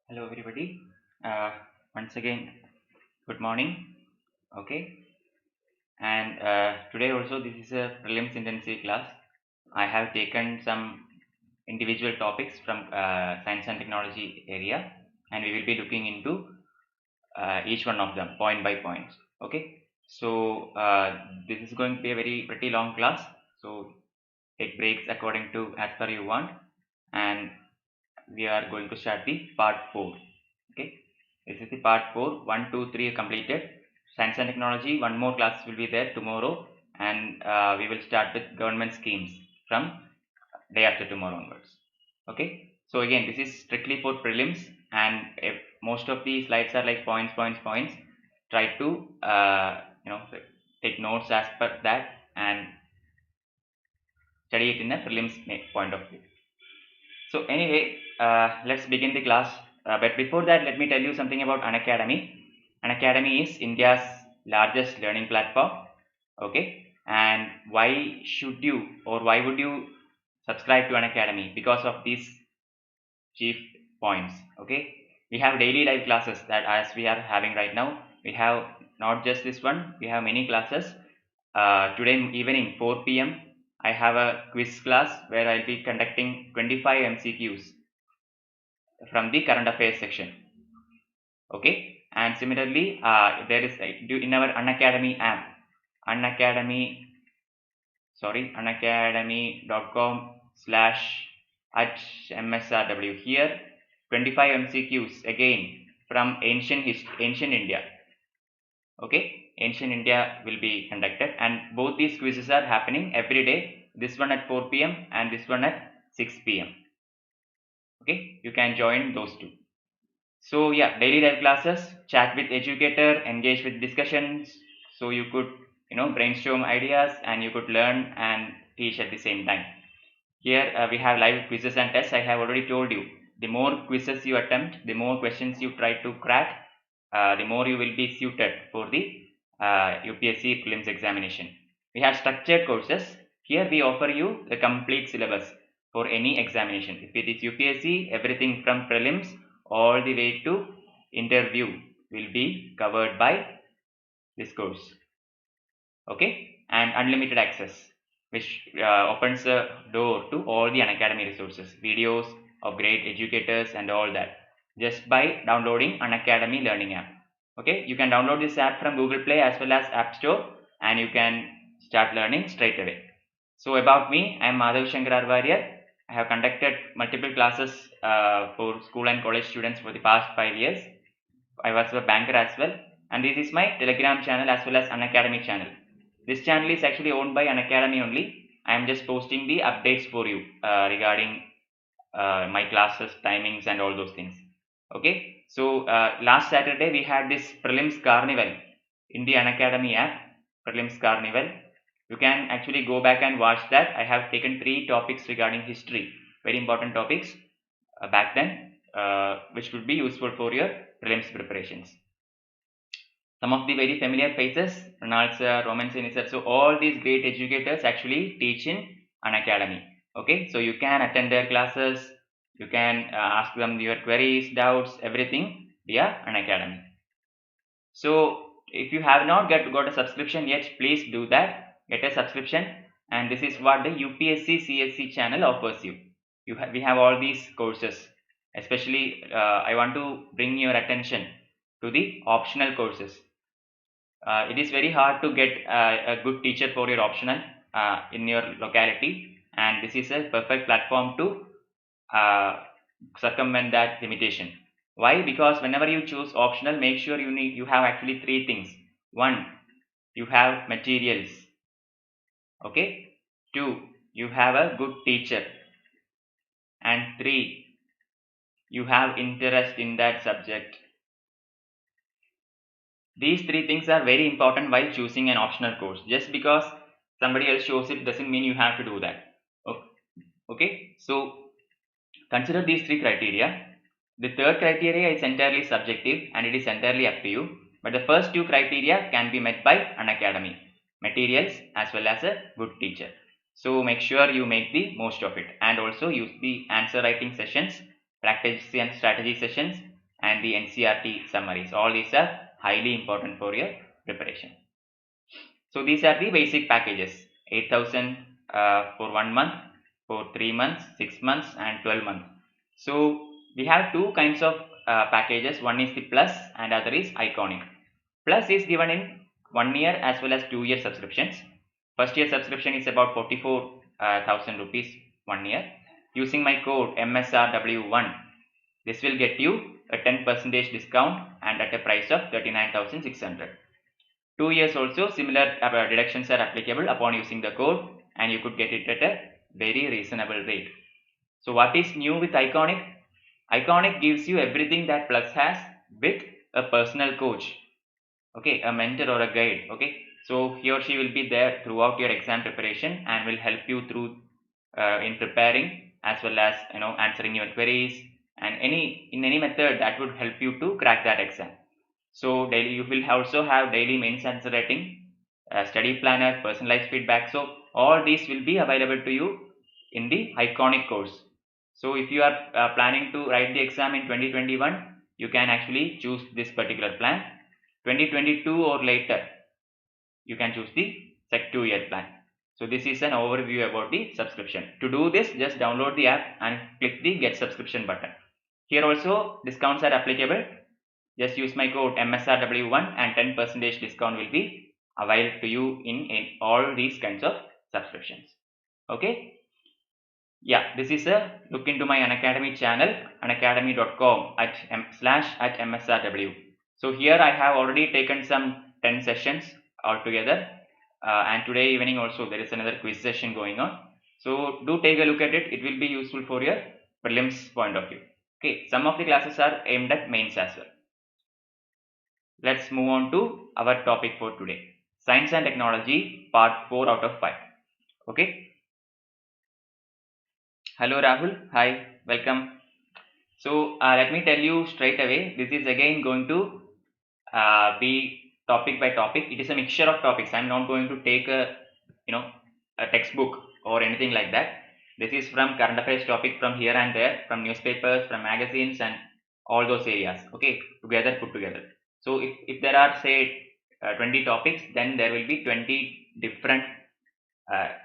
Hello everybody. Uh, Once again, good morning. Okay, and today also this is a prelims intensive class. I have taken some individual topics from science and technology area, and we will be looking into each one of them point by point. Okay, so this is going to be a pretty long class. So take breaks according to as per you want, and we are going to start the part 4. Okay, this is the part 4. 1 2 3 completed. Science and technology, one more class will be there tomorrow, and we will start with government schemes from day after tomorrow onwards. Okay, so again this is strictly for prelims, and if most of the slides are like points, try to take notes as per that and study it in a prelims point of view. So anyway, let's begin the class. But before that, let me tell you something about Unacademy. Unacademy is India's largest learning platform. Okay, and why should you or why would you subscribe to Unacademy? Because of these chief points. Okay, we have daily live classes that as we are having right now. We have not just this one. We have many classes. Today evening 4 p.m. I have a quiz class where I'll be conducting 25 MCQs from the current affairs section. Okay, and similarly there is in our Unacademy app, Unacademy unacademy.com slash at msrw. Here 25 MCQs again from ancient India. Okay, ancient India will be conducted, and both these quizzes are happening every day, this one at 4 p.m. and this one at 6 p.m. Okay, you can join those two. So yeah, daily live classes, chat with educator, engage with discussions, so you could brainstorm ideas and you could learn and teach at the same time. Here we have live quizzes and tests. I have already told you, the more quizzes you attempt, the more questions you try to crack, the more you will be suited for the UPSC prelims examination. We have structured courses. Here we offer you the complete syllabus for any examination. If it is UPSC, everything from prelims all the way to interview will be covered by this course. Okay, and unlimited access, which opens the door to all the Unacademy resources, videos of great educators and all that, just by downloading Unacademy learning app. Okay, you can download this app from Google Play as well as App Store, and you can start learning straight away. So about me, I am Madhav Sankar R Warrier. I have conducted multiple classes for school and college students for the past 5 years. I was a banker as well, and this is my Telegram channel as well as Unacademy channel. This channel is actually owned by Unacademy only. I am just posting the updates for you regarding my classes, timings, and all those things. Okay, so last Saturday we had this prelims carnival in the Unacademy app. Prelims carnival. You can actually go back and watch that. I have taken 3 topics regarding history, very important topics back then, which would be useful for your prelims preparations. Some of the very familiar faces, Ronald sir, Roman sir. So all these great educators actually teach in Unacademy. Okay, so you can attend their classes, you can ask them your queries, doubts, everything via Unacademy. So if you have not got a subscription yet, please do that. Get a subscription, and this is what the UPSC CSE channel offers you. We have all these courses. Especially, I want to bring your attention to the optional courses. It is very hard to get a good teacher for your optional in your locality, and this is a perfect platform to circumvent that limitation. Why? Because whenever you choose optional, make sure you have actually 3 things. 1, you have materials. Okay. 2, you have a good teacher, and 3, you have interest in that subject. These 3 things are very important while choosing an optional course. Just because somebody else shows it doesn't mean you have to do that. Okay, so consider these 3 criteria. The third criteria is entirely subjective and it is entirely up to you. But the first 2 criteria can be met by Unacademy: materials as well as a good teacher. So make sure you make the most of it, and also use the answer writing sessions, practice and strategy sessions, and the NCERT summaries. All these are highly important for your preparation. So these are the basic packages, 8,000 for 1 month, for 3 months, 6 months and 12 months. So we have two kinds of packages. One is the Plus and other is Iconic. Plus is given in 1 year as well as 2 year subscriptions. First year subscription is about 44,000 rupees 1 year. Using my code MSRW1, this will get you a 10% discount and at a price of 39,600. 2 years also similar deductions are applicable upon using the code, and you could get it at a very reasonable rate. So what is new with Iconic? Iconic gives you everything that Plus has with a personal coach, okay, a mentor or a guide, okay. So he or she will be there throughout your exam preparation and will help you through in preparing, as well as answering your queries and in any method that would help you to crack that exam. So daily you will also have daily mains answer rating, study planner, personalized feedback. So all these will be available to you in the Iconic course. So if you are planning to write the exam in 2021, you can actually choose this particular plan. 2022 or later, you can choose the Sec 2 year plan. So this is an overview about the subscription. To do this, just download the app and click the get subscription button. Here also discounts are applicable. Just use my code MSRW1 and 10% discount will be available to you in all these kinds of subscriptions. Okay. Yeah, this is a look into my Unacademy channel, unacademy.com /MSRW. So here I have already taken some 10 sessions altogether, and today evening also there is another quiz session going on. So do take a look at it. It will be useful for your prelims point of view. Okay, some of the classes are aimed at mains as well. Let's move on to our topic for today. Science and Technology part 4 out of 5. Okay. Hello Rahul, hi, welcome. So let me tell you straight away, this is again going to be topic by topic. It is a mixture of topics. I am not going to take a textbook or anything like that. This is from current affairs topic from here and there, from newspapers, from magazines and all those areas, okay, together put together. So if there are say 20 topics, then there will be 20 different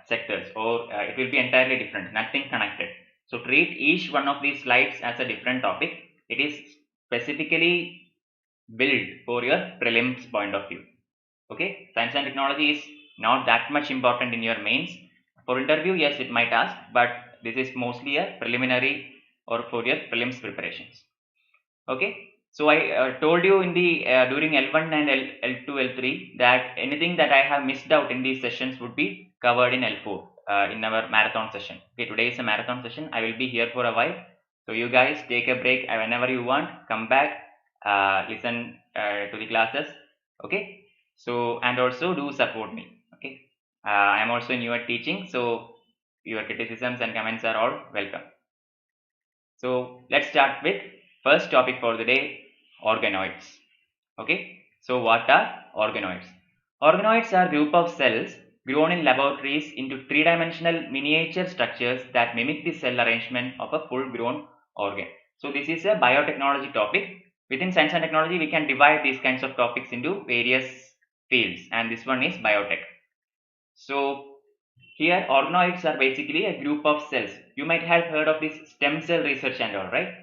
sectors, or it will be entirely different, nothing connected. So treat each one of these slides as a different topic. It is specifically built for your prelims point of view. Okay, science and technology is not that much important in your mains. For interview, yes, it might ask, but this is mostly a preliminary or for your prelims preparations. Okay, so I told you in the during L1 and L2, L3 that anything that I have missed out in these sessions would be covered in L4 in our marathon session. Okay, today is a marathon session. I will be here for a while. So you guys take a break whenever you want. Come back, listen to the classes. Okay, so and also do support me. Okay, I am also new at teaching, so your criticisms and comments are all welcome. So let's start with first topic for the day, organoids. Okay, so what are organoids? Organoids are group of cells grown in laboratories into three-dimensional miniature structures that mimic the cell arrangement of a full-grown organ. So this is a biotechnology topic. Within science and technology, we can divide these kinds of topics into various fields, and this one is biotech. So here organoids are basically a group of cells. You might have heard of this stem cell research and all, right?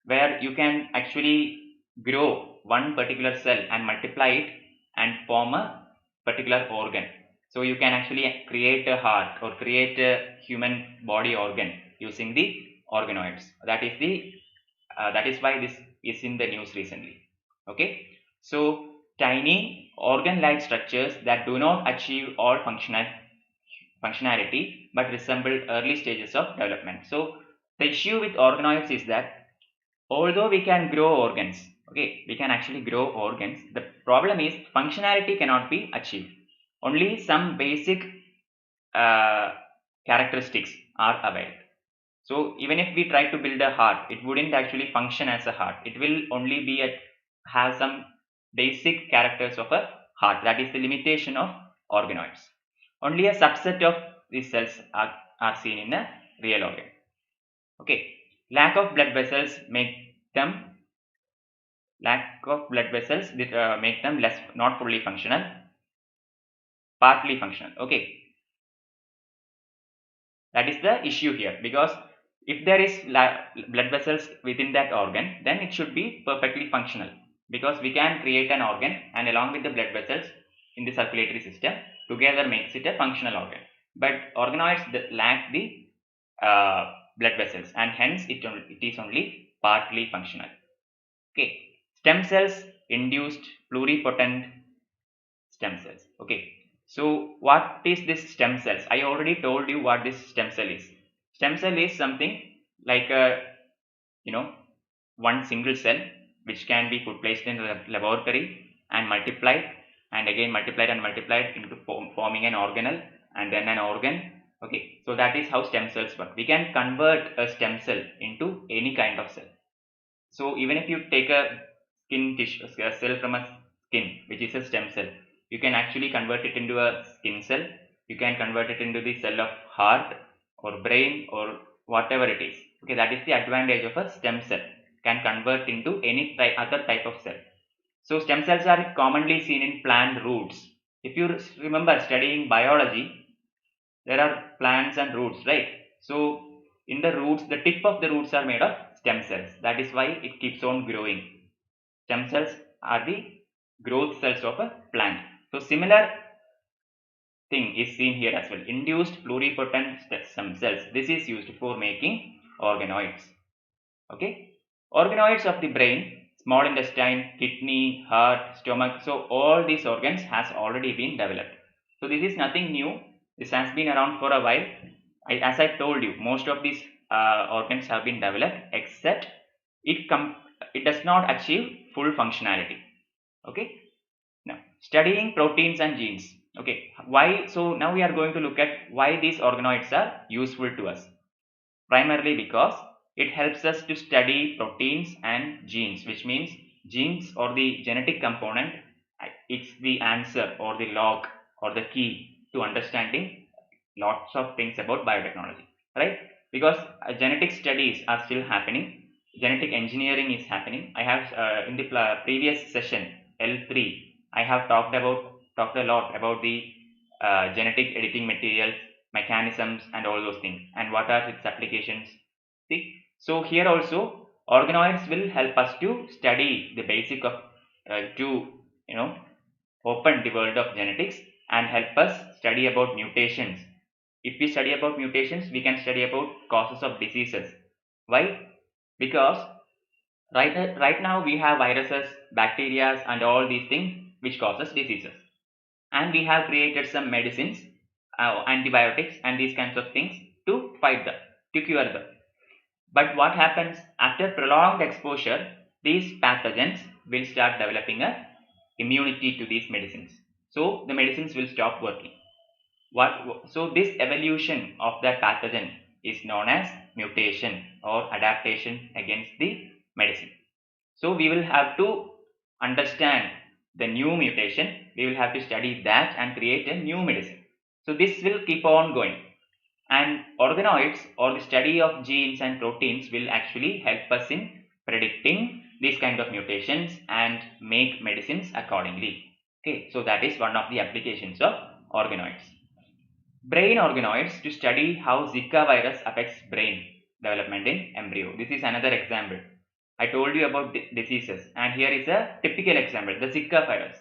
Where you can actually grow one particular cell and multiply it and form a particular organ. So you can actually create a heart or create a human body organ using the organoids. That is why this is in the news recently. Okay, so tiny organ-like structures that do not achieve all functionality but resemble early stages of development. So the issue with organoids is that although we can grow organs, okay, we can actually grow organs, the problem is functionality cannot be achieved. Only some basic characteristics are available. So even if we try to build a heart, it wouldn't actually function as a heart. It will only be have some basic characters of a heart. That is the limitation of organoids. Only a subset of these cells are seen in a real organ. Okay, lack of blood vessels make them Lack of blood vessels make them not fully functional, partly functional. Okay, that is the issue here, because if there is blood vessels within that organ, then it should be perfectly functional, because we can create an organ and along with the blood vessels in the circulatory system together makes it a functional organ. But organoids lack the blood vessels, and hence it is only partly functional. Okay, stem cells induced pluripotent stem cells. Okay, so what is this stem cells? I already told you what this stem cell is. Stem cell is something like a, you know, one single cell which can be placed in a laboratory and multiplied, and again multiplied and multiplied into forming an organelle and then an organ. Okay, so that is how stem cells work. We can convert a stem cell into any kind of cell. So even if you take a skin tissue, a cell from a skin, which is a stem cell, you can actually convert it into a skin cell. You can convert it into the cell of heart or brain or whatever it is. Okay, that is the advantage of a stem cell. Can convert into any other type of cell. So stem cells are commonly seen in plant roots. If you remember studying biology, there are plants and roots, right? So in the roots, the tip of the roots are made of stem cells. That is why it keeps on growing. Stem cells are the growth cells of a plant. So similar thing is seen here as well. Induced pluripotent stem cells. This is used for making organoids. Okay, organoids of the brain, small intestine, kidney, heart, stomach. So all these organs has already been developed. So this is nothing new. This has been around for a while. As I told you, most of these organs have been developed, except it does not achieve full functionality. Okay. Now studying proteins and genes. Okay, why? So now we are going to look at why these organoids are useful to us. Primarily because it helps us to study proteins and genes, which means genes or the genetic component. It's the answer or the log or the key to understanding lots of things about biotechnology, right? Because genetic studies are still happening, genetic engineering is happening. I have in the previous session L3, I have talked a lot about the genetic editing materials, mechanisms and all those things, and what are its applications. See, so here also organoids will help us to study the basic of to open the world of genetics and help us study about mutations. If we study about mutations, we can study about causes of diseases. Why? Because right now we have viruses, bacteria and all these things which causes diseases, and we have created some medicines, antibiotics and these kinds of things to fight them, to cure them. But what happens after prolonged exposure? These pathogens will start developing a immunity to these medicines, so the medicines will stop working. So this evolution of that pathogen is known as mutation or adaptation against the medicine. So we will have to understand the new mutation, we will have to study that and create a new medicine. So this will keep on going, and organoids or the study of genes and proteins will actually help us in predicting these kind of mutations and make medicines accordingly. Okay, so that is one of the applications of organoids. Brain organoids to study how Zika virus affects brain development in embryo. This is another example. I told you about diseases, and here is a typical example, the Zika virus.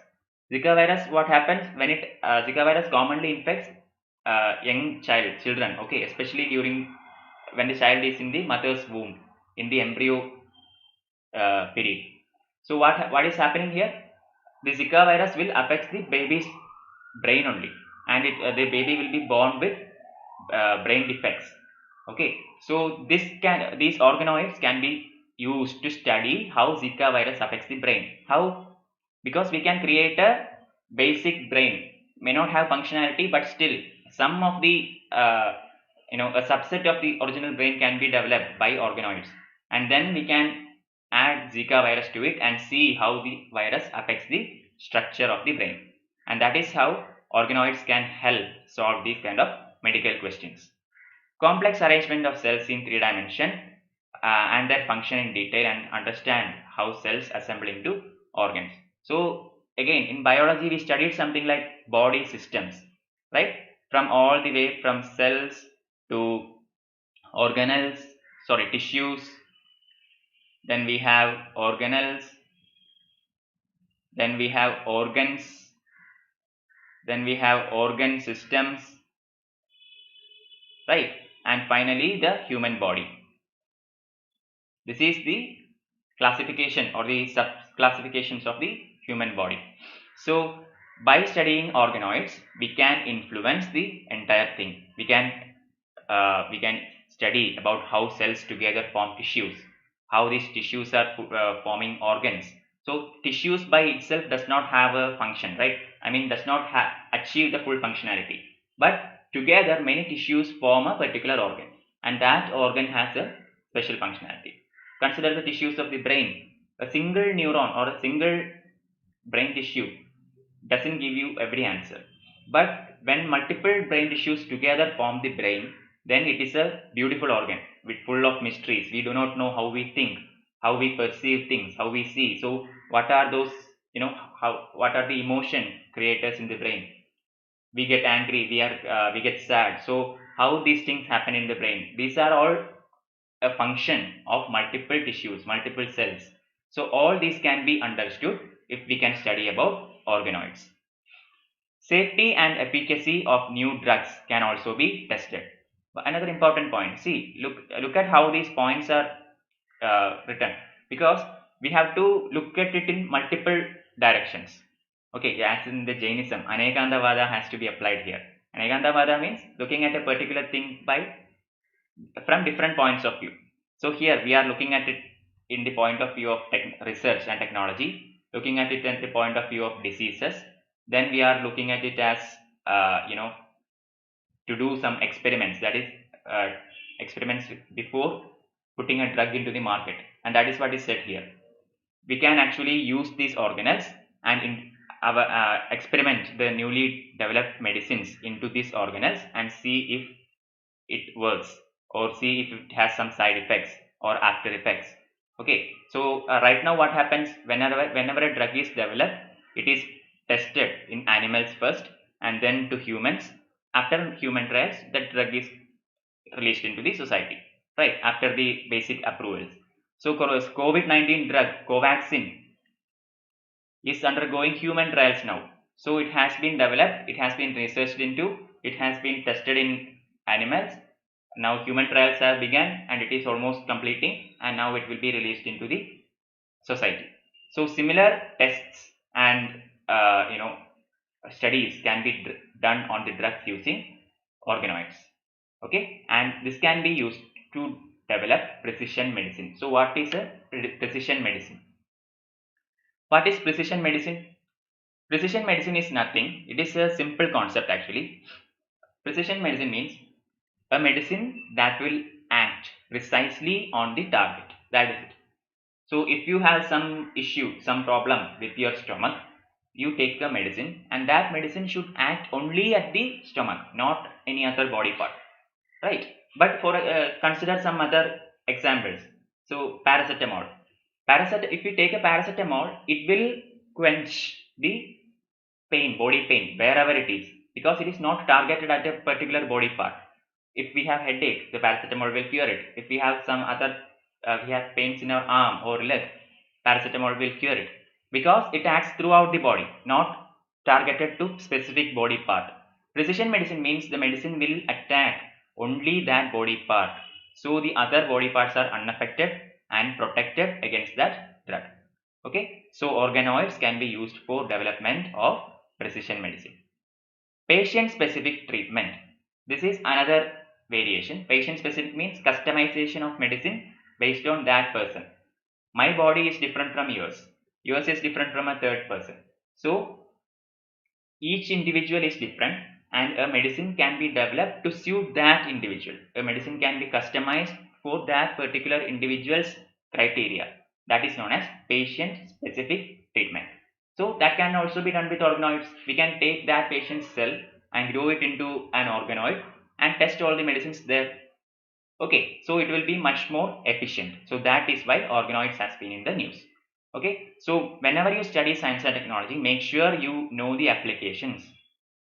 Zika virus, what happens when Zika virus commonly infects young children, okay, especially during when the child is in the mother's womb, in the embryo period. So what is happening here? The Zika virus will affect the baby's brain only, and the baby will be born with brain defects. Okay, so these organoids can be used to study how Zika virus affects the brain. How? Because we can create a basic brain, may not have functionality, but still some of the a subset of the original brain can be developed by organoids, and then we can add Zika virus to it and see how the virus affects the structure of the brain, and that is how organoids can help solve these kind of medical questions. Complex arrangement of cells in 3 dimension. and their function in detail and understand how cells assemble into organs. So again, in biology we studied something like body systems, right? From all the way from cells to organelles, sorry, tissues, then we have organelles, then we have organs, then we have organ systems, right? And finally the human body. This is the classification or the sub classifications of the human body. So by studying organoids we can influence the entire thing. We can study about how cells together form tissues, how these tissues are forming organs. So tissues by itself does not have a function, right? I mean, does not achieve the full functionality, but together many tissues form a particular organ, and that organ has a special functionality. Consider the tissues of the brain. A single neuron or a single brain tissue doesn't give you every answer, but when multiple brain tissues together form the brain, then it is a beautiful organ with full of mysteries. We do not know how we think, how we perceive things, how we see. So what are those, what are the emotion creators in the brain? We get angry, we get sad. So how these things happen in the brain? These are all a function of multiple tissues, multiple cells. So all these can be understood if we can study about organoids. Safety and efficacy of new drugs can also be tested. But another important point, see, look at how these points are written, because we have to look at it in multiple directions. Okay, as in the Jainism, Anekantavada has to be applied here. Anekantavada means looking at a particular thing from different points of view. So here we are looking at it in the point of view of research and technology, looking at it at the point of view of diseases. Then we are looking at it as to do some experiments, that is experiments before putting a drug into the market, and that is what is said here. We can actually use these organelles and in our experiment the newly developed medicines into these organelles and see if it works, or see if it has some side effects or after effects. Okay, so right now what happens, whenever a drug is developed, it is tested in animals first and then to humans. After human trials, the drug is released into the society, right, after the basic approvals. So COVID-19 drug Covaxin is undergoing human trials now. So it has been developed, it has been researched into, it has been tested in animals. Now human trials have begun and it is almost completing, and now it will be released into the society. So similar tests and studies can be done on the drugs using organoids. Okay, and this can be used to develop precision medicine. So what is a precision medicine? What is precision medicine? Precision medicine is nothing, it is a simple concept actually. Precision medicine means a medicine that will act precisely on the target. That is it. So if you have some issue, some problem with your stomach, you take the medicine, and that medicine should act only at the stomach, not any other body part, right? But for consider some other examples. So paracetamol. If you take a paracetamol, it will quench the pain, body pain, wherever it is, because it is not targeted at a particular body part. If we have headache, the paracetamol will cure it. If we have some other, we have pains in our arm or leg, paracetamol will cure it, because it acts throughout the body, not targeted to specific body part. Precision medicine means the medicine will attack only that body part, so the other body parts are unaffected and protected against that drug. Okay, so organoids can be used for development of precision medicine. Patient specific treatment. This is another variation. Patient specific means customization of medicine based on that person. My body is different from yours. Yours is different from a third person. So each individual is different, and a medicine can be developed to suit that individual. A medicine can be customized for that particular individual's criteria. That is known as patient specific treatment. So that can also be done with organoids. We can take that patient's cell and grow it into an organoid and test all the medicines there. Okay, so it will be much more efficient. So that is why organoids has been in the news. Okay, so whenever you study science and technology, make sure you know the applications.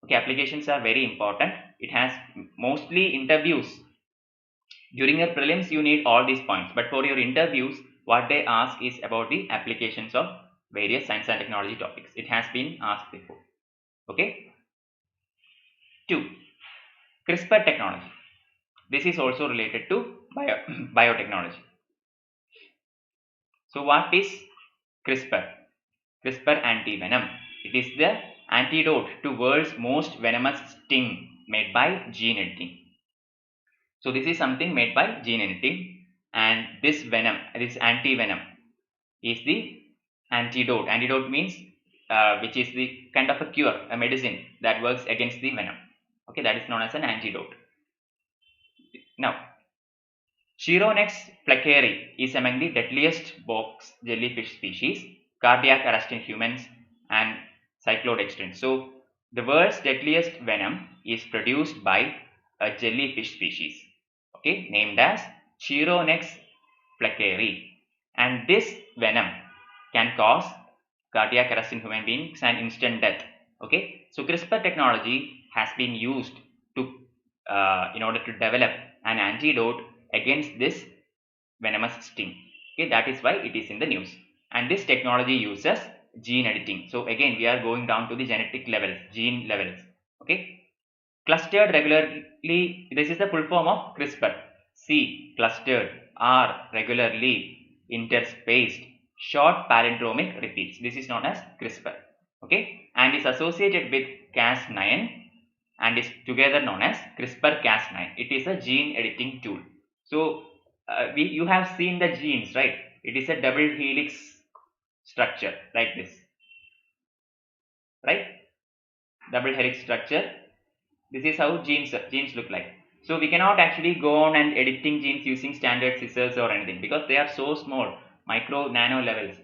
Okay, applications are very important. It has mostly interviews. During your prelims, you need all these points, but for your interviews, what they ask is about the applications of various science and technology topics. It has been asked before. Okay. 2. CRISPR technology. This is also related to biotechnology. So what is CRISPR? CRISPR antivenom. It is the antidote to world's most venomous sting made by gene editing. So this is something made by gene editing, and this venom, this antivenom, is the antidote. Antidote means which is the kind of a cure, a medicine that works against the venom. Okay, that is known as an antidote. Now, Chironex placari is among the deadliest box jellyfish species, cardiac arrest in humans, and cyclodextrin. So, the world's deadliest venom is produced by a jellyfish species, okay, named as Chironex placari, and this venom can cause cardiac arrest in human beings and instant death. Okay, so CRISPR technology has been used to in order to develop an antidote against this venomous sting. Okay, that is why it is in the news. And this technology uses gene editing. So again, we are going down to the genetic levels, gene levels. Okay, clustered regularly. This is the full form of CRISPR. C, clustered. R, regularly interspaced short palindromic repeats. This is known as CRISPR. Okay, and is associated with Cas9 and is together known as Crispr Cas9. It is a gene editing tool. So you have seen the genes, right? It is a double helix structure like this, right? Double helix structure. This is how genes look like. So we cannot actually go on and editing genes using standard scissors or anything because they are so small, micro nano levels.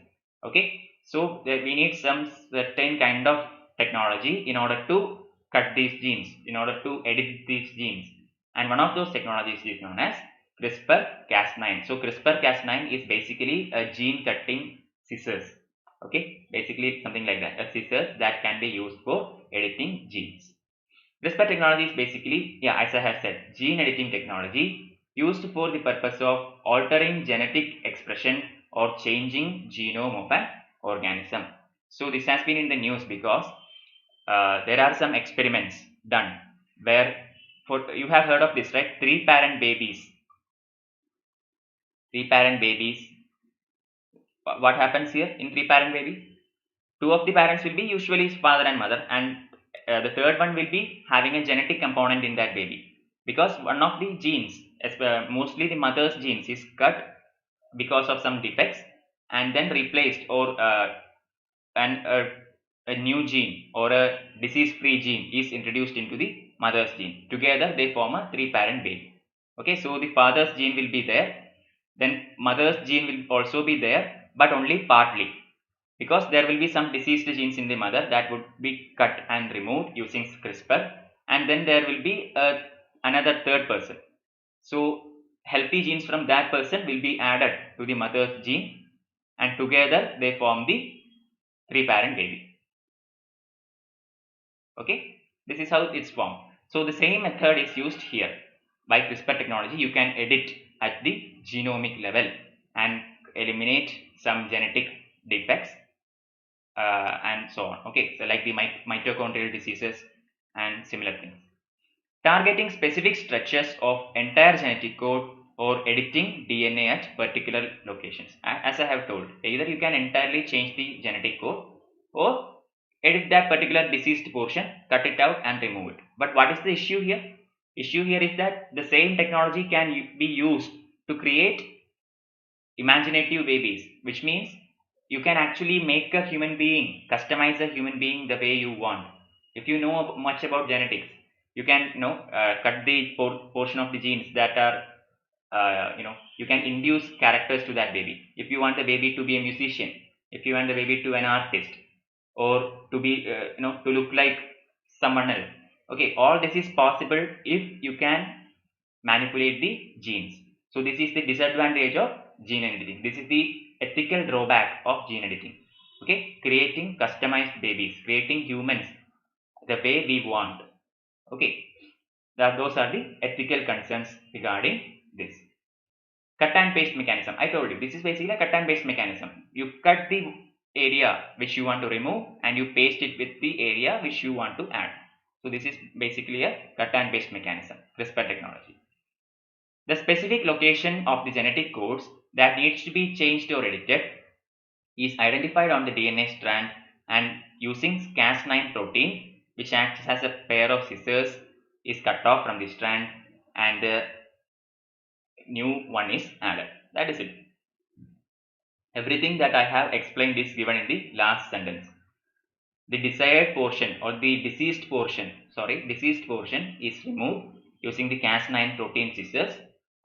Okay, so we need some certain kind of technology in order to cut these genes, in order to edit these genes, and one of those technologies is known as CRISPR Cas9. So CRISPR Cas9 is basically a gene cutting scissors. Okay, basically something like that, a scissors that can be used for editing genes. CRISPR technology is basically, yeah, as I have said, gene editing technology used for the purpose of altering genetic expression or changing genome of an organism. So this has been in the news because there are some experiments done where, for you have heard of this, right? Three parent babies. What happens here in three parent babies? Two of the parents will be usually father and mother, and the third one will be having a genetic component in that baby, because one of the genes, mostly the mother's genes, is cut because of some defects and then replaced, or a new gene or a disease free gene is introduced into the mother's gene. Together they form a three parent baby. Okay, so the father's gene will be there, then mother's gene will also be there, but only partly, because there will be some diseased genes in the mother that would be cut and removed using CRISPR, and then there will be another third person. So healthy genes from that person will be added to the mother's gene, and together they form the three parent baby. Okay, this is how it's formed. So the same method is used here. By CRISPR technology, you can edit at the genomic level and eliminate some genetic defects and so on. Okay, so like the mitochondrial diseases and similar things. Targeting specific stretches of entire genetic code or editing DNA at particular locations. As I have told, either you can entirely change the genetic code or edit that particular diseased portion, cut it out and remove it. But what is the issue here? Issue here is that the same technology can be used to create imaginative babies, which means you can actually make a human being, customize a human being the way you want. If you know much about genetics, you can cut the portion of the genes that are you can induce characters to that baby. If you want the baby to be a musician, if you want the baby to an artist, or to be to look like someone else. Okay, all this is possible if you can manipulate the genes. So this is the disadvantage of gene editing. This is the ethical drawback of gene editing. Okay, creating customized babies, creating humans the way we want. Okay, those are the ethical concerns regarding this. Cut and paste mechanism. I told you this is basically a cut and paste mechanism. You cut the area which you want to remove and you paste it with the area which you want to add. So this is basically a cut and paste mechanism, CRISPR technology. The specific location of the genetic codes that needs to be changed or edited is identified on the DNA strand, and using Cas9 protein, which acts as a pair of scissors, is cut off from the strand and the new one is added. That is it. Everything that I have explained is given in the last sentence. The desired portion or the diseased portion is removed using the Cas9 protein scissors,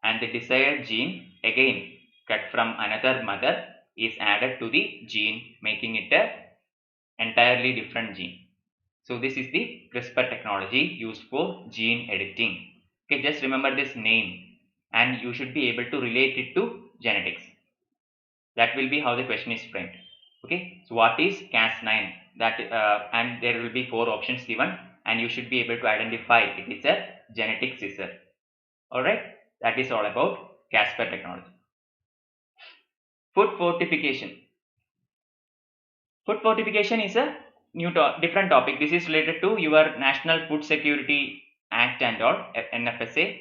and the desired gene, again cut from another mother, is added to the gene, making it a entirely different gene. So this is the CRISPR technology used for gene editing. Okay, just remember this name and you should be able to relate it to genetics. That will be how the question is framed. Okay, so what is Cas9? That and there will be 4 options given, and you should be able to identify it is a genetic scissor. Alright, that is all about CRISPR technology. Food fortification. Food fortification is a different topic. This is related to your National Food Security Act and all, NFSA.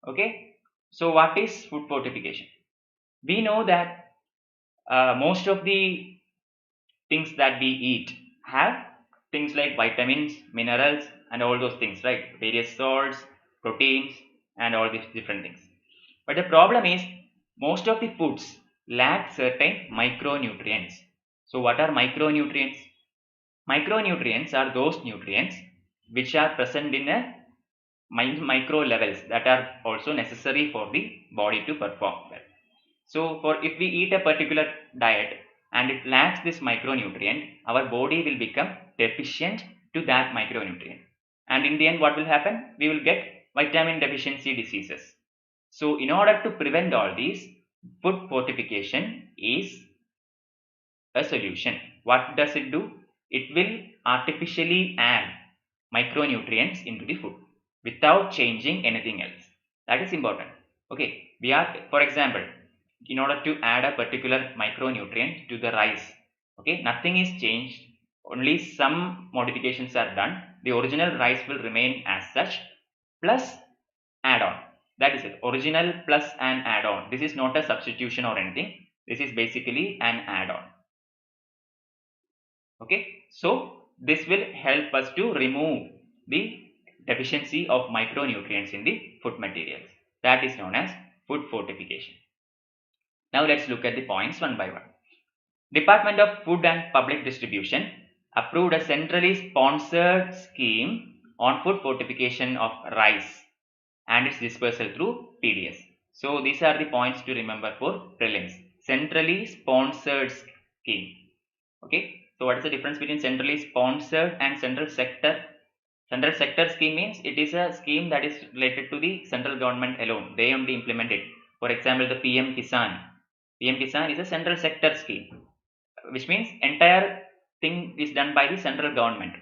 Okay, so what is food fortification? We know that most of the things that we eat have things like vitamins, minerals, and all those things, right? Various salts, proteins, and all these different things. But the problem is most of the foods lack certain micronutrients. So what are micronutrients? Micronutrients are those nutrients which are present in a micro levels that are also necessary for the body to perform well. So if we eat a particular diet and it lacks this micronutrient, our body will become deficient to that micronutrient, and in the end what will happen? We will get vitamin deficiency diseases. So in order to prevent all these, food fortification is a solution. What does it do? It will artificially add micronutrients into the food without changing anything else. That is important. Okay, we are, for example, in order to add a particular micronutrient to the rice, okay, nothing is changed, only some modifications are done. The original rice will remain as such, plus add on. That is it, original plus an add on. This is not a substitution or anything, this is basically an add on. Okay, so this will help us to remove the deficiency of micronutrients in the food materials. That is known as food fortification. Now let's look at the points one by one. Department of Food and Public Distribution approved a centrally sponsored scheme on food fortification of rice and its dispersal through PDS. So these are the points to remember for prelims. Centrally sponsored scheme. Okay, so what is the difference between centrally sponsored and central sector? Central sector scheme means it is a scheme that is related to the central government alone. They only implement it. For example, the PM Kisan. PM Kisan is a central sector scheme, which means entire thing is done by the central government.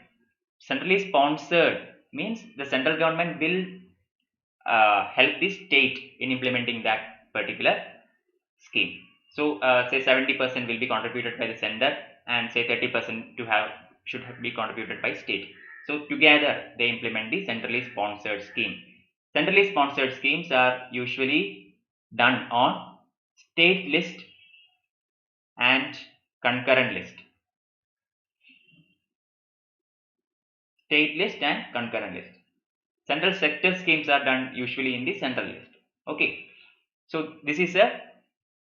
Centrally sponsored means the central government will help the state in implementing that particular scheme. So say 70% will be contributed by the center, and say 30% should be contributed by state. So together they implement the centrally sponsored scheme. Centrally sponsored schemes are usually done on state list and concurrent list. State list and concurrent list. Central sector schemes are done usually in the central list. Okay, so this is a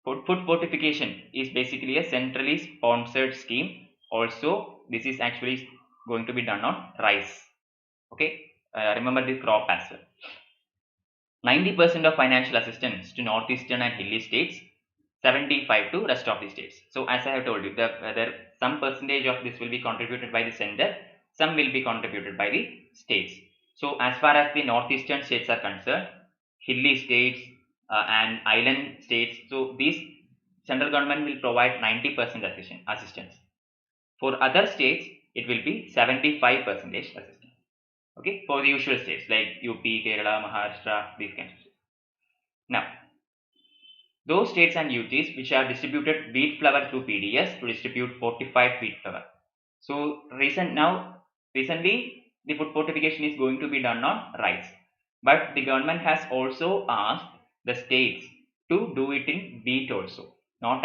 food fortification is basically a centrally sponsored scheme. Also, this is actually going to be done on rice. Okay, remember the crop as well. 90% of financial assistance to northeastern and hilly states, 75 to rest of the states. So as I have told you, whether some percentage of this will be contributed by the center, some will be contributed by the states. So as far as the northeastern states are concerned, hilly states and island states. So these central government will provide 90% assistance. For other states, it will be 75% assistance. Okay, for the usual states like UP, Kerala, Maharashtra, these kinds of states. Now, those states and UTs which have distributed wheat flour through PDS to distribute fortified wheat flour. So recently the food fortification is going to be done on rice, but the government has also asked the states to do it in wheat also, not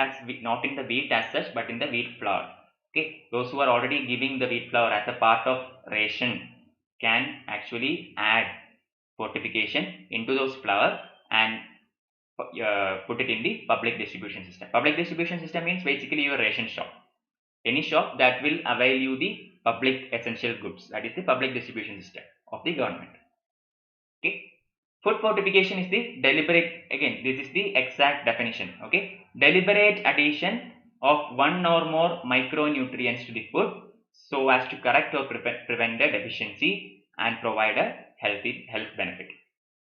in the wheat as such, but in the wheat flour. Okay, those who are already giving the wheat flour as a part of ration can actually add fortification into those flour and put it in the public distribution system. Public distribution system means basically your ration shop, any shop that will avail you the public essential goods, that is the public distribution system of the government. Okay, food fortification is the deliberate, again this is the exact definition, okay, deliberate addition of one or more micronutrients to the food so as to correct or prevent a deficiency and provide a health benefit.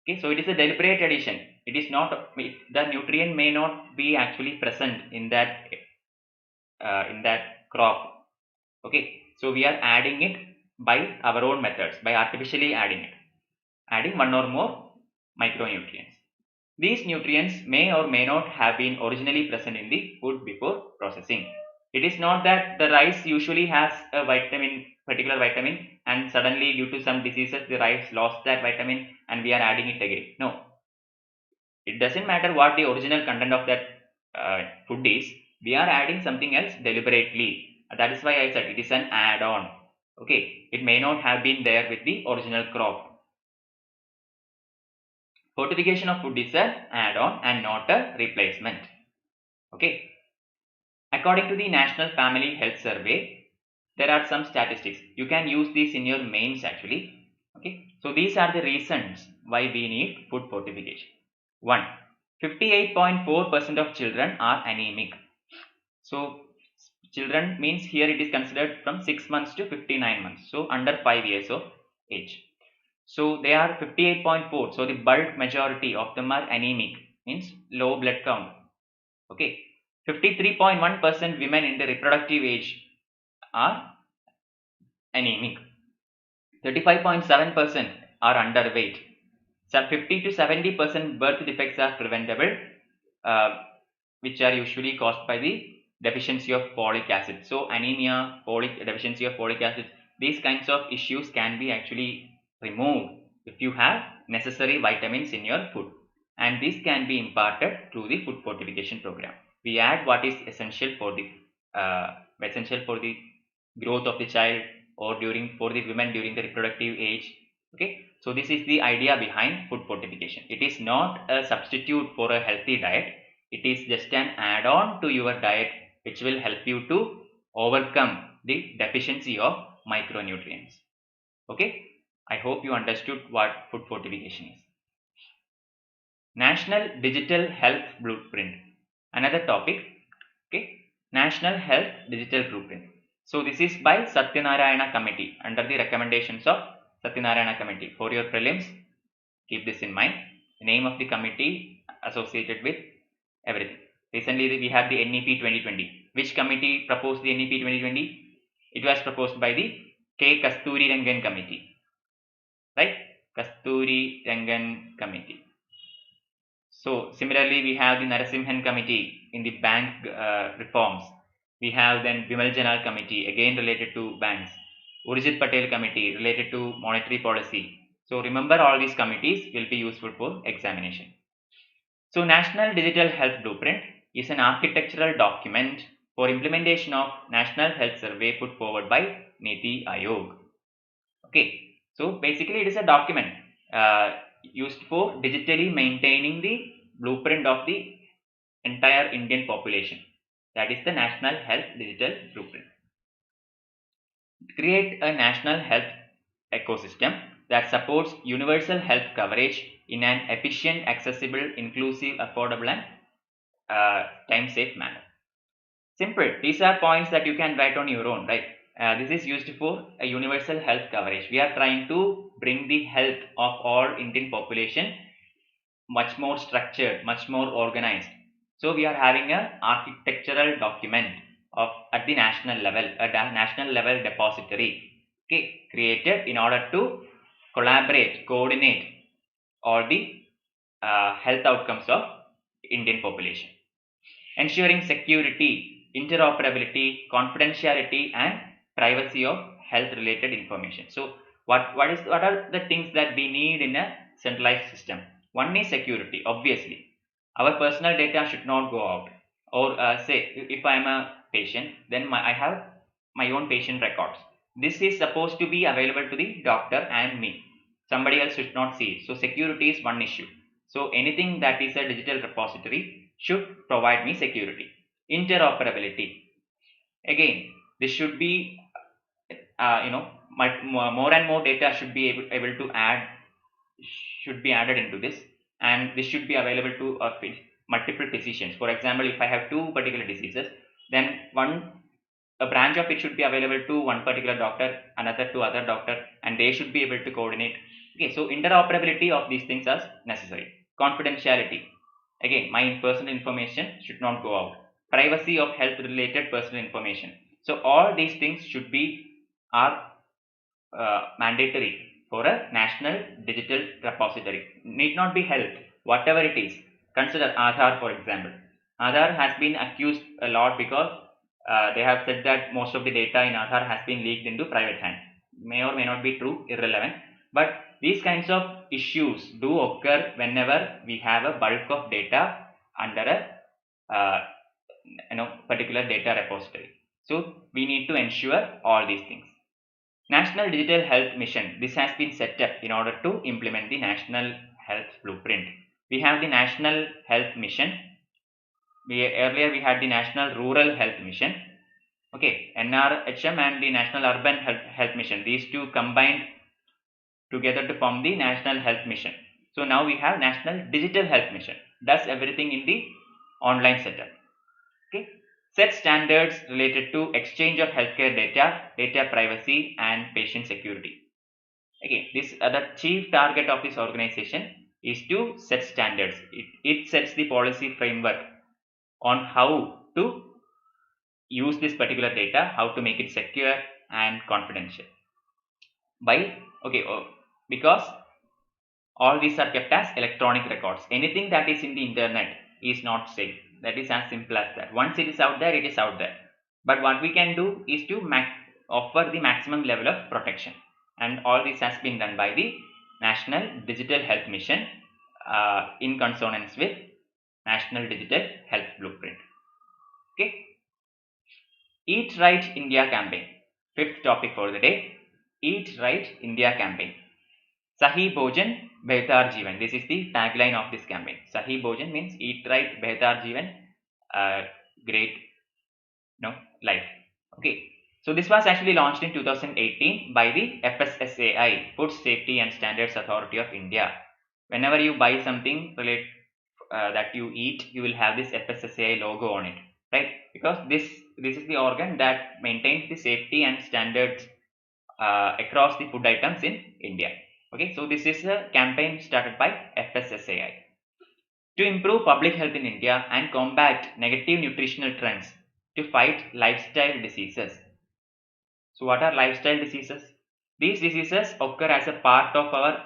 Okay, so it is a deliberate addition. It is not, the nutrient may not be actually present in that crop. Okay, so we are adding it by our own methods, by artificially adding one or more micronutrients. These nutrients may or may not have been originally present in the food before processing. It is not that the rice usually has a particular vitamin, and suddenly due to some diseases the rice lost that vitamin and we are adding it again. No, it doesn't matter what the original content of that food is. We are adding something else deliberately. That is why I said it is an add-on. Okay, it may not have been there with the original crop. Fortification of food is an add-on and not a replacement. Okay, according to the National Family Health Survey, there are some statistics. You can use these in your mains actually. Okay, so these are the reasons why we need food fortification. 1. 58.4% of children are anemic. So children means here it is considered from 6 months to 59 months. So under 5 years of age. So they are 58.4. So the bulk majority of them are anemic, means low blood count. Okay. 53.1% women in the reproductive age are anemic. 35.7% are underweight. So 50 to 70% birth defects are preventable, which are usually caused by the deficiency of folic acid. So anemia, deficiency of folic acid, these kinds of issues can be actually removed if you have necessary vitamins in your food, and this can be imparted through the food fortification program. We add what is essential for the growth of the child or for the women during the reproductive age. Okay, so this is the idea behind food fortification. It is not a substitute for a healthy diet. It is just an add-on to your diet which will help you to overcome the deficiency of micronutrients. Okay, I hope you understood what food fortification is. National Digital Health Blueprint, another topic. Okay, National Health Digital Blueprint. So this is by Satyanarayana Committee under the recommendations of Satyanarayana Committee. For your prelims, keep this in mind. The name of the committee associated with everything. Recently we had the NEP 2020. Which committee proposed the NEP 2020? It was proposed by the K. Kasturi Rangan Committee. Right? Kasturi Rangan Committee. So similarly we have the Narasimhan Committee in the bank reforms. We have then Bimal Janal Committee, again related to banks. Urjit Patel Committee related to monetary policy. So remember, all these committees will be useful for examination. So National Digital Health Blueprint is an architectural document for implementation of National Health Survey put forward by Niti Aayog. Okay, so basically it is a document used for digitally maintaining the blueprint of the entire Indian population. That is the National Health Digital Blueprint. Create a national health ecosystem that supports universal health coverage in an efficient, accessible, inclusive, affordable and time-safe manner. Simple. These are points that you can write on your own, right? This is used for a universal health coverage. We are trying to bring the health of all Indian population much more structured, much more organized. So we are having a architectural document of at the national level, a national level depository, okay, created in order to collaborate, coordinate all the health outcomes of Indian population, ensuring security, interoperability, confidentiality, and privacy of health related information. So what are the things that we need in a centralized system? One is security. Obviously, our personal data should not go out. Or say if I am a patient, then I have my own patient records. This is supposed to be available to the doctor and me. Somebody else should not see it. So security is one issue. So anything that is a digital repository should provide me security. Interoperability. Again, this should be more and more data should be able to add should be added into this, and this should be available to multiple physicians. For example, if I have two particular diseases, then a branch of it should be available to one particular doctor, another to other doctor, and they should be able to coordinate. Okay, so interoperability of these things are necessary. Confidentiality. Again, my personal information should not go out. Privacy of health related personal information. So all these things should be are mandatory for a national digital repository. Need not be health, whatever it is. Consider Aadhaar, for example. Aadhaar has been accused a lot because they have said that most of the data in Aadhaar has been leaked into private hands. May or may not be true, irrelevant. But these kinds of issues do occur whenever we have a bulk of data under a particular data repository. So we need to ensure all these things. National Digital Health Mission. This has been set up in order to implement the National Health Blueprint. We have the National Health Mission. Earlier we had the National Rural Health Mission. Okay, NRHM and the National Urban Health Mission. These two combined together to form the National Health Mission. So now we have National Digital Health Mission. Does everything in the online setup. Okay. Set standards related to exchange of healthcare data, data privacy, and patient security. Again, the chief target of this organization is to set standards. It sets the policy framework on how to use this particular data, how to make it secure and confidential. Because all these are kept as electronic records. Anything that is in the internet is not safe. That is as simple as that. Once it is out there, it is out there. But what we can do is to offer the maximum level of protection. And all this has been done by the National Digital Health Mission in consonance with National Digital Health Blueprint. Okay. Eat Right India campaign. Fifth topic for the day. Eat Right India campaign. Sahi Bhojan Behtar Jeevan. This is the tagline of this campaign. Sahi Bhojan means eat right, Behtar Jeevan, great life. Okay. So this was actually launched in 2018 by the FSSAI, Food Safety and Standards Authority of India. Whenever you buy something that you eat, you will have this FSSAI logo on it, right? Because this is the organ that maintains the safety and standards across the food items in India. Okay, so this is a campaign started by FSSAI to improve public health in India and combat negative nutritional trends to fight lifestyle diseases. So what are lifestyle diseases? These diseases occur as a part of our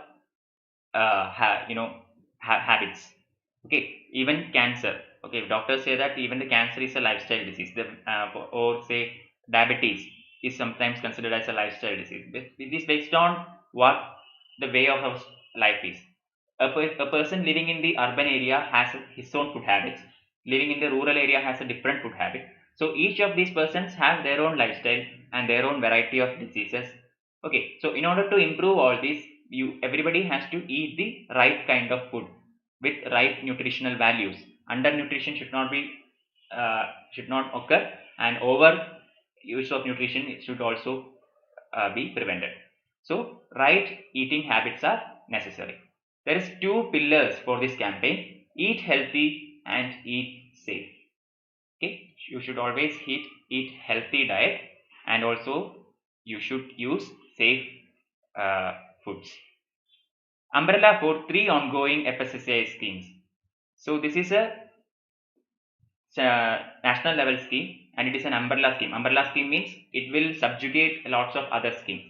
habits. Okay, even cancer. Okay, doctors say that even the cancer is a lifestyle disease. Or say diabetes is sometimes considered as a lifestyle disease. It is based on what the way of our life is. A person living in the urban area has his own food habits. Living in the rural area has a different food habit. So each of these persons have their own lifestyle and their own variety of diseases. Okay, so in order to improve all this, everybody has to eat the right kind of food with right nutritional values. Undernutrition should not occur, and over use of nutrition should also be prevented. So right eating habits are necessary. There is two pillars for this campaign: eat healthy and eat safe. Okay, you should always eat healthy diet, and also you should use safe foods. umbrella for 3 ongoing FSSAI schemes. So this is a national level scheme and it is an umbrella scheme. Umbrella scheme means it will subjugate lots of other schemes.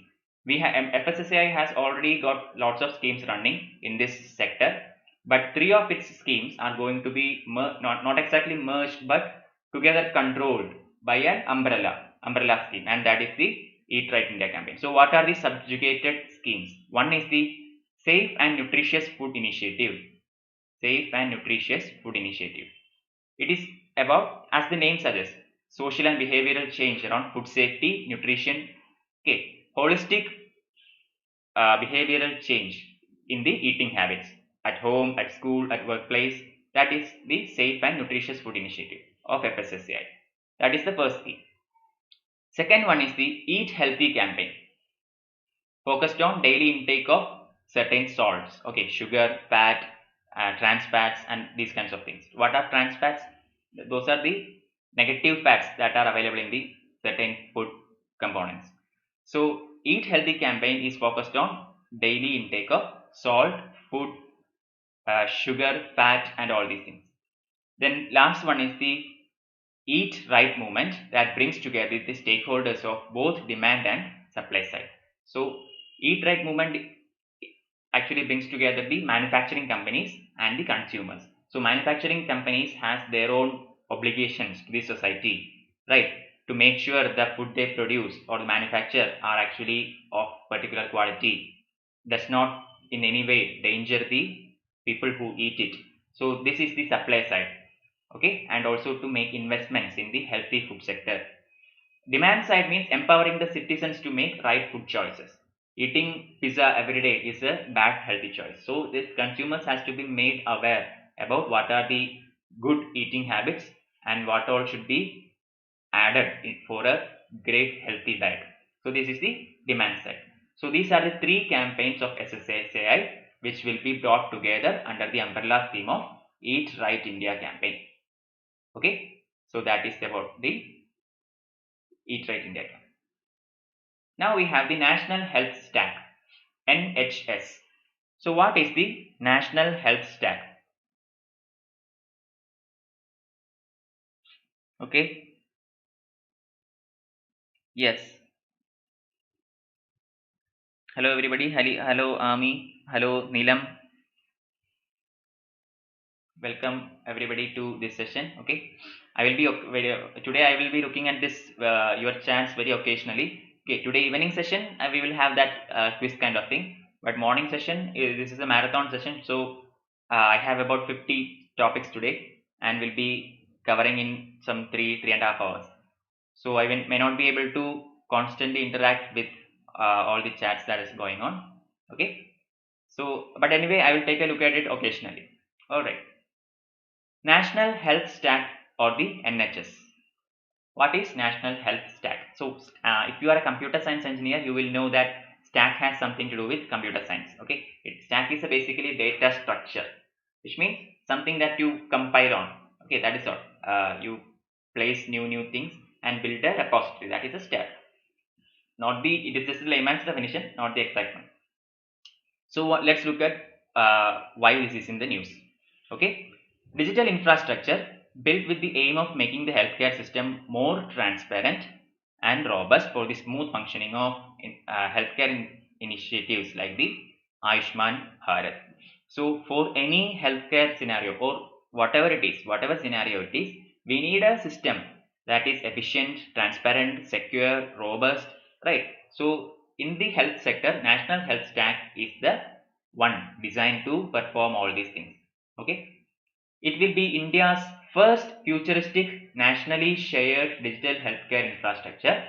FSSAI has already got lots of schemes running in this sector, but 3 of its schemes are going to be not exactly merged but together controlled by an umbrella scheme, and that is the Eat Right India campaign. So what are the subjugated schemes? One is the Safe and Nutritious Food Initiative. Safe and Nutritious Food Initiative. It is about, as the name suggests, social and behavioral change around food safety, nutrition, holistic behavioral change in the eating habits at home, at school, at workplace. That is the Safe and Nutritious Food Initiative of FSSAI. That is the first scheme. Second one is the Eat Healthy campaign, focused on daily intake of certain salts, sugar, fat, trans fats, and these kinds of things. What are trans fats? Those are the negative fats that are available in the certain food components. So Eat Healthy campaign is focused on daily intake of salt, food, sugar, fat, and all these things. Then last one is the Eat Right movement that brings together the stakeholders of both demand and supply side. So Eat Right movement actually brings together the manufacturing companies and the consumers. So manufacturing companies has their own obligations to the society, right, to make sure the food they produce or manufacture are actually of particular quality, does not in any way danger the people who eat it. So this is the supply side, and also to make investments in the healthy food sector. Demand side means empowering the citizens to make right food choices. Eating pizza every day is a bad healthy choice. So this consumers has to be made aware about what are the good eating habits and what all should be added for a great healthy diet. So this is the demand side. So these are the 3 campaigns of SSAI which will be brought together under the umbrella theme of Eat Right India campaign. So that is about the Eat Right India campaign. Now we have the National Health Stack, NHS. So what is the National Health Stack? Yes. Hello everybody. Hello Ami. Hello Neelam. Welcome everybody to this session. I will be today I will be looking at this your chats very occasionally. Today evening session we will have that quiz kind of thing, but morning session this is a marathon session. So I have about 50 topics today and will be covering in some 3.5 hours. So I may not be able to constantly interact with all the chats that is going on. So but anyway I will take a look at it occasionally. Alright. National Health Stack or the NHS. What is National Health Stack? So if you are a computer science engineer, you will know that stack has something to do with computer science. Stack is basically data structure, which means something that you compile on. That is all. You place new things and build a repository. That is a stack. It is just a layman's definition, not the exact one. So let's look at why this is in the news. Digital infrastructure built with the aim of making the healthcare system more transparent and robust for the smooth functioning of healthcare initiatives like the Ayushman Bharat. So for any healthcare scenario or whatever scenario it is, we need a system that is efficient, transparent, secure, robust, right? So in the health sector, National Health Stack is the one designed to perform all these things. It will be India's first futuristic nationally shared digital healthcare infrastructure,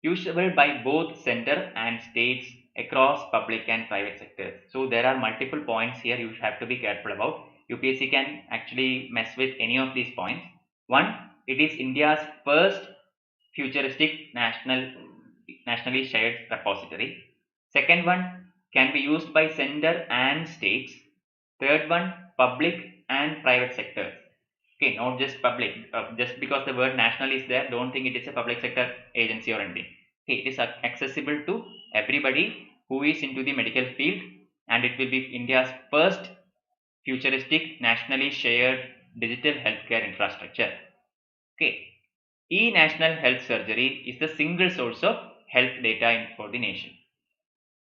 usable by both center and states across public and private sectors. So there are multiple points here you have to be careful about. UPSC can actually mess with any of these points. One, it is India's first futuristic nationally shared repository. Second one, can be used by center and states. Third one, public and private sectors. Not just public. Just because the word national is there, don't think it is a public sector agency or anything. It is accessible to everybody who is into the medical field and it will be India's first futuristic nationally shared digital healthcare infrastructure. Okay. E-National Health Surgery is the single source of health data for the nation.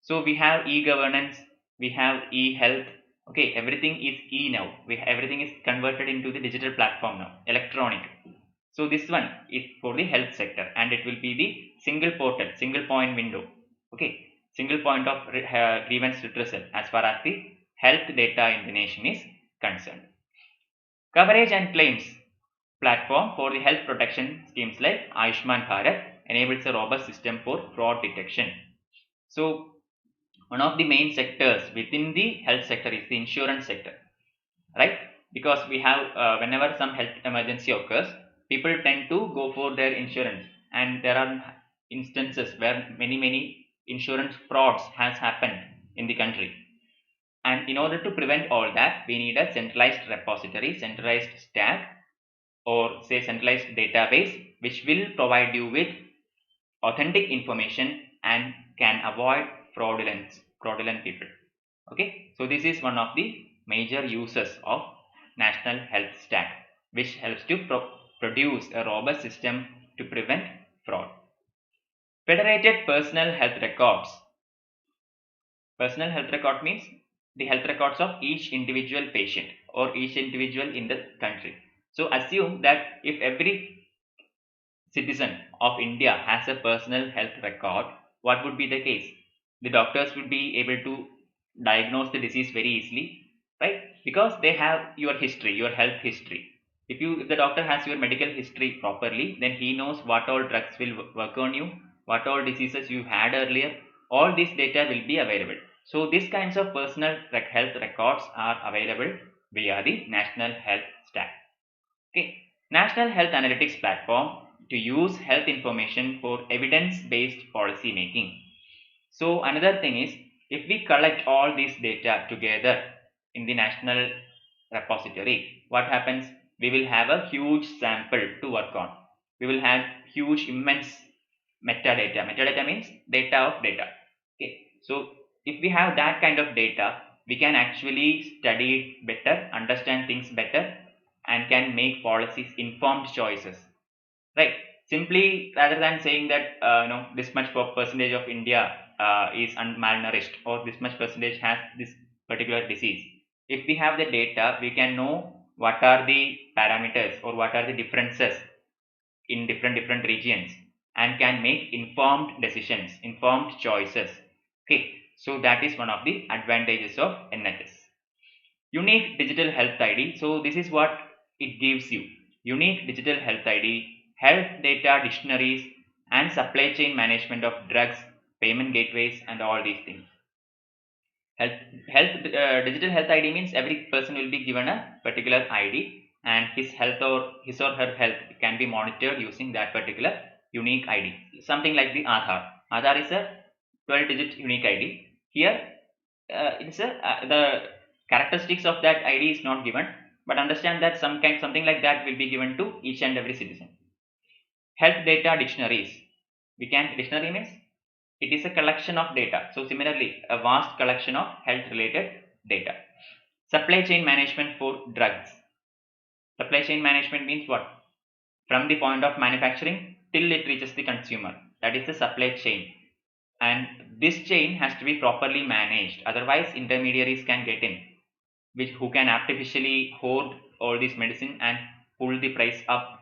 So we have e-governance, we have e-health. Okay, everything is e now. Everything is converted into the digital platform now, electronic. So this one is for the health sector, and it will be the single portal, single point window. Okay, single point of grievance redressal as far as the health data in the nation is concerned. Coverage and claims platform for the health protection schemes like Ayushman Bharat enables a robust system for fraud detection. So one of the main sectors within the health sector is the insurance sector, right? Because we have whenever some health emergency occurs, people tend to go for their insurance, and there are instances where many insurance frauds has happened in the country. And in order to prevent all that, we need a centralized repository, centralized stack, or say centralized database, which will provide you with authentic information and can avoid fraudulent people. Okay, so this is one of the major uses of national health stack, which helps to produce a robust system to prevent fraud. Federated personal health records. Personal health record means the health records of each individual patient or each individual in the country. So assume that if every citizen of India has a personal health record, what would be the case? The doctors would be able to diagnose the disease very easily, right? Because they have your history, your health history. If the doctor has your medical history properly, then he knows what all drugs will work on you, what all diseases you had earlier. All this data will be available. So these kinds of personal health records are available via the National Health Stack. Okay, National Health Analytics Platform to use health information for evidence-based policy making. So another thing is, if we collect all this data together in the national repository, what happens? We will have a huge sample to work on. We will have huge immense metadata. Metadata means data of data. Okay, so if we have that kind of data, we can actually study it better, understand things better, and can make policies informed choices, right? Simply, rather than saying that this much percentage of India is malnourished, or this much percentage has this particular disease, if we have the data, we can know what are the parameters or what are the differences in different regions, and can make informed decisions, informed choices. Okay, so that is one of the advantages of NHS. Unique digital health ID. So this is what it gives you: unique digital health ID, health data dictionaries, and supply chain management of drugs, payment gateways, and all these things. Digital health ID means every person will be given a particular ID, and his or her health can be monitored using that particular unique ID. Something like the Aadhaar. Aadhaar is a 12-digit unique ID. Here, the characteristics of that ID is not given, but understand that something like that will be given to each and every citizen. Health data dictionaries. Dictionary means it is a collection of data. So similarly, a vast collection of health related data. Supply chain management for drugs. Supply chain management means what? From the point of manufacturing till it reaches the consumer. That is the supply chain. And this chain has to be properly managed. Otherwise, intermediaries can get in, who can artificially hoard all this medicine and pull the price up.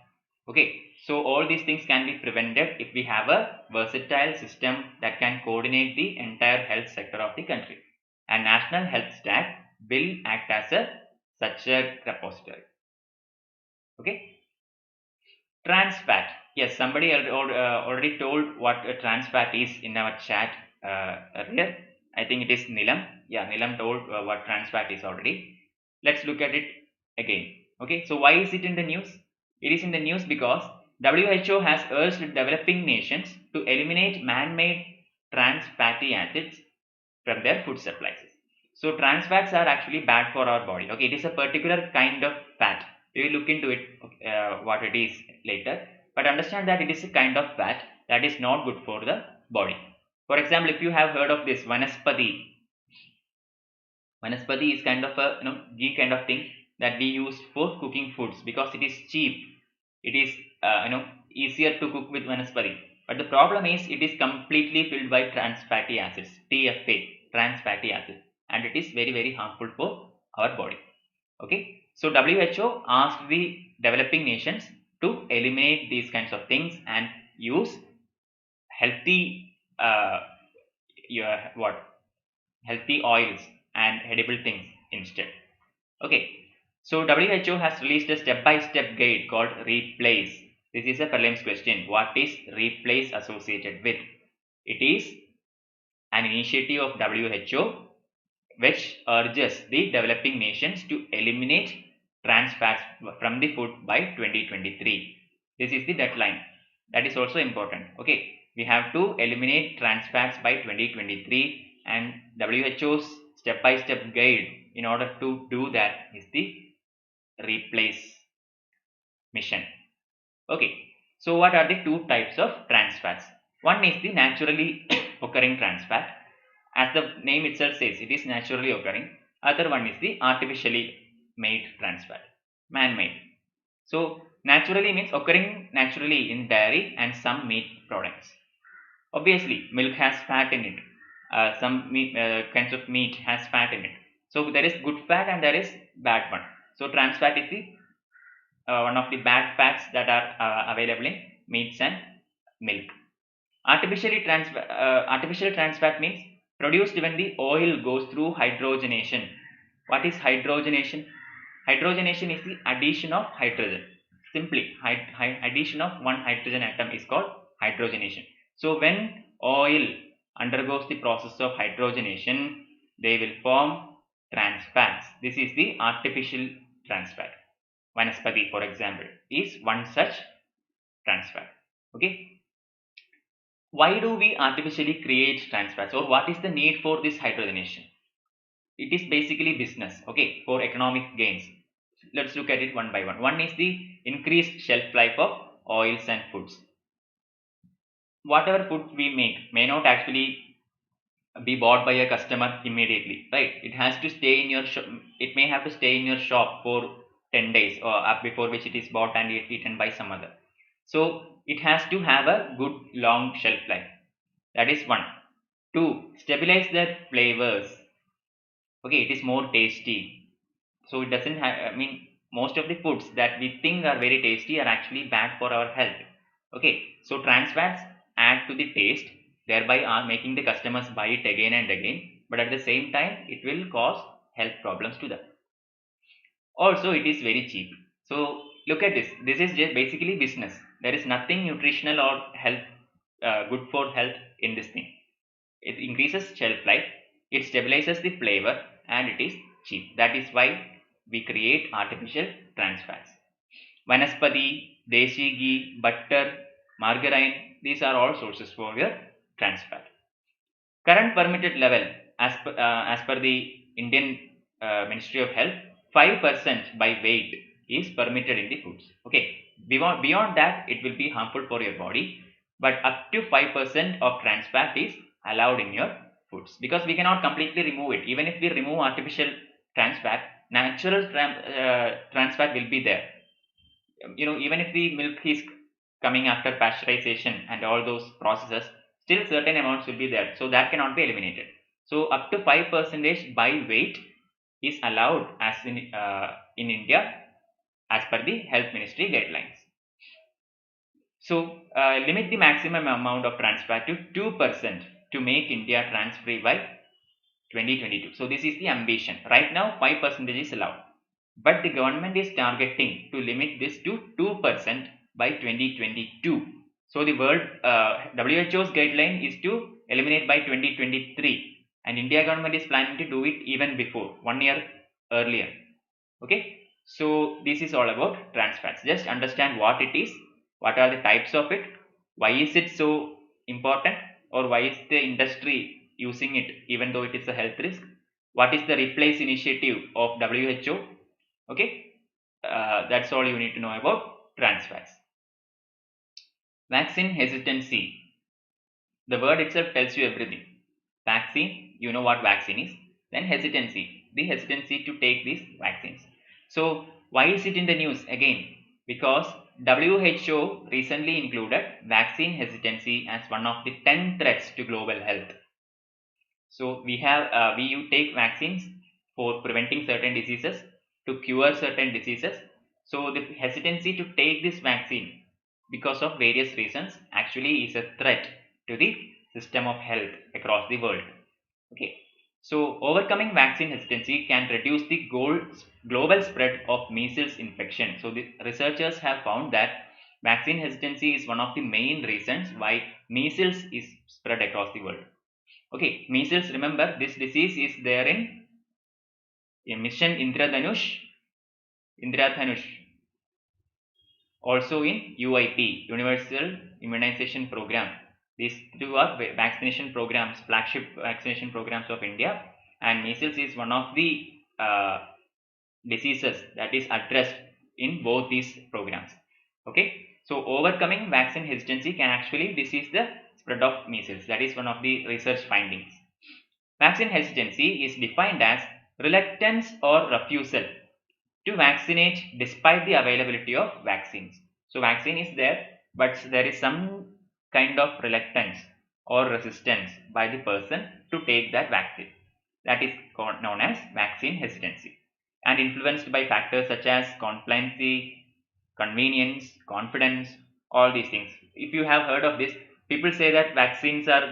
Okay, so all these things can be prevented if we have a versatile system that can coordinate the entire health sector of the country. And national health stack will act as such a repository. Okay. Trans fat. Yes, somebody already told what a trans fat is in our chat earlier. I think it is Nilam. Yeah, Nilam told what trans fat is already. Let's look at it again. Okay, so why is it in the news? It is in the news because WHO has urged developing nations to eliminate man-made trans fatty acids from their food supplies. So trans fats are actually bad for our body. Okay, it is a particular kind of fat. We will look into it, what it is later. But understand that it is a kind of fat that is not good for the body. For example, if you have heard of this Vanaspati, Vanaspati is kind of a ghee kind of thing that we use for cooking foods because it is cheap. It is easier to cook with vanaspati. But the problem is it is completely filled by trans fatty acids, TFA, trans fatty acids, and it is very very harmful for our body. Okay, so WHO asked the developing nations to eliminate these kinds of things and use healthy what healthy oils and edible things instead. Okay, so WHO has released a step-by-step guide called Replace. This is a prelims question. What is Replace associated with? It is an initiative of WHO which urges the developing nations to eliminate trans fats from the food by 2023. This is the deadline. That is also important. Okay, we have to eliminate trans fats by 2023, and WHO's step-by-step guide in order to do that is the Replace mission. Okay, so what are the two types of trans fats? One is the naturally occurring trans fat. As the name itself says, it is naturally occurring. Other one is the artificially made trans fat, man-made. So naturally means occurring naturally in dairy and some meat products. Obviously, milk has fat in it. Some meat, kinds of meat has fat in it. So there is good fat and there is bad one. So trans fat is the one of the bad fats that are available in meats and milk. Artificial trans fat means produced when the oil goes through hydrogenation. What is hydrogenation? Hydrogenation is the addition of hydrogen. Simply, addition of one hydrogen atom is called hydrogenation. So when oil undergoes the process of hydrogenation, they will form trans fats. This is the artificial trans fat. Vanaspati, for example, is one such trans fat. Okay. Why do we artificially create trans fats, or what is the need for this hydrogenation? It is basically business, okay, for economic gains. Let's look at it one by one. One is the increased shelf life of oils and foods. Whatever food we make may not actually be bought by a customer immediately, right? It has to stay in your shop. It may have to stay in your shop for 10 days or up before which it is bought and eaten by some other. So it has to have a good long shelf life. That is one. Two, stabilize their flavors. Okay, it is more tasty. So it doesn't have, I mean, most of the foods that we think are very tasty are actually bad for our health. Okay, so trans fats add to the taste, thereby are making the customers buy it again and again. But at the same time, it will cause health problems to them. Also, it is very cheap. So look at this. This is just basically business. There is nothing nutritional or health good for health in this thing. It increases shelf life, it stabilizes the flavor, and it is cheap. That is why we create artificial trans fats. Vanaspati, desi ghee, butter, margarine, these are all sources for your trans fat. Current permitted level as per the Indian Ministry of Health, 5% by weight is permitted in the foods. Okay, beyond that it will be harmful for your body, but up to 5% of trans fat is allowed in your foods, because we cannot completely remove it. Even if we remove artificial trans fat, natural trans fat will be there. Even if the milk is coming after pasteurization and all those processes, still certain amounts will be there, so that cannot be eliminated. So up to 5% by weight is allowed as in India as per the health ministry guidelines. So limit the maximum amount of trans fat to 2% to make India trans free by 2022. So this is the ambition. Right now 5% is allowed, but the government is targeting to limit this to 2% by 2022. So the world WHO's guideline is to eliminate by 2023, and India government is planning to do it even before 1 year earlier. Okay, so this is all about trans fats. Just understand what it is, what are the types of it, why is it so important, or why is the industry using it even though it is a health risk, what is the replace initiative of WHO. Okay, that's all you need to know about trans fats. Vaccine hesitancy. The word itself tells you everything. Vaccine, you know what vaccine is. Then hesitancy. the hesitancy to take these vaccines. So why is it in the news again? Because WHO recently included vaccine hesitancy as one of the 10 threats to global health. So we take vaccines for preventing certain diseases, to cure certain diseases. So the hesitancy to take this vaccine because of various reasons actually is a threat to the system of health across the world. Okay. So overcoming vaccine hesitancy can reduce the global spread of measles infection. So the researchers have found that vaccine hesitancy is one of the main reasons why measles is spread across the world. Okay, measles, remember this disease is there in Mission Indradhanush, also in UIP, Universal Immunization Program. These two are vaccination programs, flagship vaccination programs of India, and measles is one of the diseases that is addressed in both these programs. Okay, so overcoming vaccine hesitancy can actually decrease the spread of measles. That is one of the research findings. Vaccine hesitancy is defined as reluctance or refusal to vaccinate despite the availability of vaccines. So vaccine is there, but there is some kind of reluctance or resistance by the person to take that vaccine. That is known as vaccine hesitancy, and influenced by factors such as compliancy, convenience, confidence, all these things. If you have heard of this, people say that vaccines are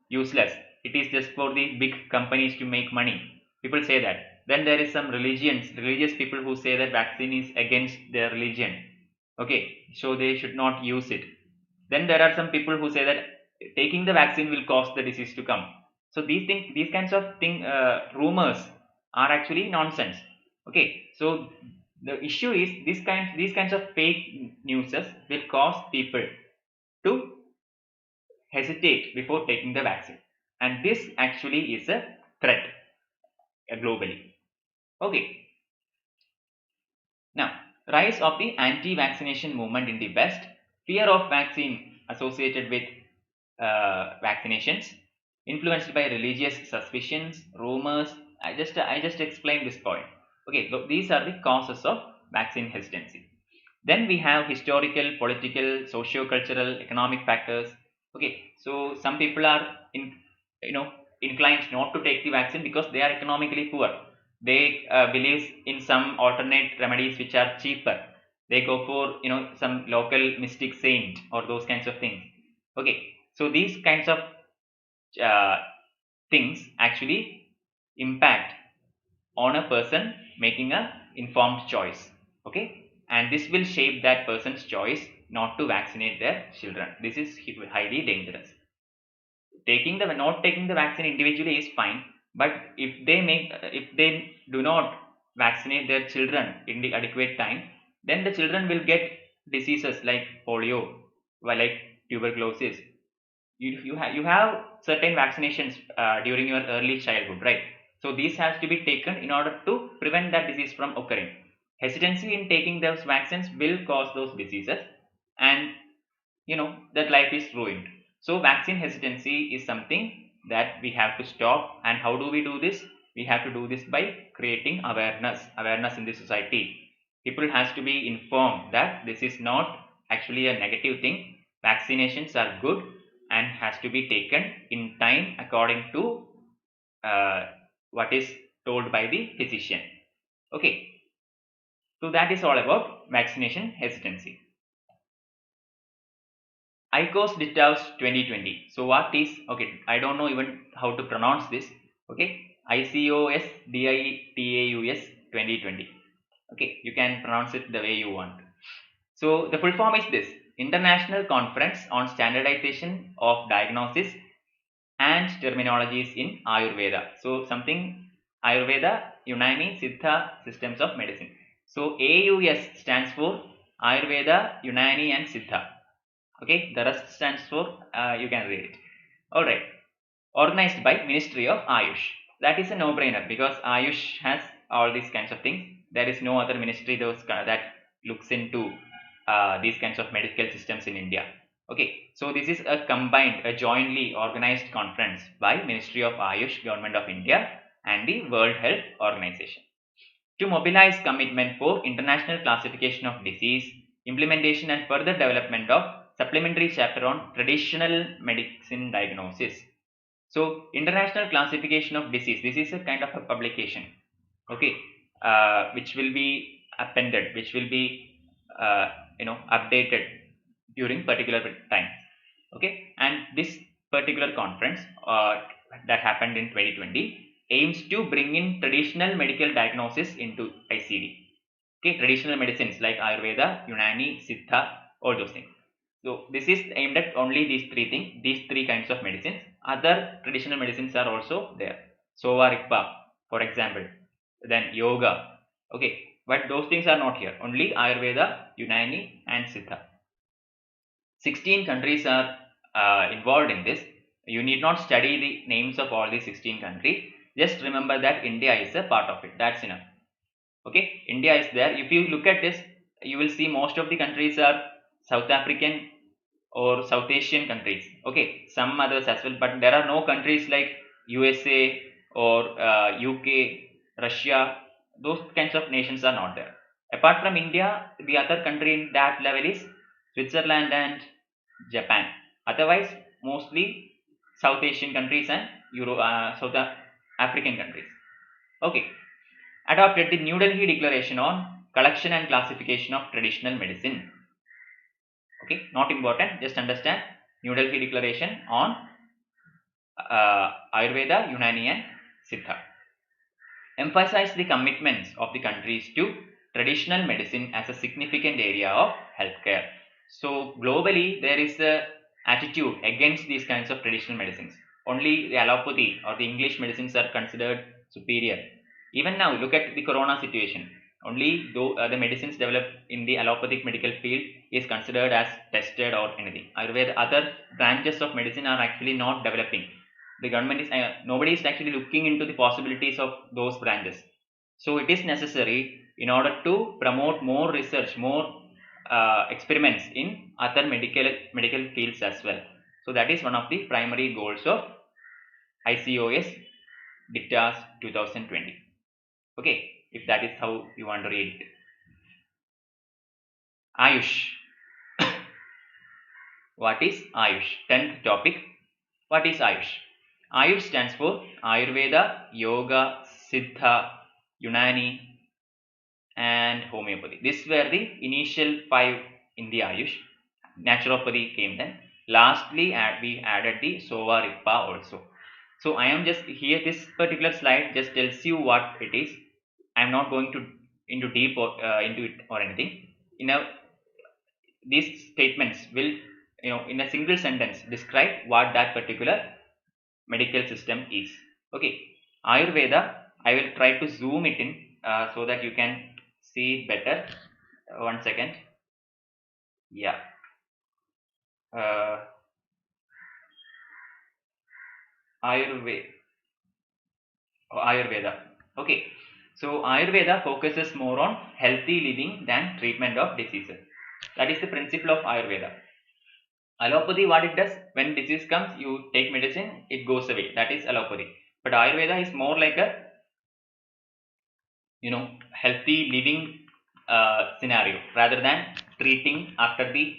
useless. It is just for the big companies to make money. People say that. Then there is some religious people who say that vaccine is against their religion. Okay, so they should not use it. Then there are some people who say that taking the vaccine will cause the disease to come. So these kinds of rumors are actually nonsense. Okay, so the issue is these kinds of fake news will cause people to hesitate before taking the vaccine, and this actually is a threat globally. Okay, now rise of the anti-vaccination movement in the West, fear of vaccine associated with vaccinations, influenced by religious suspicions, rumors. I just explained this point. Okay, so these are the causes of vaccine hesitancy. Then we have historical, political, socio-cultural, economic factors. Okay, so some people are you know inclined not to take the vaccine because they are economically poor. They believe in some alternate remedies which are cheaper. They go for some local mystic saint or those kinds of things. Okay, so these kinds of uh, things actually impact on a person making a informed choice. Okay, and this will shape that person's choice not to vaccinate their children. This is highly dangerous. Not taking the vaccine individually is fine, but if they do not vaccinate their children in the adequate time, then the children will get diseases like polio, like tuberculosis. You have certain vaccinations during your early childhood, right? So these has to be taken in order to prevent that disease from occurring. Hesitancy in taking those vaccines will cause those diseases, and that life is ruined. So vaccine hesitancy is something that we have to stop. And how do we do this? We have to do this by creating awareness in the society. People has to be informed that this is not actually a negative thing. Vaccinations are good and has to be taken in time according to uh, what is told by the physician. Okay, so that is all about vaccination hesitancy. ICOS Ditaus 2020. So what is, okay, I don't know even how to pronounce this. Okay, ICOS DITAUS 2020. Okay, you can pronounce it the way you want. So the full form is this: International Conference on Standardization of Diagnosis and Terminologies in Ayurveda. So something Ayurveda, Unani, Siddha systems of medicine. So AUS stands for Ayurveda, Unani and Siddha. Okay, the rest stands for you can read it. All right, organized by Ministry of Ayush. That is a no-brainer because Ayush has all these kinds of things. There is no other ministry that looks into these kinds of medical systems in India. Okay, so this is a jointly organized conference by Ministry of Ayush, Government of India, and the World Health Organization. To mobilize commitment for international classification of disease, implementation and further development of supplementary chapter on traditional medicine diagnosis. So international classification of disease, this is a kind of a publication, okay, which will be appended, which will be updated during particular time, okay. And this particular conference that happened in 2020 aims to bring in traditional medical diagnosis into ICD. Okay, traditional medicines like Ayurveda, Unani, Siddha, all those things. So this is aimed at only these three things, these three kinds of medicines. Other traditional medicines are also there. Sova Rigpa, for example, then yoga. Okay, but those things are not here. Only Ayurveda, Unani, and Siddha. 16 countries are involved in this. You need not study the names of all the 16 countries. Just remember that India is a part of it. That's enough. Okay, India is there. If you look at this, you will see most of the countries are South African or South Asian countries. Okay, some others as well, but there are no countries like USA or UK, Russia. Those kinds of nations are not there. Apart from India, the other country in that level is Switzerland and Japan. Otherwise, mostly South Asian countries and South African countries. Okay. Adopted the New Delhi Declaration on collection and classification of traditional medicine. Okay, not important, just understand New Delhi Declaration on Ayurveda, Unani and Siddha. Emphasize the commitments of the countries to traditional medicine as a significant area of healthcare. So globally there is a attitude against these kinds of traditional medicines. Only the allopathy or the English medicines are considered superior. Even now, look at the corona situation. Only though the medicines developed in the allopathic medical field is considered as tested or anything. Ayurveda, other branches of medicine are actually not developing. The government is nobody is actually looking into the possibilities of those branches. So it is necessary in order to promote more research, more experiments in other medical fields as well. So that is one of the primary goals of ICOS Dictas 2020. Okay, if that is how you want to read it. Ayush. What is Ayush? 10th topic. What is Ayush? Ayush stands for Ayurveda, Yoga, Siddha, Unani and Homeopathy. These were the initial 5 in the Ayush. Naturopathy came then. Lastly, we added the Sova Rigpa also. So I am just here, this particular slide just tells you what it is. I am not going to into deep or, into it or anything. These statements will, in a single sentence describe what that particular medical system is. Okay, Ayurveda, I will try to zoom it in so that you can see it better. One second. Yeah. Ayurveda. Okay, so Ayurveda focuses more on healthy living than treatment of diseases. That is the principle of Ayurveda. Allopathy, what it does, when disease comes, you take medicine, it goes away. That is allopathy. But Ayurveda is more like a healthy living scenario rather than treating after the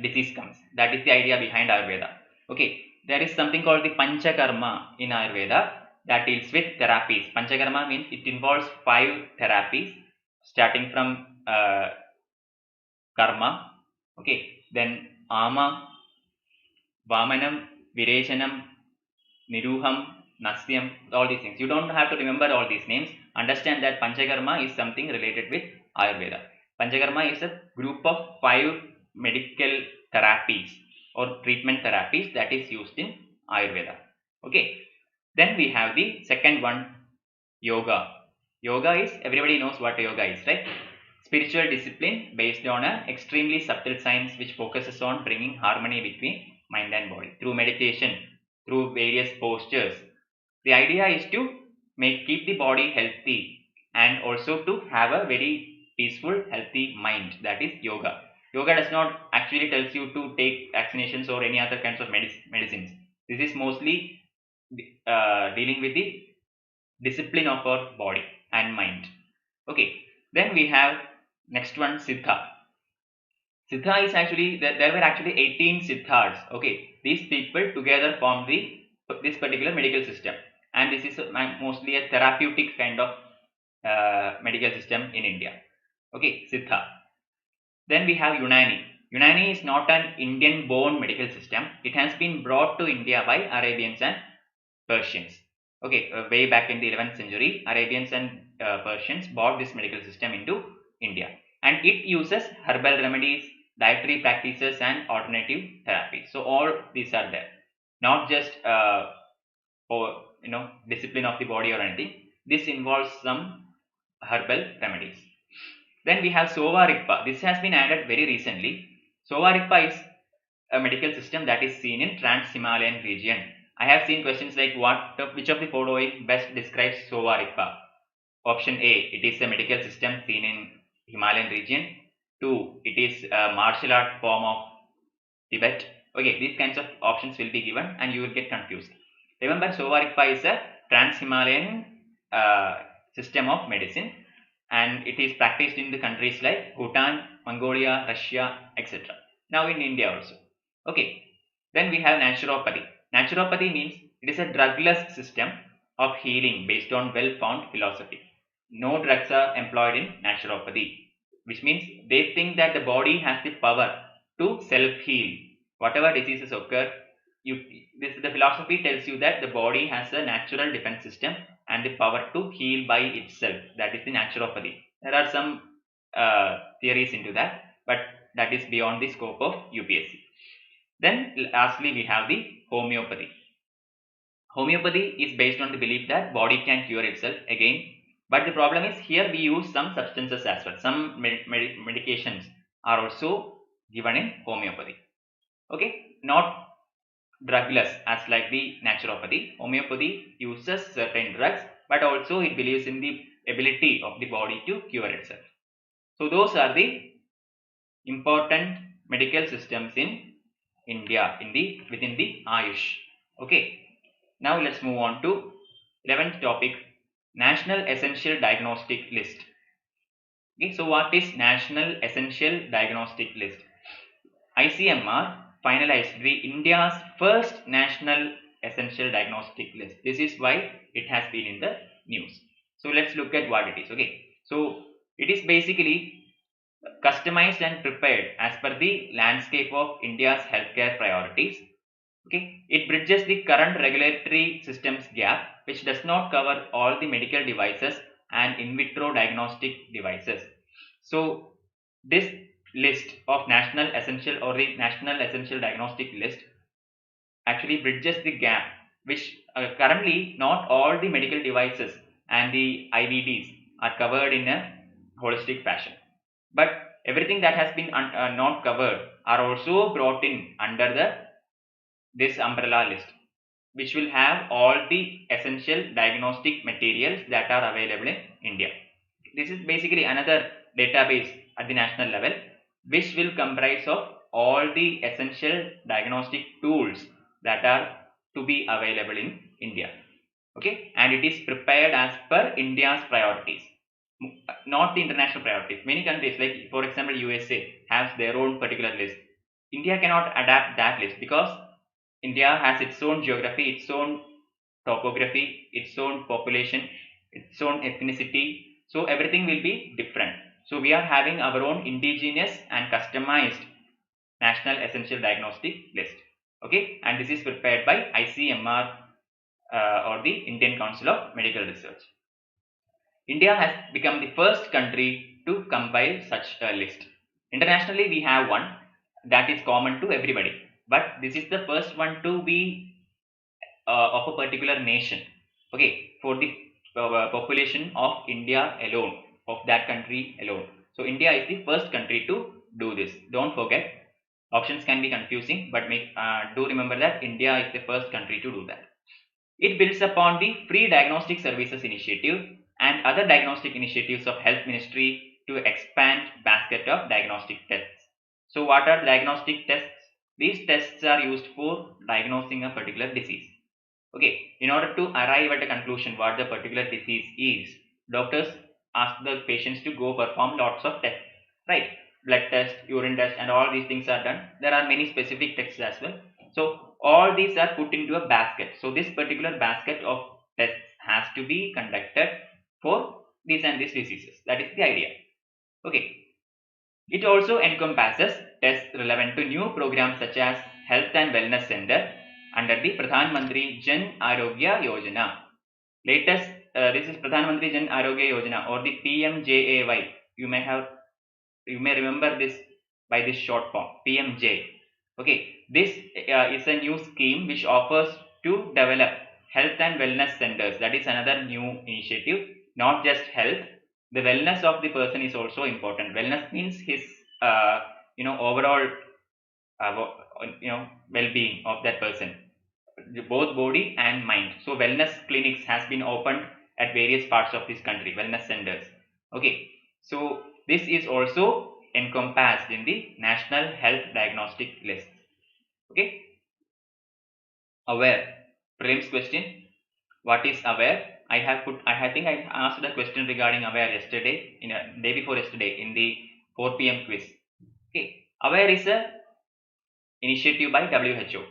disease comes. That is the idea behind Ayurveda. Okay, there is something called the Panchakarma in Ayurveda that deals with therapies. Panchakarma means it involves 5 therapies starting from karma. Okay, then ama, vamanam, virechanam, niruham, nasyam, all these things. You don't have to remember all these names. Understand that Panchakarma is something related with Ayurveda. Panchakarma is a group of 5 medical therapies or treatment therapies that is used in Ayurveda. Okay, then we have the second one, yoga. Yoga is, everybody knows what yoga is, right? Spiritual discipline based on an extremely subtle science which focuses on bringing harmony between mind and body through meditation, through various postures. The idea is to keep the body healthy and also to have a very peaceful, healthy mind. That is yoga. Yoga does not actually tells you to take vaccinations or any other kinds of medicines. This is mostly dealing with the discipline of our body and mind. Okay, then we have next one, Siddha. Siddha is actually there were actually 18 Siddhas. Okay, these people together form this particular medical system, and this is mostly a therapeutic kind of medical system in India. Okay, Siddha. Then we have Unani. Unani is not an Indian born medical system. It has been brought to India by Arabians and Persians. Okay, way back in the 11th century, Arabians and Persians brought this medical system into India, and it uses herbal remedies, dietary practices, and alternative therapies. So all these are there, not just for discipline of the body or anything. This involves some herbal remedies. Then we have Sova Rigpa. This has been added very recently. Sova Rigpa is a medical system that is seen in Trans-Himalayan region. I have seen questions like which of the following best describes Sova Rigpa? Option A, it is a medical system seen in Himalayan region. 2, it is a martial art form of Tibet. Okay, these kinds of options will be given and you will get confused. Remember, Sova Rigpa is a Trans-Himalayan system of medicine, and it is practiced in the countries like Bhutan, Mongolia, Russia, etc. Now in India also. Okay, then we have naturopathy. Naturopathy means it is a drugless system of healing based on well-found philosophy. No drugs are employed in naturopathy, which means they think that the body has the power to self-heal. Whatever diseases occur, the philosophy tells you that the body has a natural defense system and the power to heal by itself. That is the naturopathy. There are some theories into that, but that is beyond the scope of UPSC. Then lastly we have the homeopathy. Homeopathy is based on the belief that body can cure itself again, but the problem is here we use some substances as well. Some medications are also given in homeopathy. Okay, not drugless as like the naturopathy. Homeopathy uses certain drugs, but also it believes in the ability of the body to cure itself. So those are the important medical systems in India within the Ayush. Okay, now let's move on to 11th topic, National Essential Diagnostic List. Okay, so what is National Essential Diagnostic List? ICMR finalized the India's first National Essential Diagnostic List. This is why it has been in the news. So let's look at what it is. Okay, so it is basically customized and prepared as per the landscape of India's healthcare priorities. Okay, it bridges the current regulatory systems gap, which does not cover all the medical devices and in vitro diagnostic devices. So this list of national essential or the national essential diagnostic list actually bridges the gap, which currently not all the medical devices and the IVDs are covered in a holistic fashion, but everything that has been not covered are also brought in under this umbrella list, which will have all the essential diagnostic materials that are available in India. This is basically another database at the national level, which will comprise of all the essential diagnostic tools that are to be available in India. Okay, and it is prepared as per India's priorities, not the international priorities. Many countries, like for example USA, has their own particular list. India cannot adapt that list because India has its own geography, its own topography, its own population, its own ethnicity. So everything will be different. So we are having our own indigenous and customized National Essential Diagnostic List. Okay, and this is prepared by ICMR or the Indian Council of Medical Research. India has become the first country to compile such a list. Internationally, we have one that is common to everybody, but this is the first one to be of a particular nation. Okay, for the population of India alone, of that country alone. So India is the first country to do this. Don't forget, options can be confusing, but do remember that India is the first country to do that. It builds upon the Free Diagnostic Services Initiative and other diagnostic initiatives of Health Ministry to expand basket of diagnostic tests. So what are diagnostic tests? These tests are used for diagnosing a particular disease. Okay, in order to arrive at a conclusion what the particular disease is, doctors ask the patients to go perform lots of tests, right? Blood test, urine test, and all these things are done. There are many specific tests as well. So all these are put into a basket. So this particular basket of tests has to be conducted for these and these diseases. That is the idea. Okay. It also encompasses tests relevant to new programs such as Health and Wellness Center under the Pradhan Mantri Jan Arogya Yojana. Latest, this is Pradhan Mantri Jan Arogya Yojana or the PMJAY. You may remember this by this short form, PMJ. Okay, this is a new scheme which offers to develop health and wellness centers. That is another new initiative. Not just health, the wellness of the person is also important. Wellness means his overall well-being of that person, both body and mind. So wellness clinics has been opened at various parts of this country, wellness centers. Okay, so this is also encompassed in the national health diagnostic list. Okay, aware, prelims question, what is aware? I think I asked a question regarding aware yesterday, in a day before yesterday, in the 4 p.m. quiz. Okay, aware is a initiative by WHO,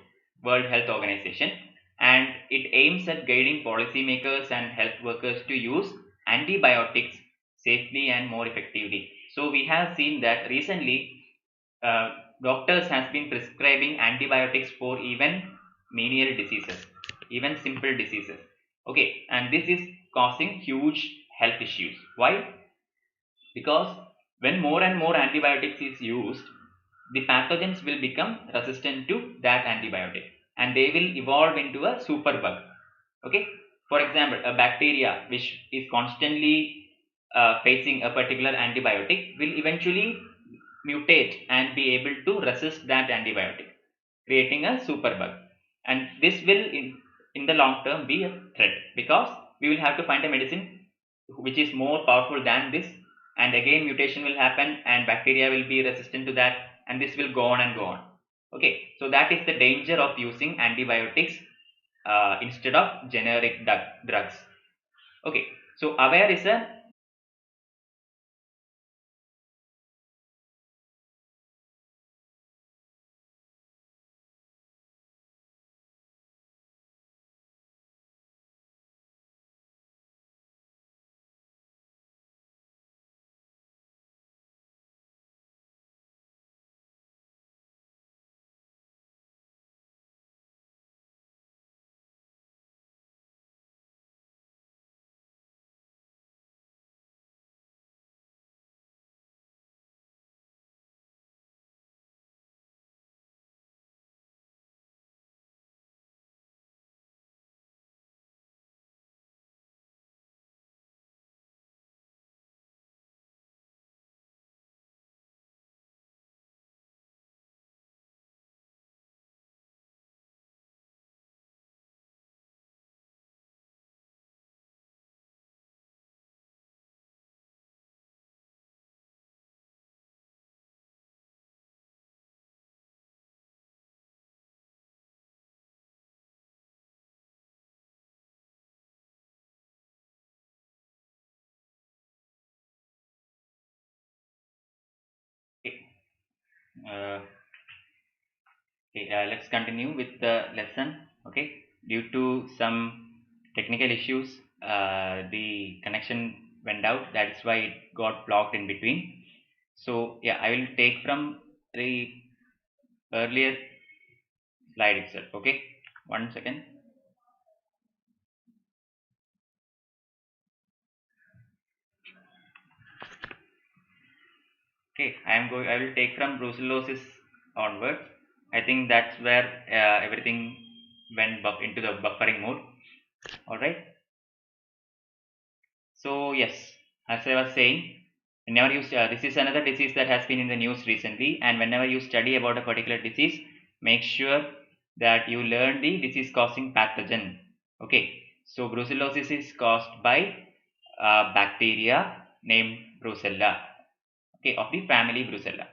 World Health Organization, and it aims at guiding policymakers and health workers to use antibiotics safely and more effectively. So we have seen that recently uh, doctors has been prescribing antibiotics for even menial diseases, even simple diseases. Okay, and this is causing huge health issues. Why? Because when more and more antibiotics is used, the pathogens will become resistant to that antibiotic and they will evolve into a superbug. Okay, for example, a bacteria which is constantly facing a particular antibiotic will eventually mutate and be able to resist that antibiotic, creating a superbug. And this will in the long term be a threat, because we will have to find a medicine which is more powerful than this, and again mutation will happen and bacteria will be resistant to that, and this will go on and go on. Okay, so that is the danger of using antibiotics instead of generic drugs. Okay, so aware is a uh, okay, let's continue with the lesson. Okay, due to some technical issues, the connection went out. That's why it got blocked in between. So yeah, I will take from the earlier slide itself. Okay, 1 second. Okay, I will take from brucellosis onwards. I think that's where everything went into the buffering mode. All right. So yes, as I was saying, whenever you this is another disease that has been in the news recently, and whenever you study about a particular disease, make sure that you learn the disease causing pathogen. Okay, so brucellosis is caused by bacteria named Brucella. Okay, of the family Brucella,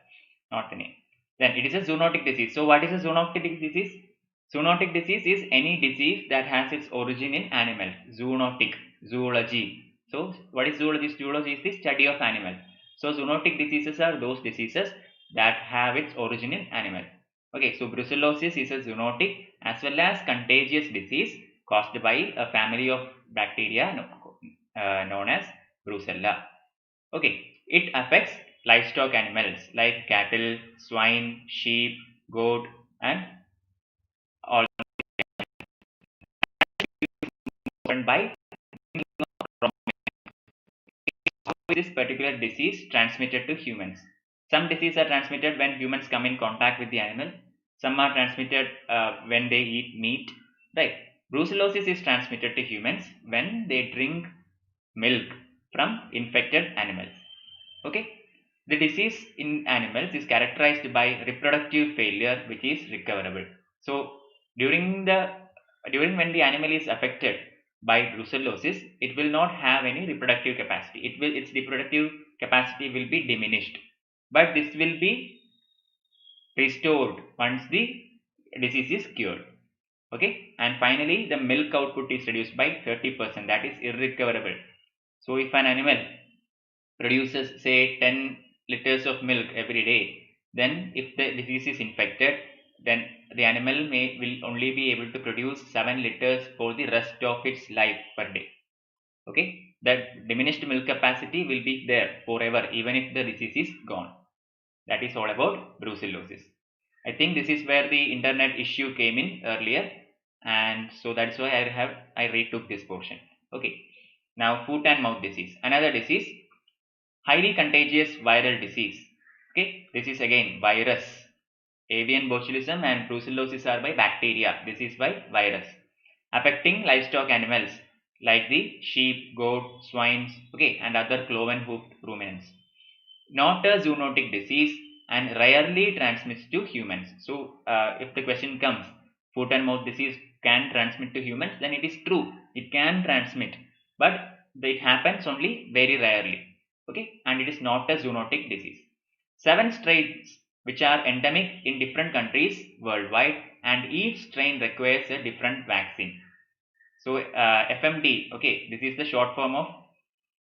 not the name. Then it is a zoonotic disease. So what is a zoonotic disease? Zoonotic disease is any disease that has its origin in animals. Zoonotic, zoology. So what is zoology? Zoology is the study of animals. So zoonotic diseases are those diseases that have its origin in animals. Okay, so brucellosis is a zoonotic as well as contagious disease caused by a family of bacteria known as Brucella. Okay, it affects livestock animals like cattle, swine, sheep, goat, and all by this particular disease transmitted to humans. Some diseases are transmitted when humans come in contact with the animal. Some are transmitted when they eat meat. Right. Brucellosis is transmitted to humans when they drink milk from infected animals. Okay. The disease in animals is characterized by reproductive failure, which is recoverable. So during when the animal is affected by brucellosis, it will not have any reproductive capacity. Its reproductive capacity will be diminished, but this will be restored once the disease is cured. Okay, and finally the milk output is reduced by 30%. That is irrecoverable. So if an animal produces say 10 liters of milk every day, then if the disease is infected, then the animal will only be able to produce 7 liters for the rest of its life per day. Okay, that diminished milk capacity will be there forever even if the disease is gone. That is all about brucellosis. I think this is where the internet issue came in earlier, and so that's why I retook this portion. Okay, now foot and mouth disease, another disease, highly contagious viral disease. Okay, this is again virus. Avian botulism and brucellosis are by bacteria. This is by virus, affecting livestock animals like the sheep, goat, swines, okay, and other cloven hoofed ruminants. Not a zoonotic disease and rarely transmits to humans. So, if the question comes, foot and mouth disease can transmit to humans, then it is true. It can transmit, but it happens only very rarely. Okay, and it is not a zoonotic disease. 7 strains which are endemic in different countries worldwide, and each strain requires a different vaccine. So, FMD, okay, this is the short form of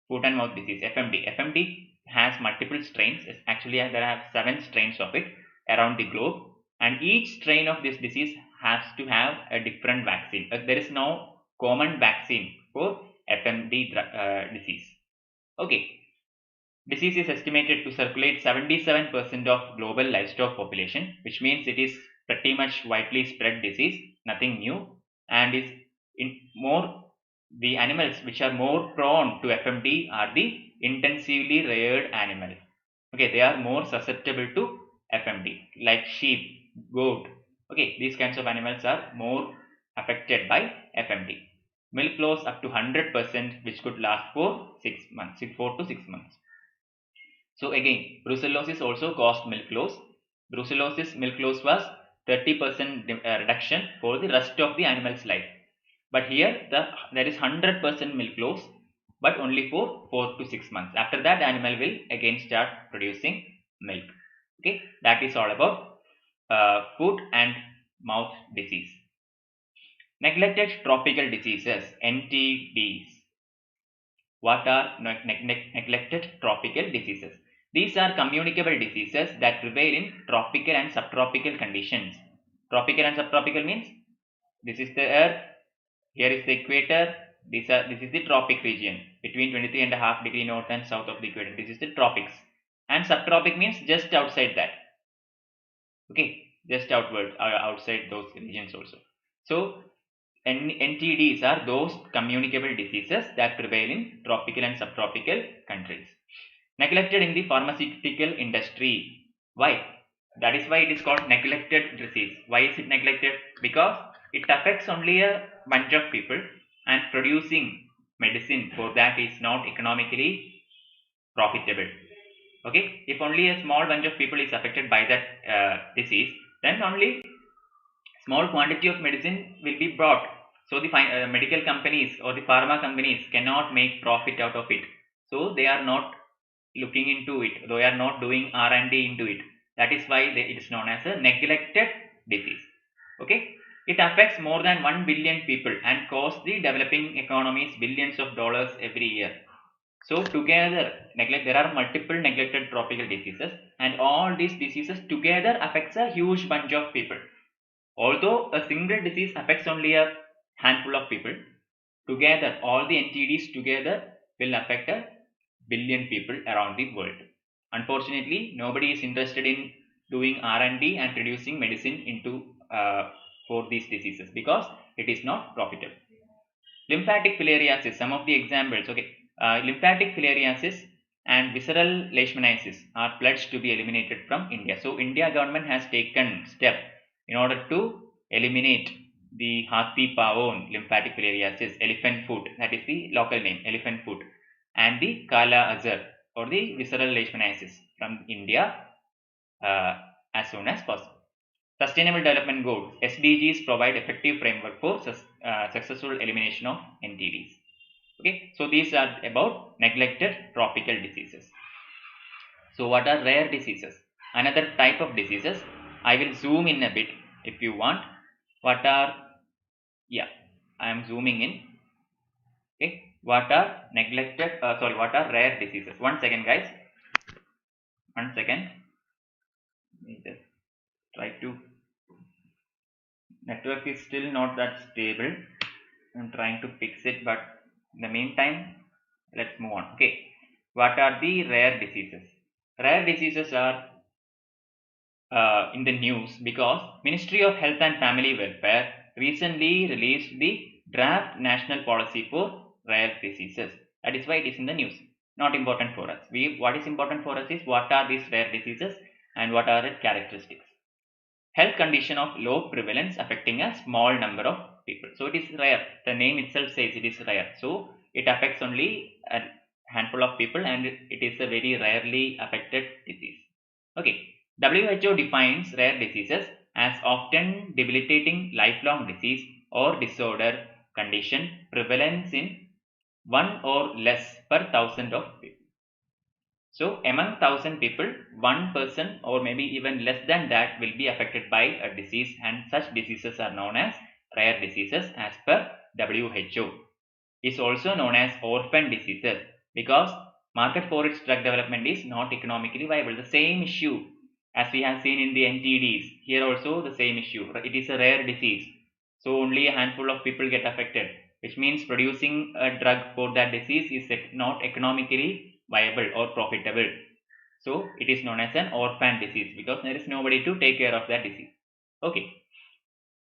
foot and mouth disease. FMD has multiple strains. Actually, there are 7 strains of it around the globe, and each strain of this disease has to have a different vaccine. There is no common vaccine for FMD disease. Okay, disease is estimated to circulate 77% of global livestock population, which means it is pretty much widely spread disease, nothing new, and is in more the animals which are more prone to FMD are the intensively reared animals. Okay, they are more susceptible to FMD, like sheep, goat. Okay, these kinds of animals are more affected by FMD. Milk loss up to 100%, which could last for 6 months, 4 to 6 months. So again, brucellosis also caused milk loss. Brucellosis milk loss was 30% reduction for the rest of the animal's life. But here there is 100% milk loss, but only for 4 to 6 months. After that, the animal will again start producing milk. Okay, that is all about foot and mouth disease. Neglected tropical diseases, NTDs. What are neglected tropical diseases? These are communicable diseases that prevail in tropical and subtropical conditions. Tropical and subtropical means this is the earth, here is the equator, this is the tropic region between 23.5 degree north and south of the equator. This is the tropics. And subtropic means just outside that. Okay, just outward, outside those regions also. So NTDs are those communicable diseases that prevail in tropical and subtropical countries. Neglected in the pharmaceutical industry. Why? That is why it is called neglected disease. Why is it neglected? Because it affects only a bunch of people, and producing medicine for that is not economically profitable. Okay, if only a small bunch of people is affected by that disease, then only small quantity of medicine will be brought. So the medical companies or the pharma companies cannot make profit out of it. So they are not looking into it. They are not doing R&D into it. That is why it is known as a neglected disease. Okay. It affects more than 1 billion people and costs the developing economies billions of dollars every year. So together, there are multiple neglected tropical diseases, and all these diseases together affects a huge bunch of people. Although a single disease affects only a handful of people, together all the NTDs together will affect a billion people around the world. Unfortunately, nobody is interested in doing R&D and producing medicine into for these diseases because it is not profitable. Lymphatic filariasis, some of the examples. Okay, lymphatic filariasis and visceral leishmaniasis are pledged to be eliminated from India. So India government has taken step in order to eliminate the Hathi Pavon lymphatic filariasis, elephant foot, that is the local name, elephant foot, and the Kala Azar or the visceral leishmaniasis from India as soon as possible. Sustainable Development Goals (SDGs) provide effective framework for successful elimination of NTDs. Okay, so these are about neglected tropical diseases. So what are rare diseases? Another type of diseases. I will zoom in a bit if you want. What are, yeah, I am zooming in. Okay, what are neglected, what are rare diseases? 1 second guys, 1 second. Let me just try to, network is still not that stable. I'm trying to fix it, but in the meantime, let's move on. Okay, what are the rare diseases? Rare diseases are in the news because Ministry of Health and Family Welfare recently released the draft national policy for rare diseases. That is why it is in the news. Not important for us. What is important for us is what are these rare diseases and what are its characteristics. Health condition of low prevalence affecting a small number of people. So it is rare. The name itself says it is rare. So it affects only a handful of people and it is a very rarely affected disease. Okay. WHO defines rare diseases as often debilitating lifelong disease or disorder condition prevalence in 1 or less per thousand of people. So among 1000 people, 1 person or maybe even less than that will be affected by a disease, and such diseases are known as rare diseases as per WHO. Is also known as orphan diseases because market for its drug development is not economically viable. The same issue as we have seen in the NTDs, here also the same issue. It is a rare disease, so only a handful of people get affected, which means producing a drug for that disease is not economically viable or profitable. So it is known as an orphan disease because there is nobody to take care of that disease. Okay,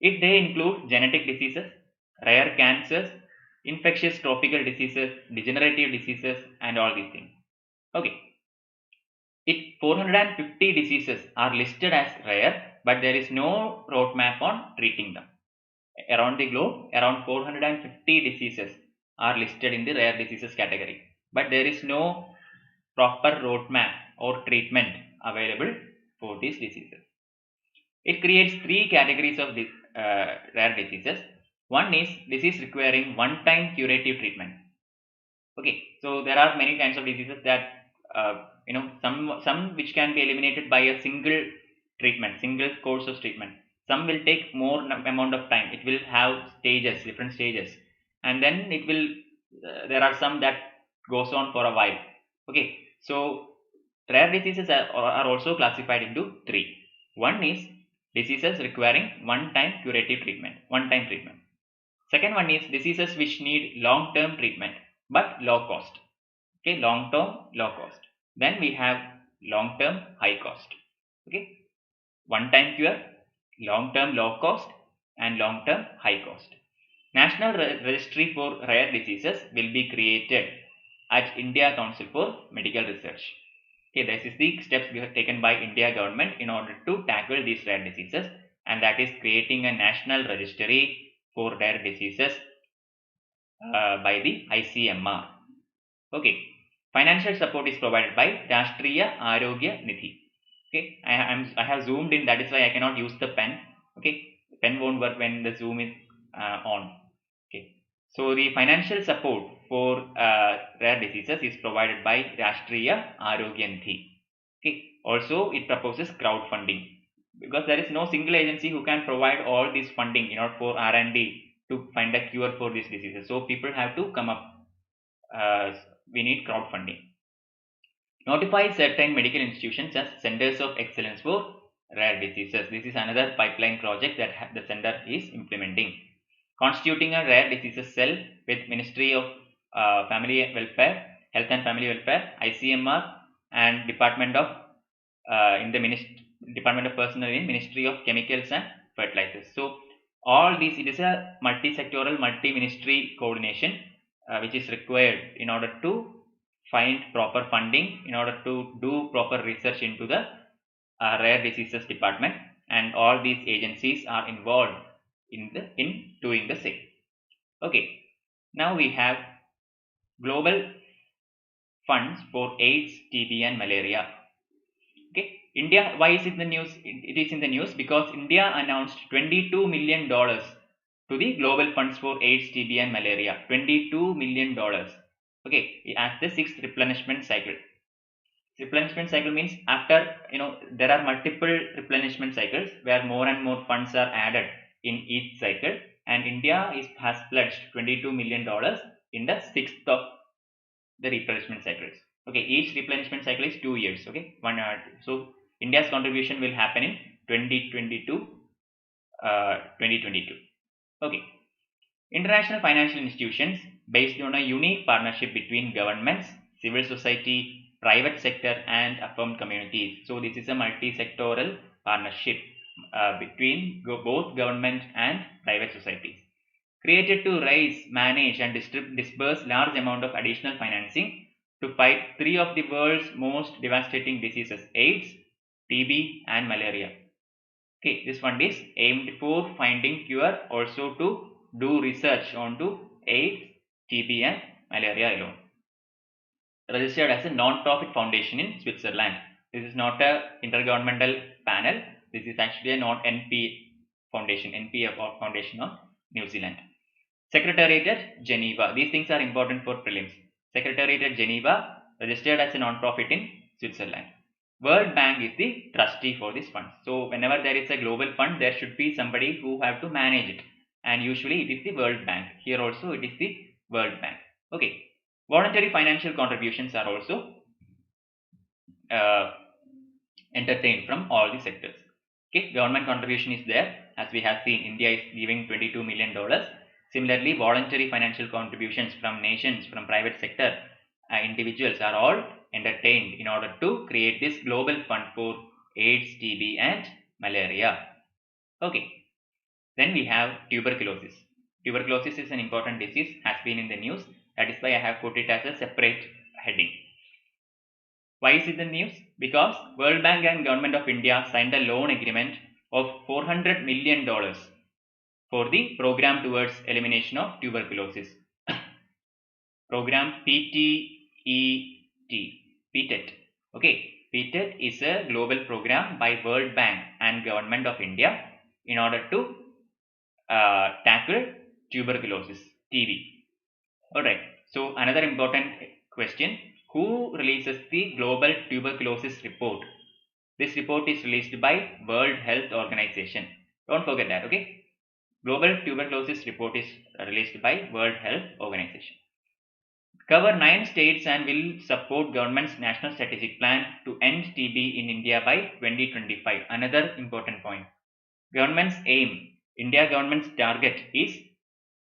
they include genetic diseases, rare cancers, infectious tropical diseases, degenerative diseases, and all these things. Okay, 450 diseases are listed as rare, but there is no roadmap on treating them. Around the globe, around 450 diseases are listed in the rare diseases category, but there is no proper roadmap or treatment available for these diseases. It creates 3 categories of rare diseases. One is disease requiring one-time curative treatment. Okay, so there are many kinds of diseases that some which can be eliminated by a single treatment, single course of treatment. Some will take more amount of time. It will have stages, different stages, and then it will. There are some that goes on for a while. Okay, so rare diseases are also classified into 3. One is diseases requiring one-time curative treatment, one-time treatment. Second one is diseases which need long-term treatment but low cost. Okay, long-term, low cost. Then we have long-term, high cost. Okay, one-time cure, long-term, low cost, and long-term, high cost. National Registry for Rare Diseases will be created at India Council for Medical Research. Okay, this is the steps taken by India government in order to tackle these rare diseases, and that is creating a national registry for rare diseases by the ICMR. Okay, financial support is provided by Rashtriya Arogya Nidhi. Okay, I have zoomed in, that is why I cannot use the pen. Okay, the pen won't work when the zoom is on. Okay, so the financial support for rare diseases is provided by Rashtriya Arogya Nidhi. Okay, also it proposes crowdfunding. because there is no single agency who can provide all this funding in order for R&D to find a cure for these diseases. So people have to come up. We need crowdfunding. Notify certain medical institutions as centers of excellence for rare diseases. This is another pipeline project that the center is implementing. Constituting a rare diseases cell with Ministry of Family Welfare, Health and Family Welfare, ICMR, and Department of Department of Personnel in Ministry of Chemicals and Fertilizers. So all these, it is a multi-sectoral, multi-ministry coordination which is required in order to find proper funding, in order to do proper research into the rare diseases department, and all these agencies are involved in doing the same. Okay, now we have global funds for AIDS, TB, and malaria. Okay, India, why is it in the news? It is in the news because India announced $22 million to the global funds for AIDS, TB, and malaria. $22 million. Okay, as the sixth replenishment cycle. Replenishment cycle means after, there are multiple replenishment cycles where more and more funds are added in each cycle, and India has pledged $22 million in the sixth of the replenishment cycles. Okay, each replenishment cycle is 2 years. Okay, so India's contribution will happen in 2022. Okay, international financial institutions based on a unique partnership between governments, civil society, private sector, and affirmed communities. So this is a multi-sectoral partnership between both government and private societies, created to raise, manage, and disburse large amount of additional financing to fight three of the world's most devastating diseases: AIDS, TB, and malaria. Okay, this fund is aimed for finding cure, also to do research onto AIDS, TB, and malaria alone. Registered as a non-profit foundation in Switzerland. This is not a intergovernmental panel. This is actually a non-NP foundation, NPF foundation of New Zealand. Secretariat at Geneva. These things are important for prelims. Secretariat at Geneva, registered as a non-profit in Switzerland. World Bank is the trustee for this fund. So whenever there is a global fund, there should be somebody who have to manage it, and usually it is the World Bank. Here also it is the World Bank. Okay, voluntary financial contributions are also entertained from all the sectors. Okay, government contribution is there. As we have seen, India is giving $22 million. Similarly, voluntary financial contributions from nations, from private sector, individuals are all entertained in order to create this global fund for AIDS, TB, and malaria. Okay, then we have tuberculosis. Tuberculosis is an important disease, has been in the news. That is why I have put it as a separate heading. Why is it in the news? Because World Bank and Government of India signed a loan agreement of $400 million for the program towards elimination of tuberculosis. Program PTET. Okay, PTET is a global program by World Bank and Government of India in order to tackle tuberculosis, TB. Alright, so another important question: who releases the Global Tuberculosis Report? This report is released by World Health Organization. Don't forget that, okay? Global Tuberculosis Report is released by World Health Organization. Cover 9 states and will support government's national strategic plan to end TB in India by 2025. Another important point. Government's aim, India government's target is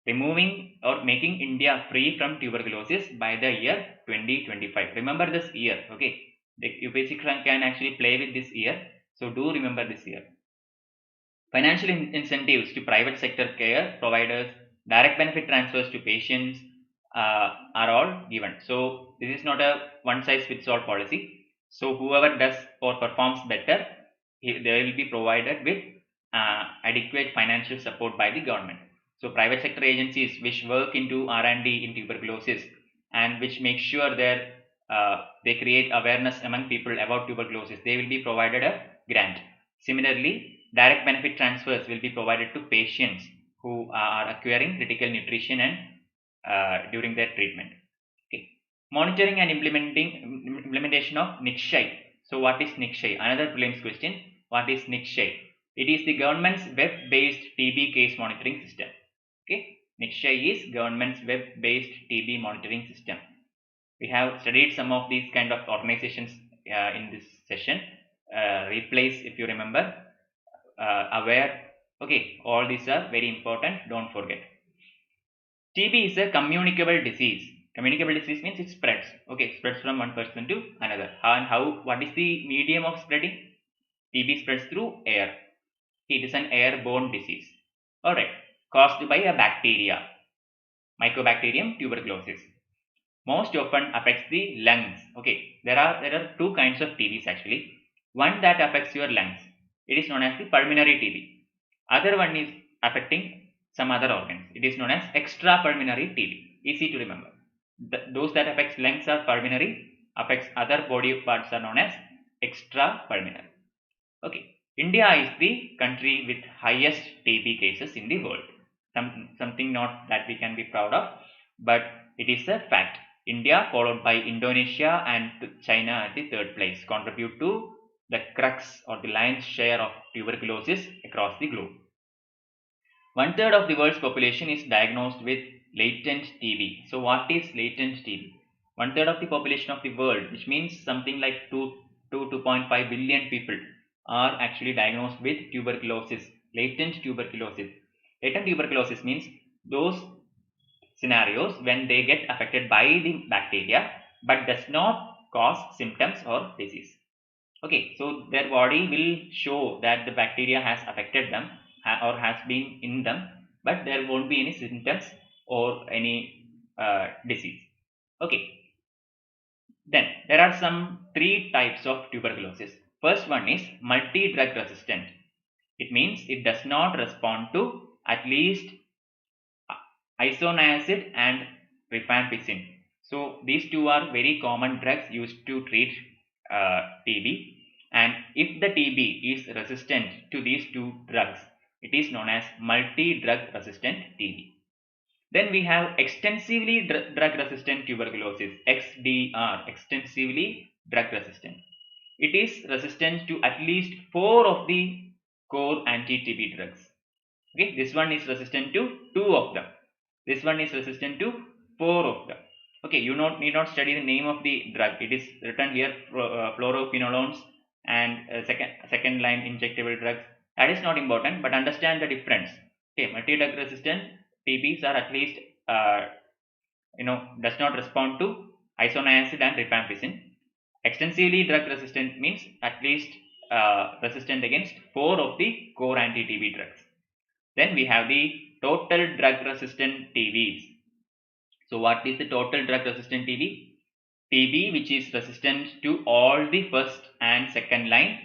removing or making India free from tuberculosis by the year 2025. Remember this year, okay? The UPSC can actually play with this year, so do remember this year. Financial incentives to private sector care providers, direct benefit transfers to patients are all given. So this is not a one size fits all policy. So whoever does or performs better, they will be provided with adequate financial support by the government. So private sector agencies which work into R&D in tuberculosis and which make sure that they create awareness among people about tuberculosis, they will be provided a grant. Similarly, direct benefit transfers will be provided to patients who are acquiring critical nutrition and during their treatment. Okay. Monitoring and implementation of NICSHI. So what is NICSHI? Another prelims question. What is Nikshay? It is the government's web-based TB case monitoring system. Okay, Nikshay is government's web-based TB monitoring system. We have studied some of these kind of organizations in this session. Replace, if you remember, aware. Okay, all these are very important. Don't forget. TB is a communicable disease. Communicable disease means it spreads. Okay, spreads from one person to another. And how? What is the medium of spreading? TB spreads through air. It is an airborne disease. Alright, caused by a bacteria, Mycobacterium tuberculosis. Most often affects the lungs. Okay, there are two kinds of TBs actually. One that affects your lungs. It is known as the pulmonary TB. Other one is affecting some other organs. It is known as extrapulmonary TB. Easy to remember. Those that affects lungs are pulmonary. Affects other body parts are known as extrapulmonary. Okay. India is the country with highest TB cases in the world. Something not that we can be proud of, but it is a fact. India followed by Indonesia and China at the third place contribute to the crux or the lion's share of tuberculosis across the globe. 1/3 of the world's population is diagnosed with latent TB. So what is latent TB? 1/3 of the population of the world, which means something like 2.5 billion people are actually diagnosed with tuberculosis, latent tuberculosis. Latent tuberculosis means those scenarios when they get affected by the bacteria but does not cause symptoms or disease. Okay, so their body will show that the bacteria has affected them or has been in them, but there won't be any symptoms or any disease. Okay, then there are some three types of tuberculosis. First one is multi-drug resistant. It means it does not respond to at least isoniazid and rifampicin. So these two are very common drugs used to treat TB, and if the TB is resistant to these two drugs, it is known as multi-drug resistant TB. Then we have extensively drug resistant tuberculosis, XDR, extensively drug resistant. It is resistant to at least 4 of the core anti-TB drugs. Okay, this one is resistant to 2 of them. This one is resistant to 4 of them. Okay, you need not study the name of the drug. It is written here, fluoroquinolones and second line injectable drugs. That is not important, but understand the difference. Okay, multi-drug resistant TBs are at least does not respond to isoniazid and rifampicin. Extensively drug resistant means at least resistant against 4 of the core anti-TB drugs. Then we have the total drug resistant TBs. So what is the total drug resistant TB? TB which is resistant to all the first and second line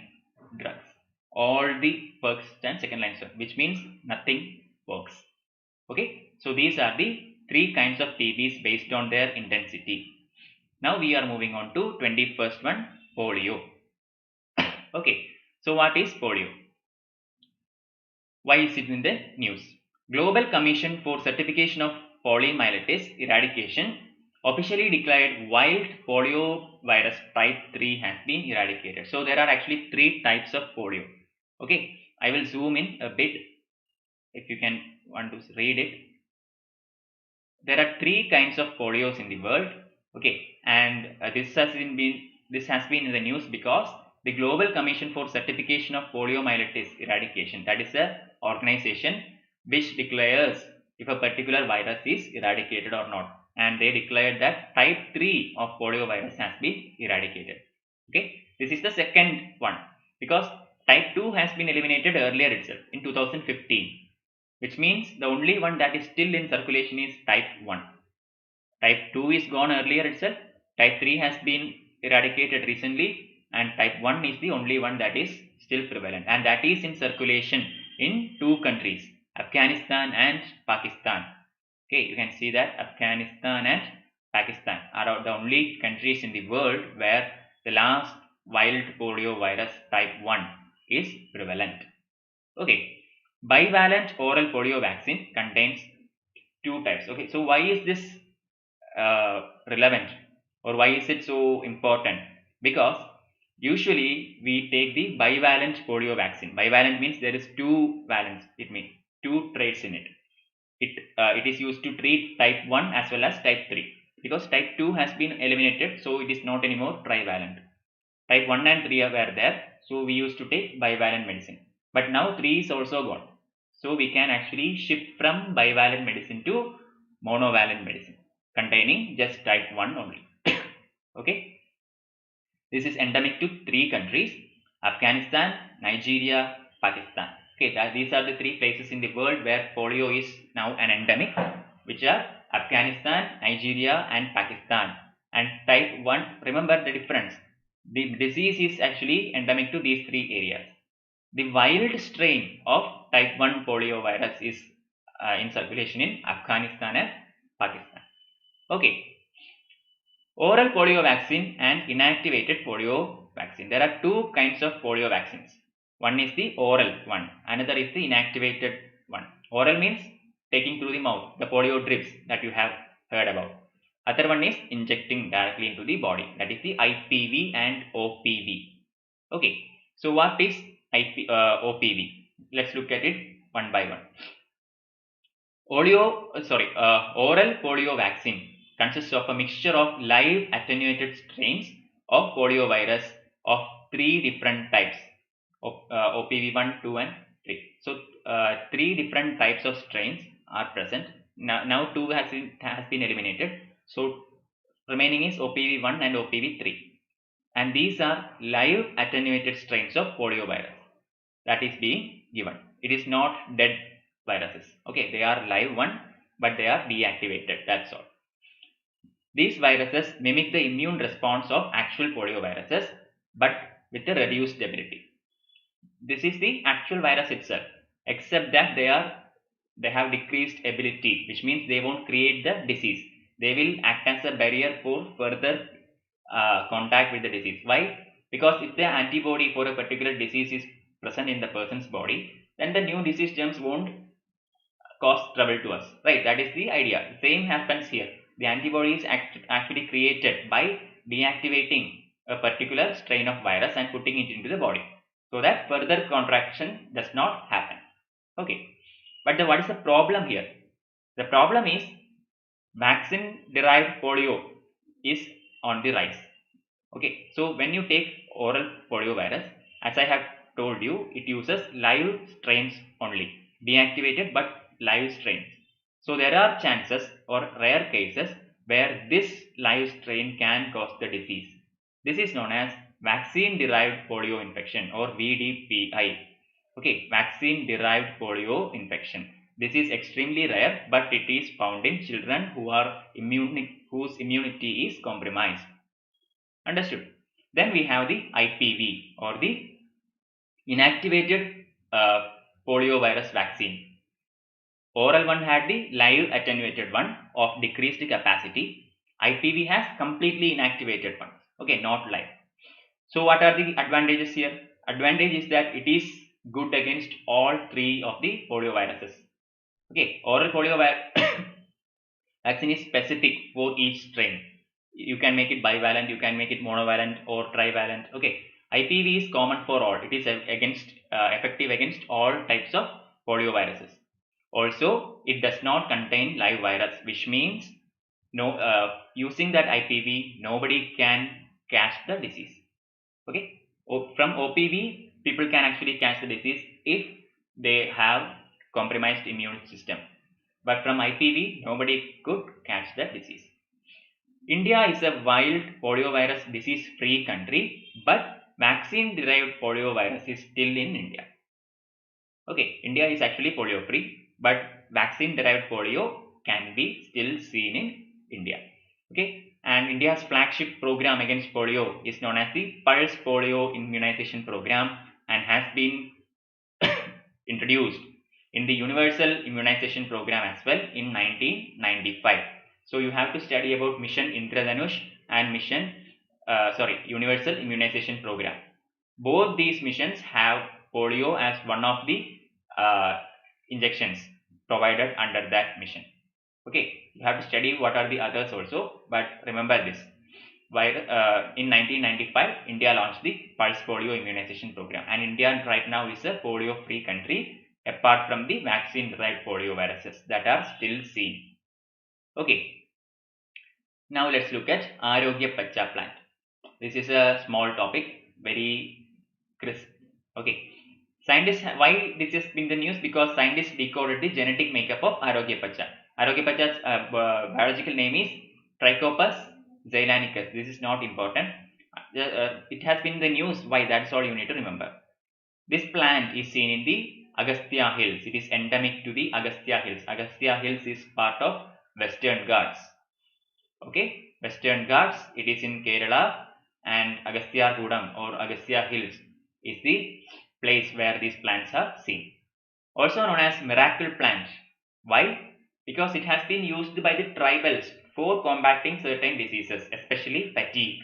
drugs. All the first and second line drugs, which means nothing works. Okay, so these are the three kinds of TBs based on their intensity. Now we are moving on to 21st one, polio. Okay, so what is polio? Why is it in the news? Global Commission for Certification of Poliomyelitis Eradication officially declared wild polio virus type 3 has been eradicated. So there are actually 3 types of polio. Okay, I will zoom in a bit if you can want to read it. There are 3 kinds of polios in the world. Okay, and this has been in the news because the Global Commission for Certification of Poliomyelitis Eradication, that is a organization which declares if a particular virus is eradicated or not, and they declared that type 3 of polio virus has been eradicated. Okay, this is the second one because type 2 has been eliminated earlier itself in 2015, which means the only one that is still in circulation is type 1. Type 2 is gone earlier itself, type 3 has been eradicated recently, and type 1 is the only one that is still prevalent, and that is in circulation in 2 countries, Afghanistan and Pakistan. Okay, you can see that Afghanistan and Pakistan are the only countries in the world where the last wild polio virus type 1 is prevalent. Okay, bivalent oral polio vaccine contains 2 types. Okay, so why is this relevant, or why is it so important? Because Usually we take the bivalent polio vaccine. Bivalent means there is two valence. It means two traits in it. It is used to treat type 1 as well as type 3, because type 2 has been eliminated, so it is not anymore trivalent. Type 1 and 3 were there, so we used to take bivalent medicine. But now 3 is also gone. So we can actually shift from bivalent medicine to monovalent medicine containing just type 1 only. Okay. This is endemic to 3 countries: Afghanistan, Nigeria, Pakistan. Okay, these are the 3 places in the world where polio is now an endemic, which are Afghanistan, Nigeria, and Pakistan. And type 1, remember the difference. The disease is actually endemic to these 3 areas. The wild strain of type 1 polio virus is in circulation in Afghanistan and Pakistan. Okay. Oral polio vaccine and inactivated polio vaccine. There are 2 kinds of polio vaccines. One is the oral one, another is the inactivated one. Oral means taking through the mouth, the polio drips that you have heard about. Other one is injecting directly into the body, that is the IPV and OPV. Okay, so what is OPV? Let's look at it one by one. Oral polio vaccine consists of a mixture of live attenuated strains of poliovirus of 3 different types of OPV1, 2 and 3. So 3 different types of strains are present. Now 2 has been eliminated. So remaining is OPV1 and OPV3. And these are live attenuated strains of poliovirus that is being given. It is not dead viruses. Okay, they are live one, but they are deactivated. That's all. These viruses mimic the immune response of actual polioviruses, but with a reduced ability. This is the actual virus itself, except that they have decreased ability, which means they won't create the disease. They will act as a barrier for further contact with the disease. Why? Because if the antibody for a particular disease is present in the person's body, then the new disease germs won't cause trouble to us, right? That is the idea. Same happens here. The antibody is actually created by deactivating a particular strain of virus and putting it into the body, so that further contraction does not happen. Okay, but what is the problem here? The problem is vaccine derived polio is on the rise. Okay, so when you take oral poliovirus, as I have told you, it uses live strains only, deactivated but live strains. So there are chances or rare cases where this live strain can cause the disease. This is known as vaccine derived polio infection or VDPI. Okay, vaccine derived polio infection. This is extremely rare, but it is found in children whose immunity is compromised. Understood? Then we have the IPV or the inactivated poliovirus vaccine. Oral one had the live attenuated one of decreased capacity. IPV has completely inactivated one. Okay, not live. So what are the advantages here? Advantage is that it is good against all 3 of the polioviruses. Okay, oral polio vaccine is specific for each strain. You can make it bivalent, you can make it monovalent or trivalent. Okay, IPV is common for all. It is effective against all types of polioviruses. Also, it does not contain live virus, which means using that IPV, nobody can catch the disease. Okay, from OPV, people can actually catch the disease if they have compromised immune system. But from IPV, nobody could catch the disease. India is a wild poliovirus disease-free country, but vaccine-derived poliovirus is still in India. Okay, India is actually polio-free, but vaccine-derived polio can be still seen in India. Okay, and India's flagship program against polio is known as the Pulse Polio Immunization Program and has been introduced in the Universal Immunization Program as well in 1995. So you have to study about Mission Indradhanush and Universal Immunization Program. Both these missions have polio as one of the injections provided under that mission. Okay, you have to study what are the others also, but remember this. in 1995, India launched the Pulse Polio immunization program, and India right now is a polio-free country apart from the vaccine-derived polio viruses that are still seen. Okay, now let's look at Arogya Pacha plant. This is a small topic, very crisp. Okay, scientists, why this has been the news? Because scientists decoded the genetic makeup of Arogya Pacha. Arogya Pacha's biological name is Trichopus zeylanicus. This is not important. It has been the news. Why? That's all you need to remember. This plant is seen in the Agastya Hills. It is endemic to the Agastya Hills. Agastya Hills is part of Western Ghats. Okay, Western Ghats. It is in Kerala, and Agastya Kudam or Agastya Hills is the place where these plants are seen. Also known as miracle plant. Why? Because it has been used by the tribals for combating certain diseases, especially fatigue.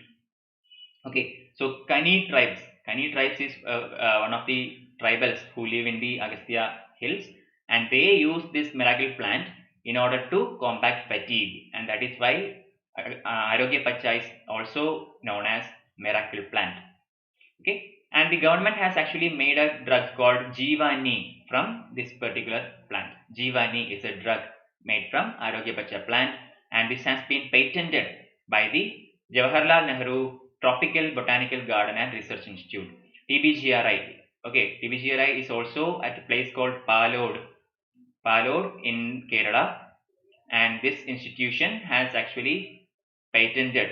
Okay, so Kanye Tribes. Kanye Tribes is one of the tribals who live in the Agastya Hills, and they use this miracle plant in order to combat fatigue, and that is why Arogya Pacha is also known as miracle plant. Okay, and the government has actually made a drug called Jeevani from this particular plant. Jeevani is a drug made from Arogya Pacha plant, and this has been patented by the Jawaharlal Nehru Tropical Botanical Garden and Research Institute, TBGRI. Okay, TBGRI is also at a place called Palod in Kerala, and this institution has actually patented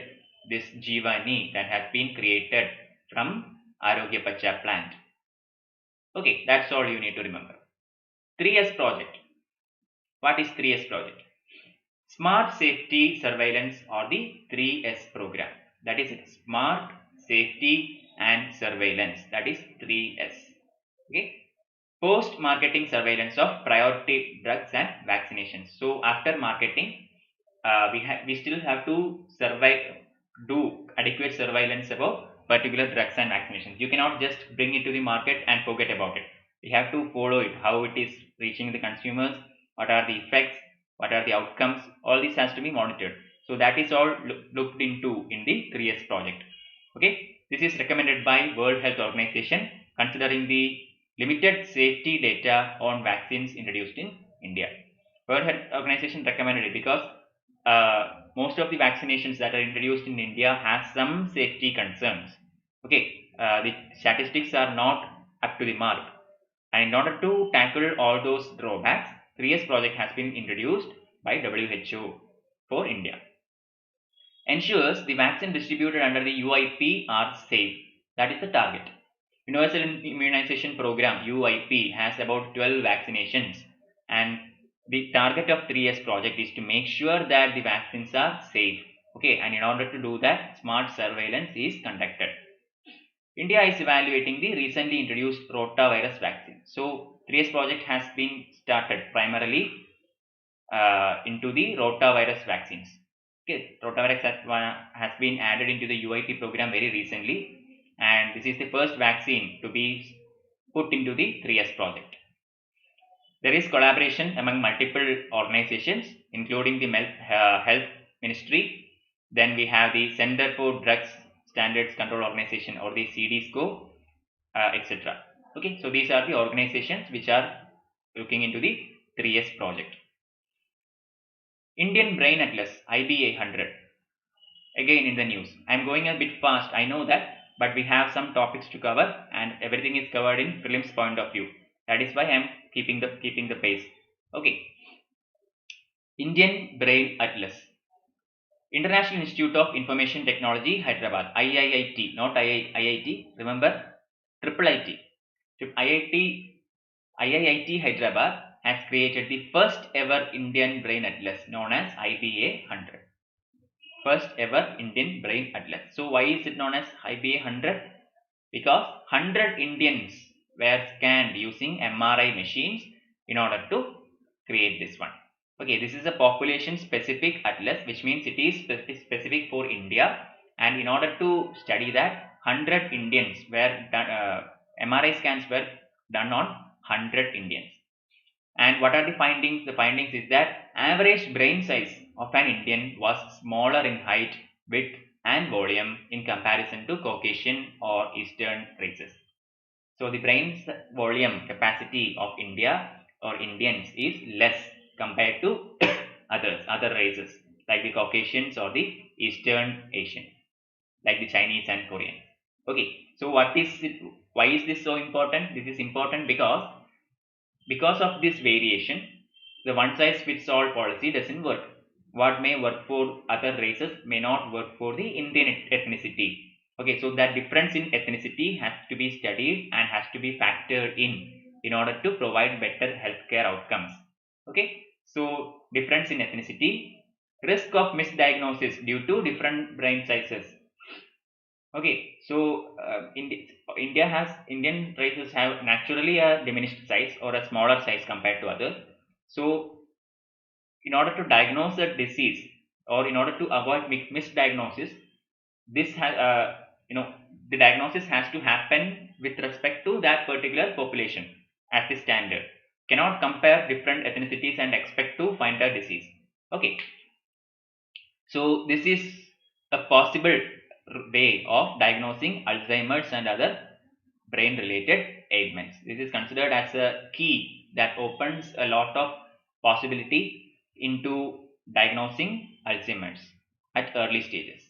this Jeevani that has been created from Arogya Pacha plant. Okay, that's all you need to remember. 3S project. What is 3S project? Smart Safety Surveillance or the 3S program. That is it. Smart Safety and Surveillance. That is 3S. Okay. Post marketing surveillance of priority drugs and vaccinations. So after marketing, we still have to do adequate surveillance about particular drugs and vaccinations. You cannot just bring it to the market and forget about it. We have to follow it, how it is reaching the consumers, what are the effects, what are the outcomes. All this has to be monitored. So that is all looked into in the 3S project. Okay, this is recommended by World Health Organization considering the limited safety data on vaccines introduced in India. World Health Organization recommended it because most of the vaccinations that are introduced in India has some safety concerns. Okay, the statistics are not up to the mark, and in order to tackle all those drawbacks, 3S project has been introduced by WHO for India. Ensures the vaccine distributed under the UIP are safe. That is the target. Universal Immunization Program UIP has about 12 vaccinations, and the target of 3S project is to make sure that the vaccines are safe. Okay, and in order to do that, smart surveillance is conducted. India is evaluating the recently introduced rotavirus vaccine. So 3S project has been started primarily into the rotavirus vaccines. Okay, rotavirus has been added into the UIP program very recently, and this is the first vaccine to be put into the 3S project. There is collaboration among multiple organizations, including the Health Ministry. Then we have the Center for Drugs Standards Control Organization or the CDSCO, etc. Okay, so these are the organizations which are looking into the 3S project. Indian Brain Atlas IBA 100. Again in the news. I am going a bit fast, I know that, but we have some topics to cover and everything is covered in prelims point of view. That is why I am keeping the pace. Okay. Indian Brain Atlas. International Institute of Information Technology, Hyderabad, IIIT, not IIT. Remember, triple IT. IIIT Hyderabad has created the first ever Indian Brain Atlas known as IBA 100. First ever Indian Brain Atlas. So why is it known as IBA 100? Because 100 Indians were scanned using MRI machines in order to create this one. Okay, this is a population specific atlas, which means it is specific for India, and in order to study that, 100 Indians were done, MRI scans were done on 100 Indians. And what are the findings? The findings is that average brain size of an Indian was smaller in height, width and volume in comparison to Caucasian or Eastern races. So the brain's volume capacity of India or Indians is less compared to other races like the Caucasians or the Eastern Asian, like the Chinese and Korean. Okay, so what is it? Why is this so important? This is important because of this variation, the one size fits all policy doesn't work. What may work for other races may not work for the Indian ethnicity. Okay, so that difference in ethnicity has to be studied and has to be factored in order to provide better healthcare outcomes. Okay, so difference in ethnicity, risk of misdiagnosis due to different brain sizes. Okay, so Indian races have naturally a diminished size or a smaller size compared to others. So, in order to diagnose a disease or in order to avoid misdiagnosis, this has the diagnosis has to happen with respect to that particular population as the standard. Cannot compare different ethnicities and expect to find a disease. Okay, so this is a possible way of diagnosing Alzheimer's and other brain related ailments. This is considered as a key that opens a lot of possibility into diagnosing Alzheimer's at early stages.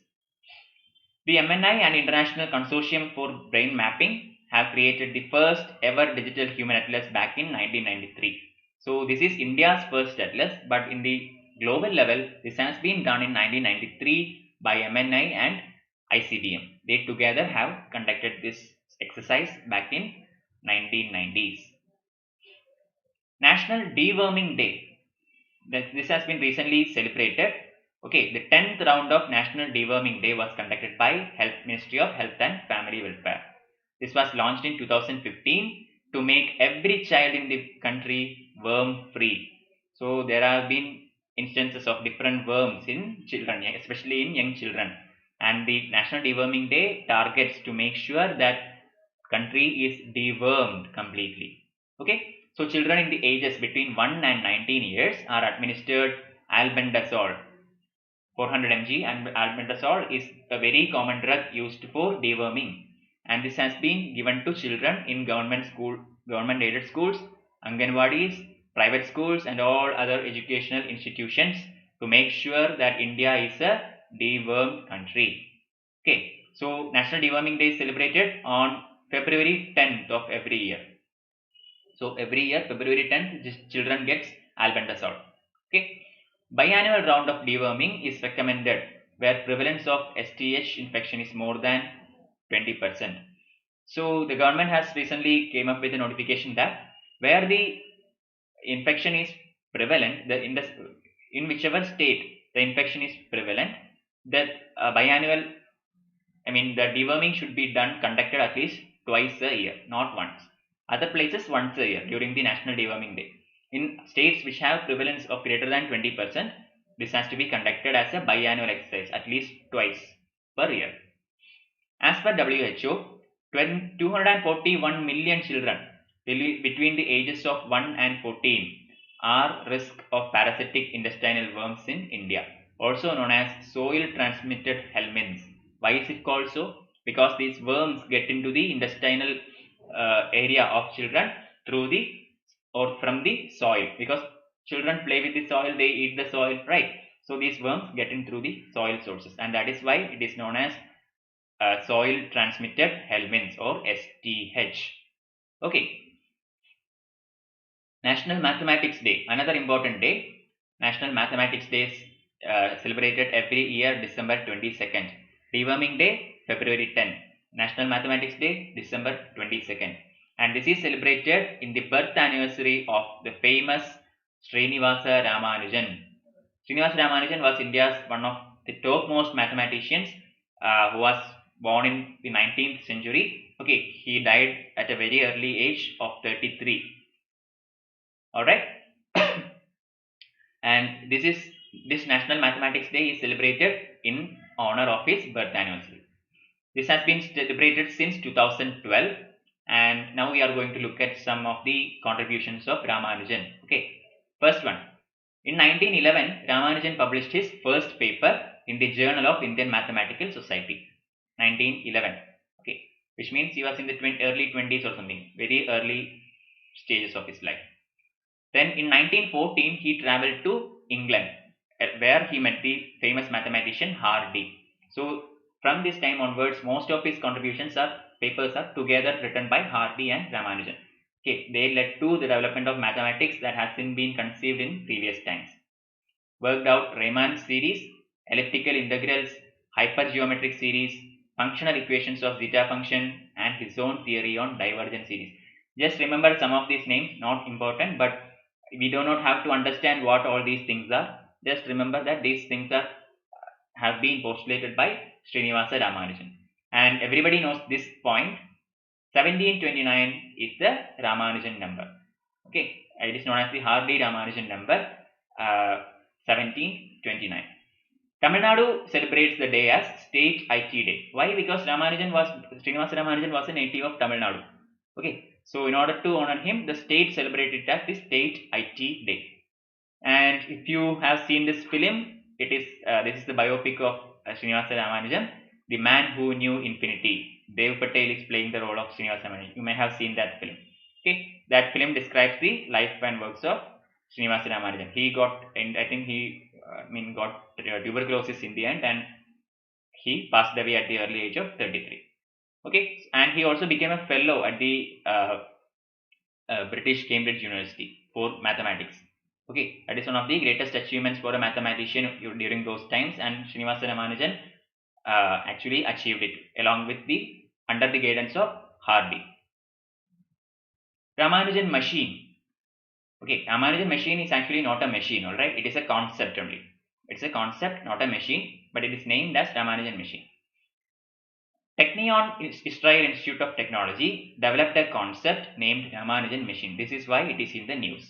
The MNI and International Consortium for Brain Mapping have created the first ever digital human atlas back in 1993. So this is India's first atlas, but in the global level, this has been done in 1993 by MNI and ICDM. They together have conducted this exercise back in 1990s. National Deworming Day. This has been recently celebrated. Okay, the 10th round of National Deworming Day was conducted by Ministry of Health and Family Welfare. This was launched in 2015 to make every child in the country worm free. So there have been instances of different worms in children, especially in young children. And the National Deworming Day targets to make sure that country is dewormed completely. Okay, so children in the ages between 1 and 19 years are administered albendazole 400 mg, and albendazole is a very common drug used for deworming, and this has been given to children in government aided schools, Anganwadis, private schools and all other educational institutions to make sure that India is a dewormed country. Okay, so National Deworming Day is celebrated on February 10th of every year. So every year February 10th children gets albendazole. Okay, biannual round of deworming is recommended where prevalence of STH infection is more than 20%. So the government has recently came up with a notification that where the infection is prevalent, in whichever state the infection is prevalent, that biannual, the deworming should be conducted at least twice a year, not once. Other places once a year during the National Deworming Day. In states which have prevalence of greater than 20%, this has to be conducted as a biannual exercise at least twice per year. As per WHO, 241 million children between the ages of 1 and 14 are risk of parasitic intestinal worms in India, also known as soil transmitted helminths. Why is it called so? Because these worms get into the intestinal area of children through the or from the soil, because children play with the soil, they eat the soil, right? So these worms get in through the soil sources, and that is why it is known as soil transmitted helminths or STH. Okay, National Mathematics Day, another important day. National Mathematics Day is celebrated every year December 22nd. Deworming Day February 10th. National Mathematics Day December 22nd. And this is celebrated in the birth anniversary of the famous Srinivasa Ramanujan. Srinivasa Ramanujan was India's one of the topmost mathematicians who was born in the 19th century. Okay, he died at a very early age of 33. Alright. And this National Mathematics Day is celebrated in honor of his birth anniversary. This has been celebrated since 2012, and now we are going to look at some of the contributions of Ramanujan. Okay, first one, In 1911, Ramanujan published his first paper in the Journal of Indian Mathematical Society. 1911. Okay, which means he was in the early 20s or something, very early stages of his life. Then in 1914, he traveled to England, where he met the famous mathematician Hardy. So from this time onwards, most of his papers are together written by Hardy and Ramanujan. Okay, they led to the development of mathematics that has been conceived in previous times. Worked out Riemann series, elliptical integrals, hypergeometric series, functional equations of zeta function, and his own theory on divergent series. Just remember some of these names, not important, but we do not have to understand what all these things are. Just remember that these things have been postulated by Srinivasa Ramanujan. And everybody knows this point. 1729 is the Ramanujan number. Okay, it is known as the Hardy Ramanujan number. 1729. Tamil Nadu celebrates the day as State IT Day. Why? Because Srinivasa Ramanujan was a native of Tamil Nadu. Okay, so in order to honor him, the state celebrated as the State IT Day. And if you have seen this film, this is the biopic of Srinivasa Ramanujan, The Man Who Knew Infinity. Dev Patel is playing the role of Srinivasa Ramanujan. You may have seen that film. Okay, that film describes the life and works of Srinivasa Ramanujan. He got, and I think got tuberculosis in the end, and he passed away at the early age of 33. Okay, and he also became a fellow at the British Cambridge University for mathematics. Okay, that is one of the greatest achievements for a mathematician during those times, and Srinivasa Ramanujan actually achieved it along with under the guidance of Hardy. Ramanujan Machine. Okay, Ramanujan Machine is actually not a machine, alright? It is a concept only. It's a concept, not a machine, but it is named as Ramanujan Machine. Technion Israel Institute of Technology developed a concept named Ramanujan Machine. This is why it is in the news.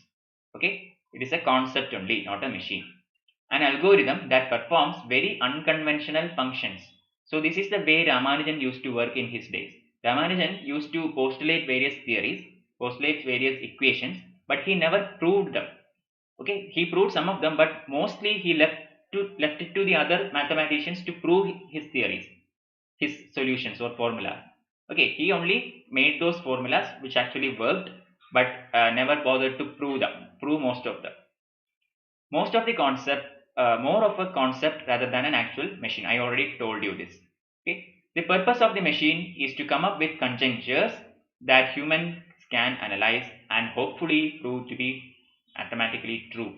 Okay, it is a concept only, not a machine. An algorithm that performs very unconventional functions. So this is the way Ramanujan used to work in his days. Ramanujan used to postulate various theories, postulates various equations, but he never proved them. Okay, he proved some of them, but mostly he left it to the other mathematicians to prove his theories, his solutions or formulas. Okay, he only made those formulas which actually worked, but never bothered to prove most of them. Most of the concept, more of a concept rather than an actual machine. I already told you this. Okay, the purpose of the machine is to come up with conjectures that humans can analyze and hopefully prove to be mathematically true.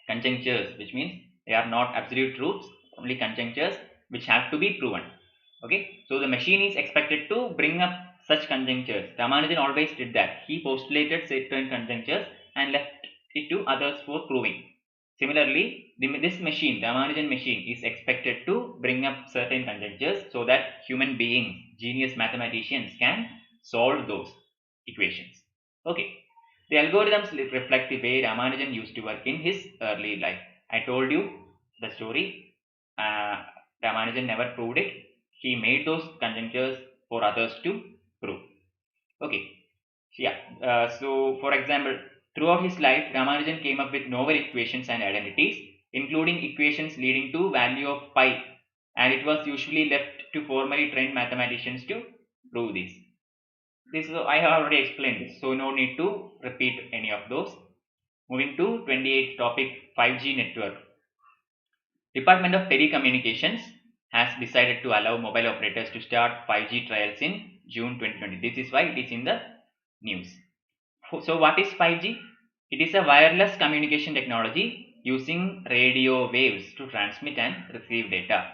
Conjectures, which means they are not absolute truths, only conjectures which have to be proven. Okay, so the machine is expected to bring up such conjectures. Ramanujan always did that. He postulated certain conjectures and left it to others for proving. Similarly, this machine, Ramanujan machine, is expected to bring up certain conjectures so that human beings, genius mathematicians, can solve those equations. Okay, the algorithms reflect the way Ramanujan used to work in his early life. I told you the story. Ramanujan never proved it. He made those conjectures for others to prove. Okay, so for example, throughout his life, Ramanujan came up with novel equations and identities, including equations leading to value of pi, and it was usually left to formally trained mathematicians to prove this. I have already explained this, so no need to repeat any of those. Moving to 28th topic, 5G network. Department of Telecommunications has decided to allow mobile operators to start 5G trials in June 2020. This is why it is in the news. So what is 5G? It is a wireless communication technology using radio waves to transmit and receive data.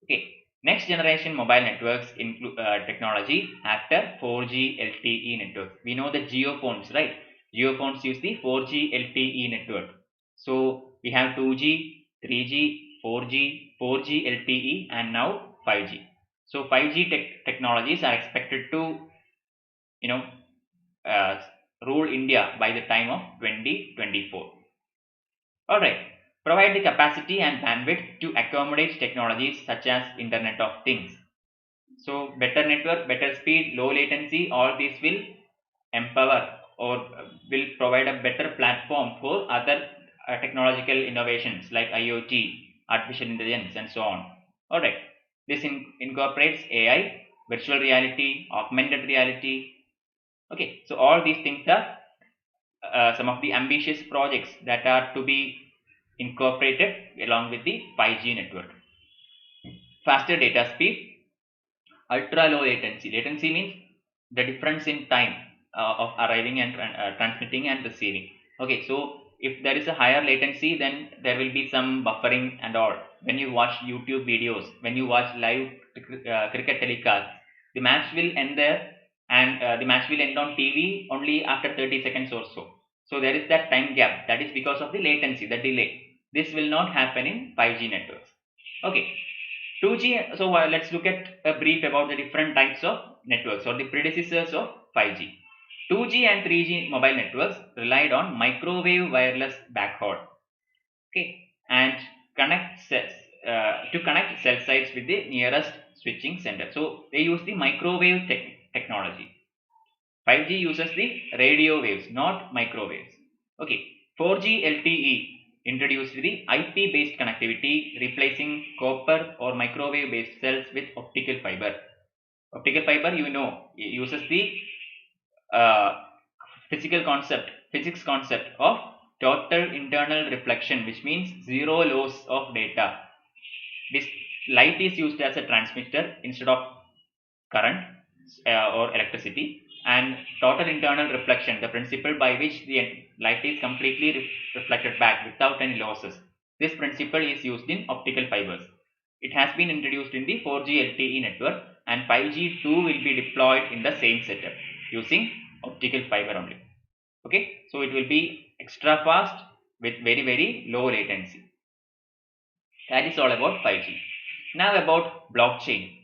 Okay. Next generation mobile networks include technology after 4G LTE networks. We know the geophones, right? Geophones use the 4G LTE network. So we have 2G, 3G, 4G, 4G LTE, and now 5G. So 5G technologies are expected to, rule India by the time of 2024. Alright, provide the capacity and bandwidth to accommodate technologies such as Internet of Things. So better network, better speed, low latency, all these will empower or will provide a better platform for other technological innovations like IoT, artificial intelligence, and so on. Alright, this incorporates AI, virtual reality, augmented reality. Okay, so all these things are some of the ambitious projects that are to be incorporated along with the 5G network. Faster data speed, ultra low latency. Latency means the difference in time of arriving and transmitting and receiving. Okay, so if there is a higher latency, then there will be some buffering and all. When you watch YouTube videos, when you watch live cricket telecast, the match will end there, and the match will end on TV only after 30 seconds or so. So there is that time gap. That is because of the latency, the delay. This will not happen in 5G networks. Okay, 2G. So let's look at a brief about the different types of networks or the predecessors of 5G. 2G and 3G mobile networks relied on microwave wireless backhaul. Okay, and to connect cell sites with the nearest switching center. So they use the microwave technology. 5G uses the radio waves, not microwaves. Okay, 4G LTE introduced the IP based connectivity, replacing copper or microwave based cells with optical fiber. Optical fiber, uses the uh, physics concept of total internal reflection, which means zero loss of data. This light is used as a transmitter instead of current or electricity, and total internal reflection, the principle by which the light is completely reflected back without any losses. This principle is used in optical fibers. It has been introduced in the 4G LTE network, and 5G too will be deployed in the same setup using optical fiber only. Okay, so it will be extra fast with very low latency. That is all about 5G. Now about blockchain.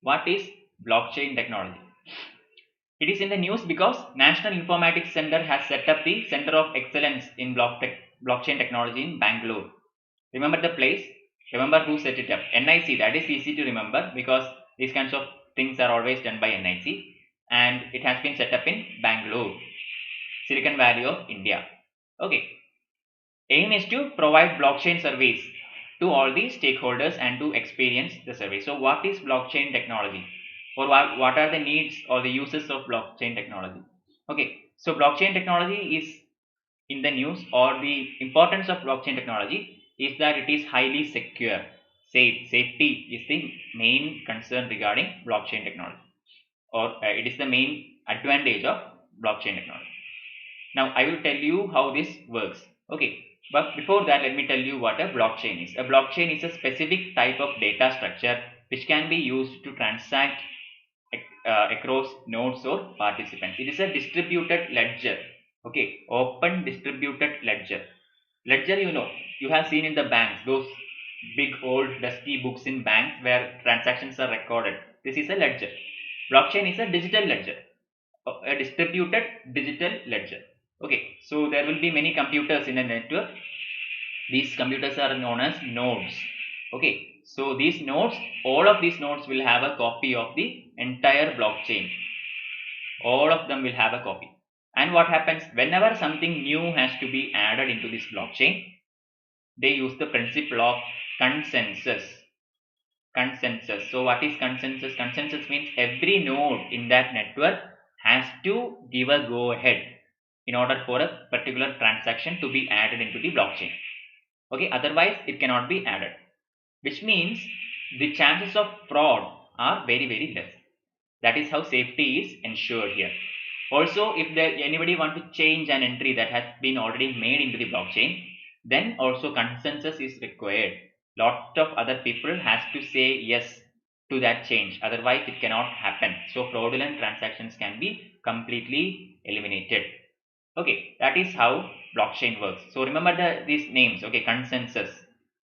What is blockchain technology? It is in the news because National Informatics Center has set up the Center of Excellence in blockchain technology in Bangalore. Remember the place? Remember who set it up? NIC. That is easy to remember because these kinds of things are always done by NIC, and it has been set up in Bangalore, Silicon Valley of India. Okay. Aim is to provide blockchain service to all the stakeholders and to experience the service. So what is blockchain technology, or what are the needs or the uses of blockchain technology? Okay, so blockchain technology is in the news, or the importance of blockchain technology is that it is highly secure. Safety is the main concern regarding blockchain technology, or it is the main advantage of blockchain technology. Now I will tell you how this works. Okay, but before that, let me tell you what a blockchain is. A blockchain is a specific type of data structure which can be used to transact across nodes or participants. It is a distributed ledger. Okay, open distributed ledger. Ledger, you have seen in the banks, those big old dusty books in banks where transactions are recorded. This is a ledger. Blockchain is a digital ledger, a distributed digital ledger. Okay, so there will be many computers in a network. These computers are known as nodes. Okay, so these nodes, all of these nodes will have a copy of the entire blockchain. All of them will have a copy. And what happens whenever something new has to be added into this blockchain? They use the principle of consensus. Consensus. So what is consensus? Consensus means every node in that network has to give a go ahead in order for a particular transaction to be added into the blockchain. Okay, otherwise it cannot be added, which means the chances of fraud are very less. That is how safety is ensured here. Also, if anybody want to change an entry that has been already made into the blockchain, then also consensus is required. Lot of other people has to say yes to that change, otherwise it cannot happen. So fraudulent transactions can be completely eliminated. Okay, that is how blockchain works. So remember these names. Okay, consensus.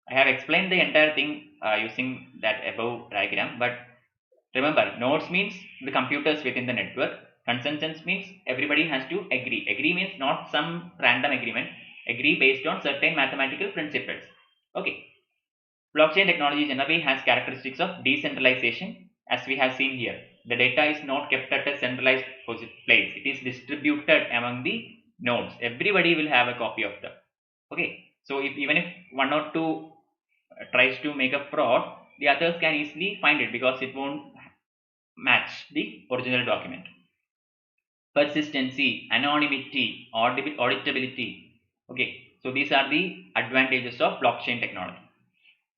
I have explained the entire thing using that above diagram, but remember, nodes means the computers within the network. Consensus means everybody has to agree. Agree means not some random agreement. Agree based on certain mathematical principles. Okay. Blockchain technology generally has characteristics of decentralization, as we have seen here. The data is not kept at a centralized place. It is distributed among the nodes. Everybody will have a copy of them. Okay. So even if one or two tries to make a fraud, the others can easily find it because it won't match the original document. Persistency, anonymity, auditability. Okay, so these are the advantages of blockchain technology.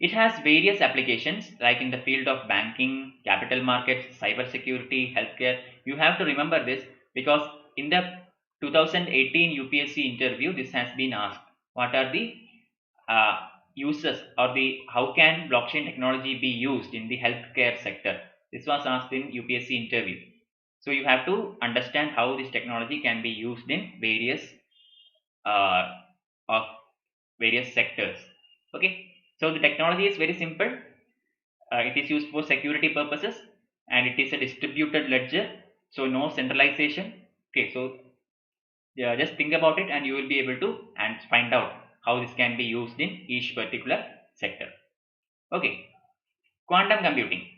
It has various applications like in the field of banking, capital markets, cybersecurity, healthcare. You have to remember this because in the 2018 UPSC interview, this has been asked. What are the uh, uses or the how can blockchain technology be used in the healthcare sector? This was asked in UPSC interview. So you have to understand how this technology can be used in uh, of various sectors. Okay, so the technology is very simple. It is used for security purposes and it is a distributed ledger, so no centralization. Okay, so yeah, just think about it and you will be able to and find out how this can be used in each particular sector. Okay, quantum computing.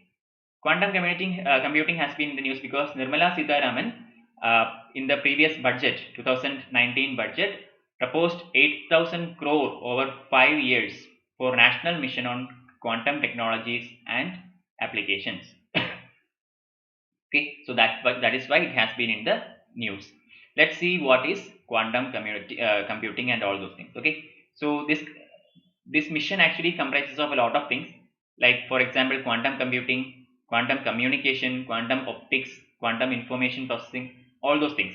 Computing has been in the news because Nirmala Sitharaman in the previous budget, 2019 budget, proposed 8,000 crore over 5 years for national mission on quantum technologies and applications. Okay, so that is why it has been in the news. Let's see what is computing and all those things. Okay, so this mission actually comprises of a lot of things, like for example quantum computing, quantum communication, quantum optics, quantum information processing, all those things.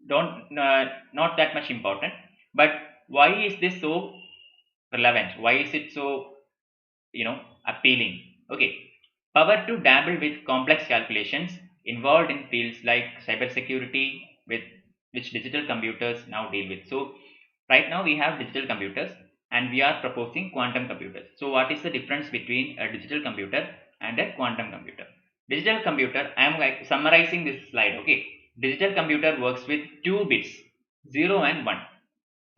Don't not that much important, but why is this so relevant? Why is it so appealing? Okay, power to dabble with complex calculations involved in fields like cybersecurity, with which digital computers now deal with. So right now we have digital computers and we are proposing quantum computers. So what is the difference between a digital computer and a quantum computer? Digital computer, I am like summarizing this slide. Okay, digital computer works with 2 bits, 0 and 1.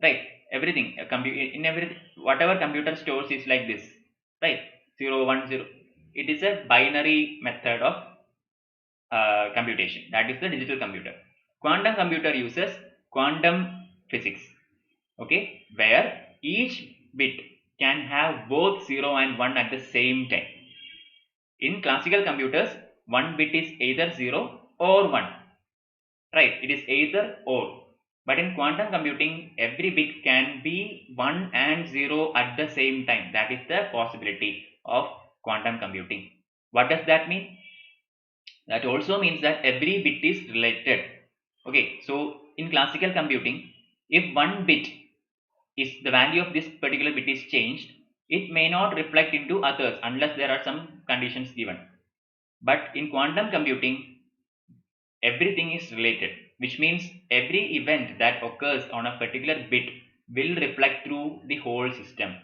Right, everything in every whatever computer stores is like this, right? 0 1 0. It is a binary method of computation. That is the digital computer. Quantum computer uses quantum physics, okay, where each bit can have both 0 and 1 at the same time. In classical computers, one bit is either 0 or 1, right? It is either or. But in quantum computing, every bit can be 1 and 0 at the same time. That is the possibility of quantum computing. What does that mean? That also means that every bit is related. Okay, so in classical computing, if one bit is the value of this particular bit is changed, it may not reflect into others unless there are some conditions given. But in quantum computing, everything is related, which means every event that occurs on a particular bit will reflect through the whole system.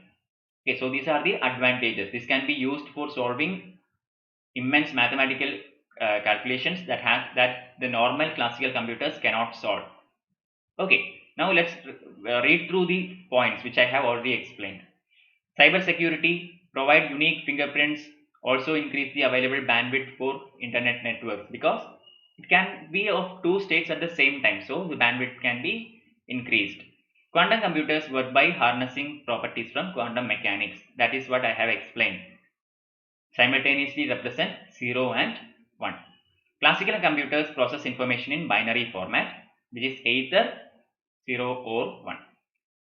Okay, so these are the advantages. This can be used for solving immense mathematical calculations that the normal classical computers cannot solve. Okay, now let's read through the points which I have already explained. Cybersecurity, provide unique fingerprints, also increase the available bandwidth for internet networks because it can be of two states at the same time, so the bandwidth can be increased. Quantum computers work by harnessing properties from quantum mechanics. That is what I have explained. Simultaneously represent 0 and 1. Classical computers process information in binary format, which is either 0 or 1.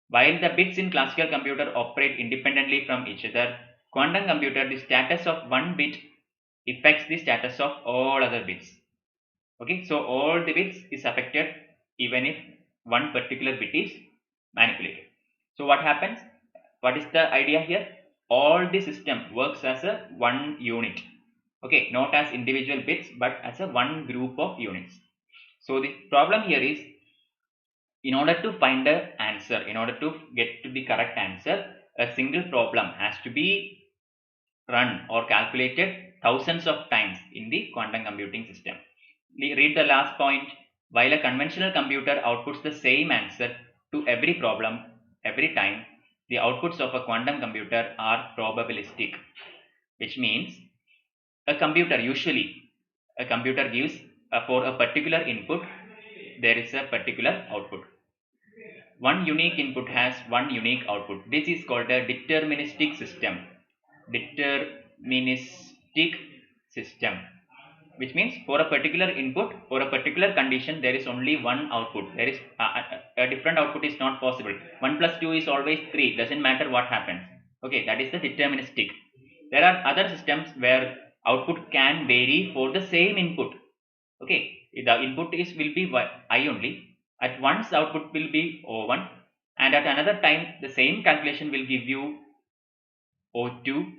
While the bits in classical computer operate independently from each other, quantum computer, the status of one bit affects the status of all other bits. Okay, so all the bits is affected even if one particular bit is manipulated. So what happens? What is the idea here? All the system works as a one unit. Okay, not as individual bits but as a one group of units. So the problem here is, in order to find an answer, in order to get to the correct answer, a single problem has to be run or calculated thousands of times in the quantum computing system. Read the last point. While a conventional computer outputs the same answer to every problem every time, the outputs of a quantum computer are probabilistic, which means a computer gives for a particular input there is a particular output. one unique input has one unique output. This is called a deterministic system. Deterministic system, which means for a particular input, for a particular condition, there is only one output. There is a different output is not possible. 1 plus 2 is always 3, doesn't matter what happens. Okay, that is the deterministic. There are other systems where output can vary for the same input. Okay, the input is will be I only. At once output will be O1, and at another time the same calculation will give you O2.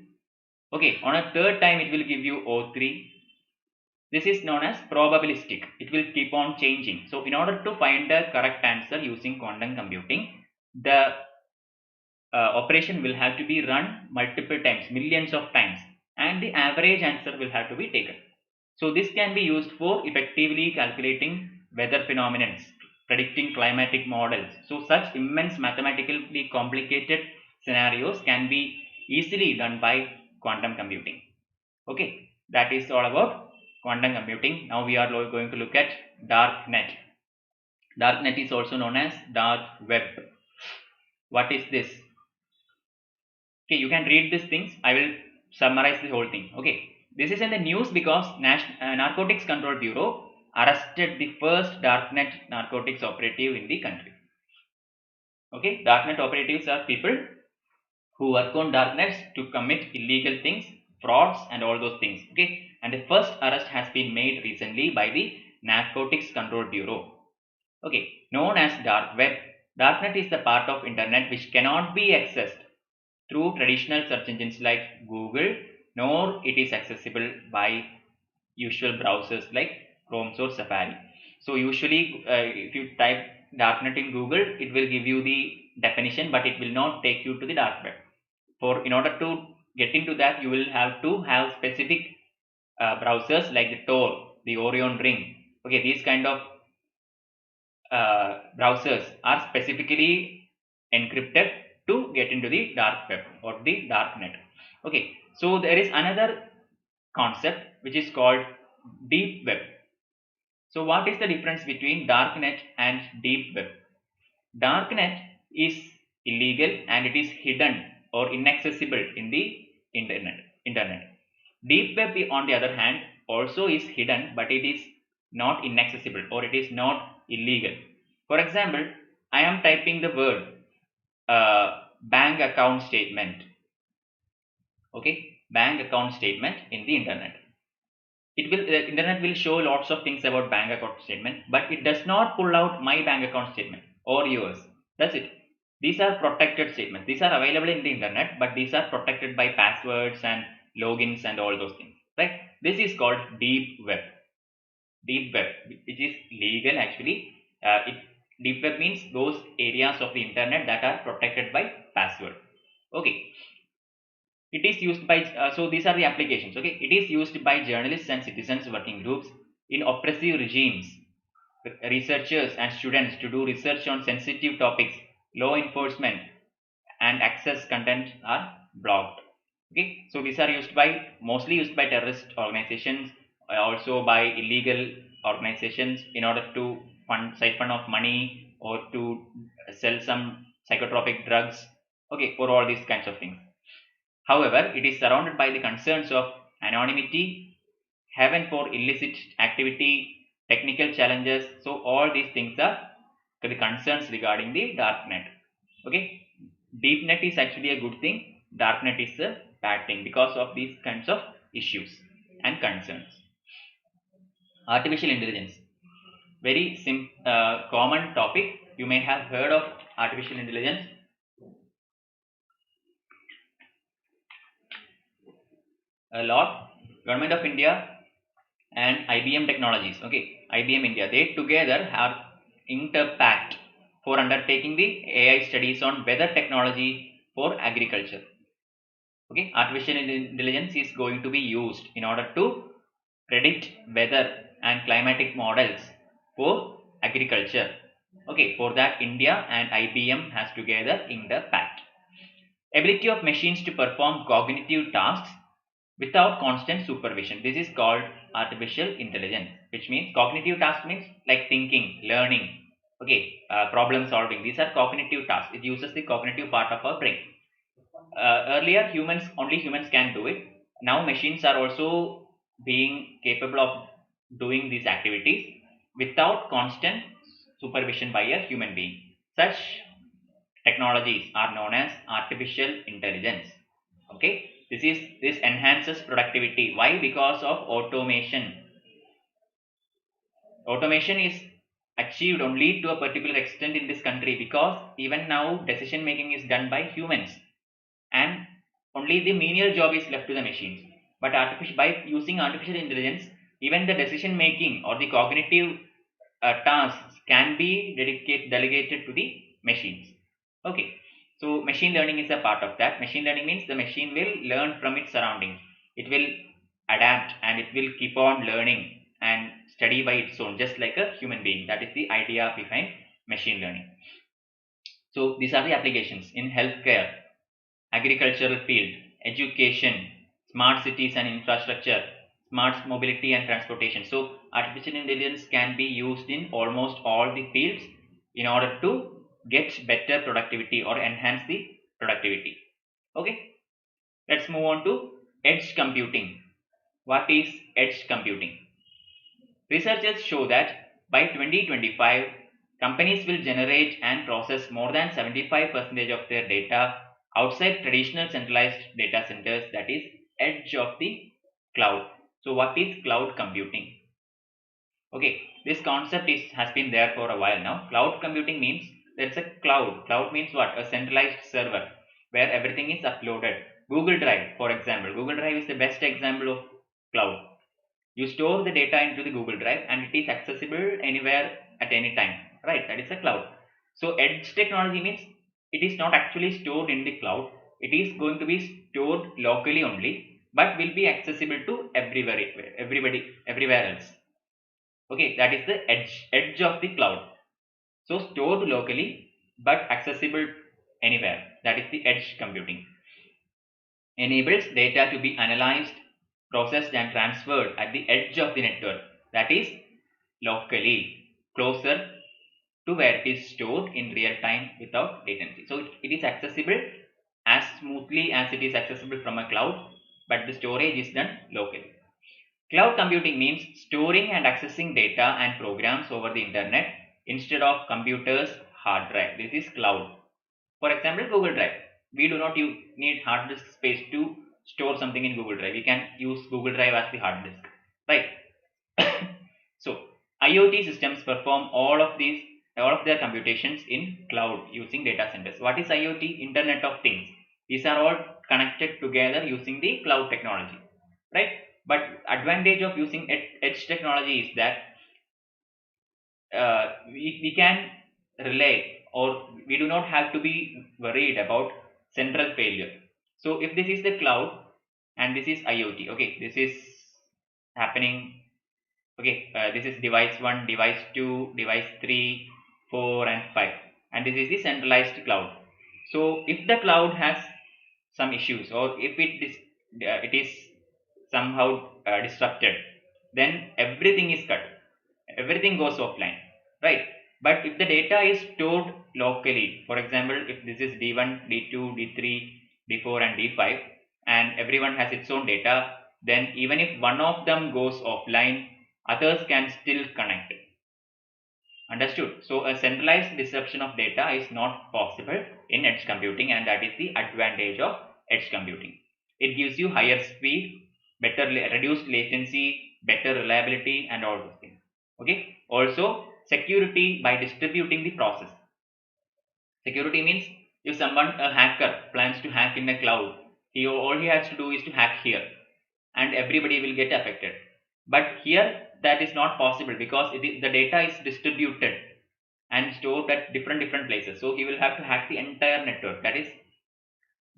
Okay, on a third time it will give you O3. This is known as probabilistic. It will keep on changing. So in order to find the correct answer using quantum computing, the operation will have to be run multiple times, millions of times, and the average answer will have to be taken. So this can be used for effectively calculating weather phenomena, predicting climatic models. So such immense mathematically complicated scenarios can be easily done by quantum computing. Okay, that is all about quantum computing. Now we are going to look at dark net. Dark net is also known as dark web. What is this? Okay, you can read these things. I will summarize the whole thing. Okay, this is in the news because Narcotics Control Bureau arrested the first darknet narcotics operative in the country. Okay, darknet operatives are people who work on darknets to commit illegal things, frauds, and all those things. Okay, and the first arrest has been made recently by the Narcotics Control Bureau. Okay, known as dark web. Darknet is the part of internet which cannot be accessed through traditional search engines like Google, nor it is accessible by usual browsers like Chrome or Safari. So usually if you type darknet in Google, it will give you the definition, but it will not take you to the dark web. In order to get into that, you will have to have specific browsers like the Tor, the Orion Ring. Okay, these kind of browsers are specifically encrypted to get into the dark web or the dark net. Okay, so there is another concept which is called deep web. So what is the difference between dark net and deep web? Dark net is illegal and it is hidden or inaccessible in the internet. Deep web, on the other hand, also is hidden, but it is not inaccessible or it is not illegal. For example, I am typing the word bank account statement. Okay, bank account statement in the internet. The internet will show lots of things about bank account statement, but it does not pull out my bank account statement or yours. That's it. These are protected statements. These are available in the internet, but these are protected by passwords and logins and all those things. Right? This is called deep web. Deep web, which is legal actually. Deep web means those areas of the internet that are protected by password. Okay, it is used by so these are the applications. Okay, it is used by journalists and citizens working groups in oppressive regimes, researchers and students to do research on sensitive topics. Law enforcement and access content are blocked. Okay, so these are mostly used by terrorist organizations, also by illegal organizations in order to siphon of money or to sell some psychotropic drugs. Okay, for all these kinds of things. However, it is surrounded by the concerns of anonymity, haven for illicit activity, technical challenges. So all these things are the concerns regarding the darknet. Okay, deepnet is actually a good thing. Darknet is a bad thing because of these kinds of issues and concerns. Artificial intelligence, very common topic. You may have heard of artificial intelligence. A lot. Government of India and IBM Technologies, okay, IBM India, they together have inked a pact for undertaking the AI studies on weather technology for agriculture. Okay, artificial intelligence is going to be used in order to predict weather and climatic models for agriculture. Okay, for that India and IBM has together inked a pact. Ability of machines to perform cognitive tasks without constant supervision. This is called artificial intelligence, which means cognitive task means like thinking, learning. Okay, problem solving. These are cognitive tasks. It uses the cognitive part of our brain. Earlier, only humans can do it. Now, machines are also being capable of doing these activities without constant supervision by a human being. Such technologies are known as artificial intelligence. Okay, this enhances productivity. Why? Because of automation. Automation is achieved only to a particular extent in this country, because even now decision making is done by humans, and only the menial job is left to the machines. But by using artificial intelligence, even the decision making or the cognitive tasks can be delegated to the machines. Okay, so machine learning is a part of that. Machine learning means the machine will learn from its surroundings. It will adapt and it will keep on learning and study by its own, just like a human being. That is the idea behind machine learning. So these are the applications in healthcare, agricultural field, education, smart cities and infrastructure, smart mobility and transportation. So artificial intelligence can be used in almost all the fields in order to get better productivity or enhance the productivity. Okay, let's move on to edge computing. What is edge computing? Researchers show that by 2025, companies will generate and process more than 75% of their data outside traditional centralized data centers, that is, edge of the cloud. So, what is cloud computing? Okay, this concept has been there for a while now. Cloud computing means there's a cloud. Cloud means what? A centralized server where everything is uploaded. Google Drive, for example. Google Drive is the best example of cloud. You store the data into the Google Drive and it is accessible anywhere at any time, right? That is a cloud. So edge technology means it is not actually stored in the cloud. It is going to be stored locally only, but will be accessible to everywhere else. Okay, that is the edge of the cloud. So stored locally but accessible anywhere. That is the edge computing. Enables data to be analyzed, processed and transferred at the edge of the network, that is locally, closer to where it is stored in real time without latency. So it is accessible as smoothly as it is accessible from a cloud, but the storage is done locally. Cloud computing means storing and accessing data and programs over the internet instead of computers' hard drive. This is cloud. For example, Google Drive. We do not need hard disk space to store something in Google Drive. We can use Google Drive as the hard disk, right? So IoT systems perform all of their computations in cloud using data centers. What is IoT? Internet of Things. These are all connected together using the cloud technology, right? But advantage of using edge technology is that we can rely, or we do not have to be worried about central failure. So if this is the cloud and this is IoT, okay, this is happening. Okay, this is device 1, device 2, device 3, 4 and 5, and this is the centralized cloud. So if the cloud has some issues, or if it is somehow disrupted, then everything is cut, everything goes offline, right? But if the data is stored locally, for example, if this is d1, d2, d3, d4 and d5, and everyone has its own data, then even if one of them goes offline, others can still connect. Understood? So a centralized disruption of data is not possible in edge computing, and that is the advantage of edge computing. It gives you higher speed, reduced latency, better reliability and all those things. Okay. Also security by distributing the process. Security means if a hacker plans to hack in a cloud, all he has to do is to hack here and everybody will get affected. But here that is not possible because the data is distributed and stored at different places. So he will have to hack the entire network. That is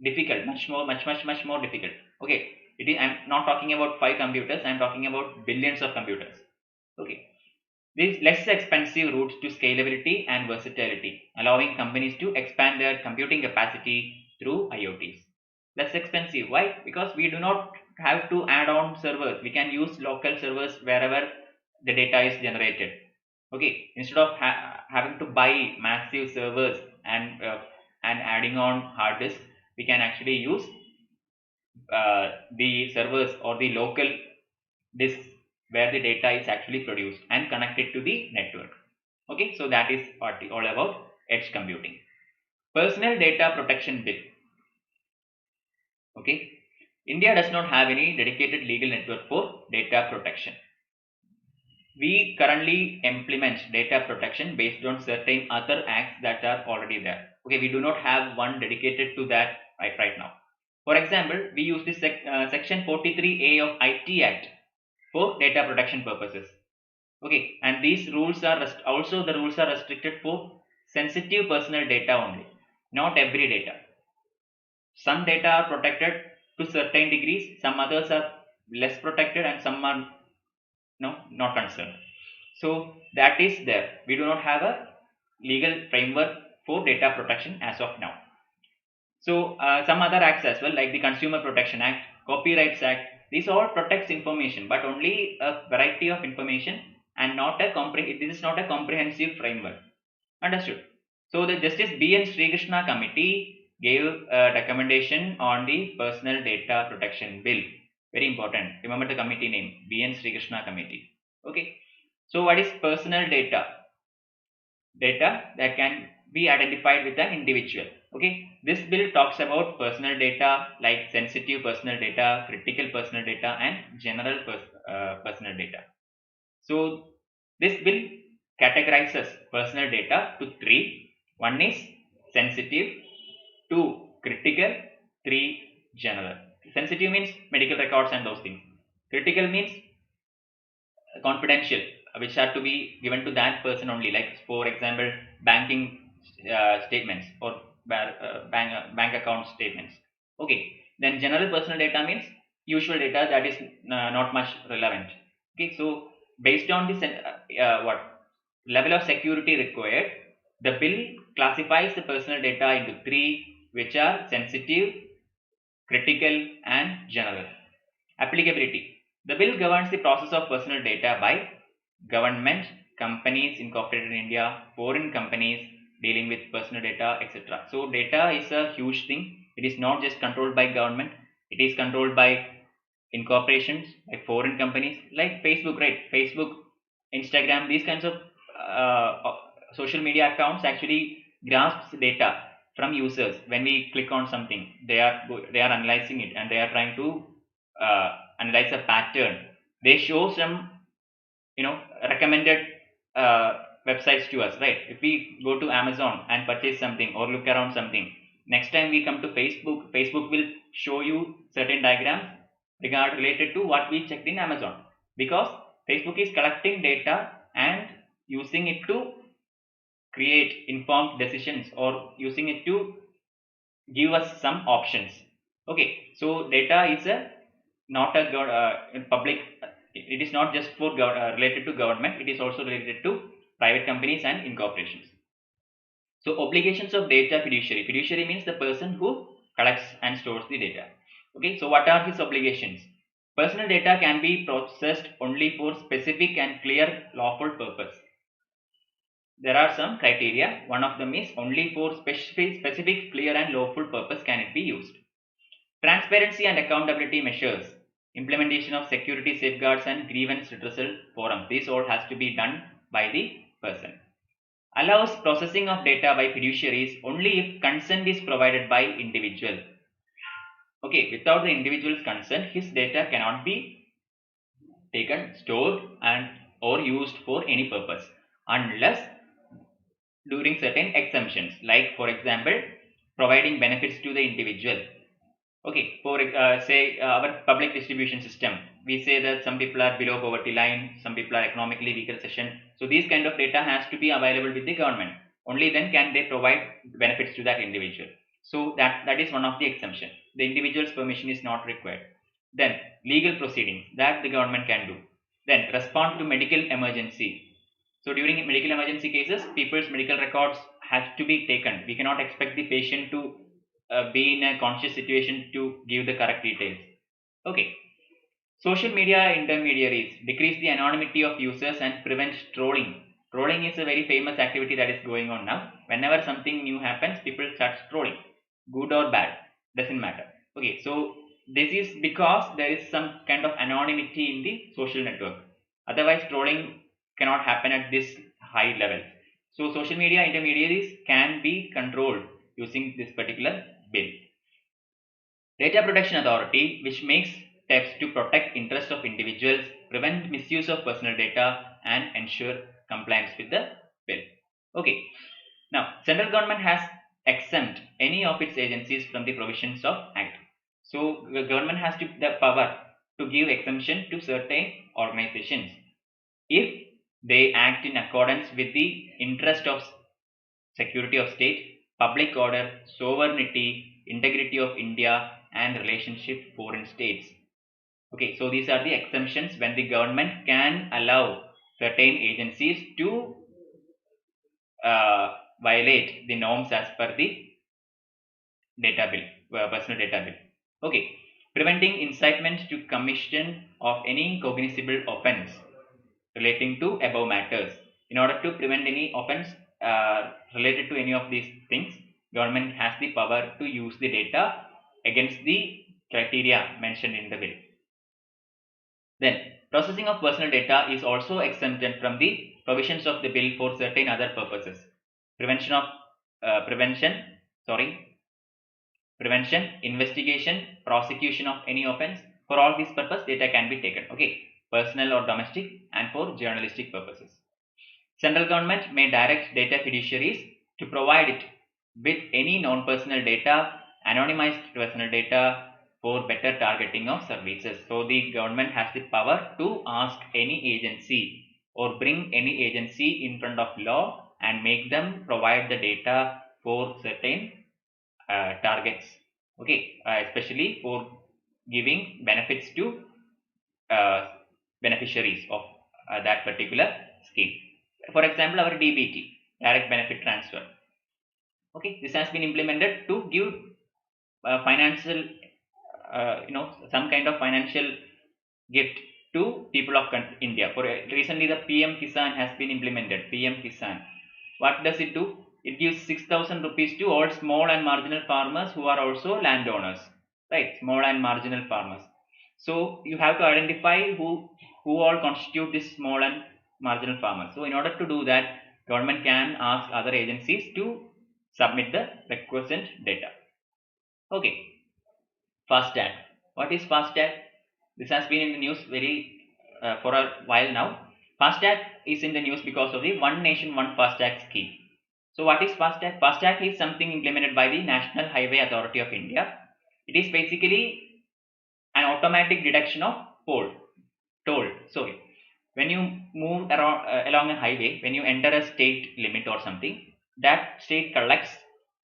difficult, much more difficult. Okay, I'm not talking about 5 computers. I'm talking about billions of computers. Okay, these less expensive routes to scalability and versatility, allowing companies to expand their computing capacity through IoTs. Less expensive. Why? Because we do not have to add on servers. We can use local servers wherever the data is generated. Okay, instead of having to buy massive servers and adding on hard disk, we can actually use the servers or the local disks where the data is actually produced and connected to the network. Okay, so that is all about edge computing. Personal data protection bill. Okay, India does not have any dedicated legal network for data protection. We currently implement data protection based on certain other acts that are already there. Okay, we do not have one dedicated to that right now. For example, we use this section 43A of IT Act for data protection purposes. Okay, and these rules are also the rules are restricted for sensitive personal data only, not every data. Some data are protected to certain degrees, some others are less protected, and some are not concerned. So that is there. We do not have a legal framework for data protection as of now. So some other acts as well, like the Consumer Protection Act, Copyrights Act, these all protects information, but only a variety of information and not a this is not a comprehensive framework. Understood? So the Justice B.N. Srikrishna Committee gave a recommendation on the Personal Data Protection Bill. Very important. Remember the committee name, B.N. Srikrishna Committee. Okay. So what is personal data? Data that can be identified with an individual. Okay. This bill talks about personal data like sensitive personal data, critical personal data, and general personal data. So this bill categorizes personal data to three. One is sensitive, two critical, three general. Sensitive means medical records and those things. Critical means confidential, which are to be given to that person only, like for example banking statements or bank account statements. Okay, then general personal data means usual data that is not much relevant. Okay, so based on this what level of security required, the bill classifies the personal data into three, which are sensitive, critical, and general. Applicability. The bill governs the process of personal data by government, companies incorporated in India, foreign companies dealing with personal data, etc. So data is a huge thing. It is not just controlled by government. It is controlled by incorporations, like foreign companies, like Facebook, right? Facebook, Instagram, these kinds of social media accounts actually grasps data from users. When we click on something, they are analyzing it and they are trying to analyze a pattern. They show some recommended websites to us, right? If we go to Amazon and purchase something or look around something, next time we come to Facebook will show you certain diagrams related to what we checked in Amazon, because Facebook is collecting data and using it to create informed decisions or using it to give us some options. Okay, so data is a not a public. It is not just for related to government. It is also related to private companies and incorporations. So obligations of data fiduciary. Fiduciary means the person who collects and stores the data. Okay, so what are his obligations? Personal data can be processed only for specific and clear lawful purpose. There are some criteria. One of them is only for specific, clear, and lawful purpose can it be used. Transparency and accountability measures. Implementation of security safeguards and grievance redressal forums. This all has to be done by the person. Allows processing of data by fiduciaries only if consent is provided by individual. Okay, without the individual's consent, his data cannot be taken, stored, and or used for any purpose unless during certain exemptions, like for example providing benefits to the individual. Okay, for say our public distribution system, we say that some people are below poverty line, some people are economically weaker section. So these kind of data has to be available with the government. Only then can they provide benefits to that individual. So that is one of the exemption. The individual's permission is not required. Then legal proceedings that the government can do. Then respond to medical emergency. So during medical emergency cases, people's medical records have to be taken. We cannot expect the patient to be in a conscious situation to give the correct details. Okay. Social media intermediaries decrease the anonymity of users and prevent trolling. Trolling is a very famous activity that is going on now. Whenever something new happens, people start trolling, good or bad, doesn't matter. Okay, so this is because there is some kind of anonymity in the social network. Otherwise, trolling cannot happen at this high level. So social media intermediaries can be controlled using this particular bill. Data Protection Authority, which makes steps to protect interests of individuals, prevent misuse of personal data, and ensure compliance with the bill. Okay. Now, central government has exempt any of its agencies from the provisions of Act. So, the government has the power to give exemption to certain organizations if they act in accordance with the interest of security of state, public order, sovereignty, integrity of India, and relationship foreign states. Okay, so these are the exemptions when the government can allow certain agencies to violate the norms as per the data bill, personal data bill. Okay, preventing incitement to commission of any cognizable offense relating to above matters. In order to prevent any offense related to any of these things, government has the power to use the data against the criteria mentioned in the bill. Then, processing of personal data is also exempted from the provisions of the bill for certain other purposes. Prevention of prevention, investigation, prosecution of any offense. For all these purposes, data can be taken. Okay, personal or domestic, and for journalistic purposes. Central government may direct data fiduciaries to provide it with any non-personal data, anonymized personal data for better targeting of services. So the government has the power to ask any agency or bring any agency in front of law and make them provide the data for certain targets. Okay, especially for giving benefits to beneficiaries of that particular scheme. For example, our DBT, direct benefit transfer. Okay, this has been implemented to give financial, some kind of financial gift to people of India. For recently, the PM Kisan has been implemented. PM Kisan. What does it do? It gives 6,000 rupees to all small and marginal farmers who are also landowners. Right, small and marginal farmers. So you have to identify who all constitute this small and marginal farmers. So in order to do that, government can ask other agencies to submit the requisite data. Okay, FASTag. What is FASTag? This has been in the news for a while now. FASTag is in the news because of the One Nation One FASTag scheme. So what is FASTag? FASTag is something implemented by the National Highway Authority of India. It is basically an automatic deduction of toll. Sorry, when you move around along a highway, when you enter a state limit or something, that state collects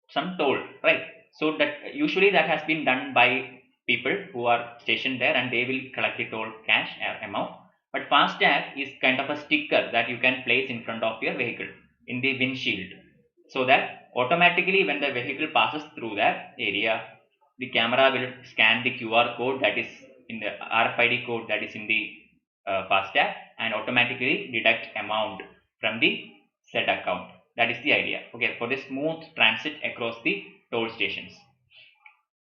some toll, right? So that usually that has been done by people who are stationed there, and they will collect the toll cash amount. But FASTag is kind of a sticker that you can place in front of your vehicle in the windshield, so that automatically when the vehicle passes through that area, the camera will scan the QR code that is in the RFID code that is in the FASTag and automatically deduct amount from the said account. That is the idea. Okay, for the smooth transit across the toll stations.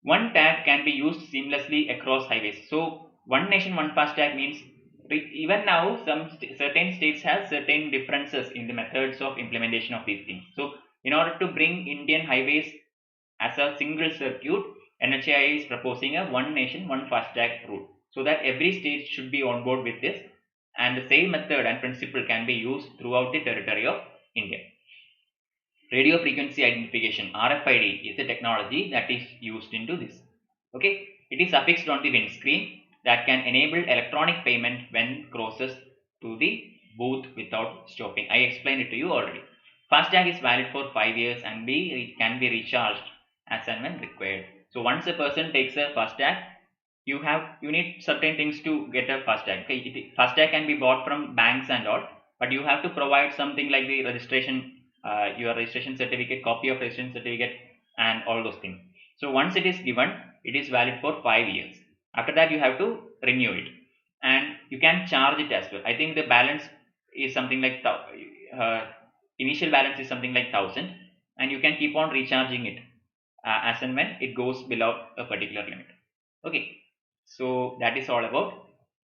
One tag can be used seamlessly across highways. So one nation, one FASTag means even now certain states have certain differences in the methods of implementation of these things. So in order to bring Indian highways as a single circuit, NHAI is proposing a one nation, one FASTag rule, so that every state should be on board with this, and the same method and principle can be used throughout the territory of India. Radio frequency identification, RFID, is a technology that is used into this. Okay, it is affixed on the windscreen that can enable electronic payment when crosses to the booth without stopping. I explained it to you already. FASTag is valid for 5 years and can be recharged as and when required. So once a person takes a FASTag, you need certain things to get a FASTag. Okay, FASTag can be bought from banks and all, but you have to provide something like the registration, your registration certificate, copy of registration certificate, and all those things. So once it is given, it is valid for 5 years. After that, you have to renew it, and you can charge it as well. I think the balance is something like initial balance is something like 1000, and you can keep on recharging it as and when it goes below a particular limit. Okay, so that is all about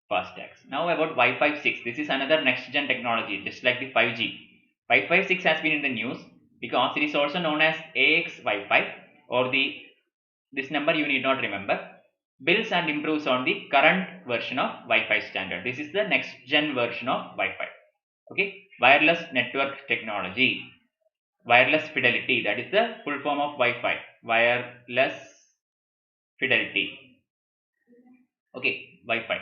fast tags. Now about Wi-Fi 6. This is another next gen technology, just like the 5G. Wi-Fi 6 has been in the news because it is also known as AX Wi-Fi, or this number you need not remember. Builds and improves on the current version of Wi-Fi standard. This is the next gen version of Wi-Fi. Okay, wireless network technology, wireless fidelity, that is the full form of Wi-Fi, wireless fidelity. Okay, Wi-Fi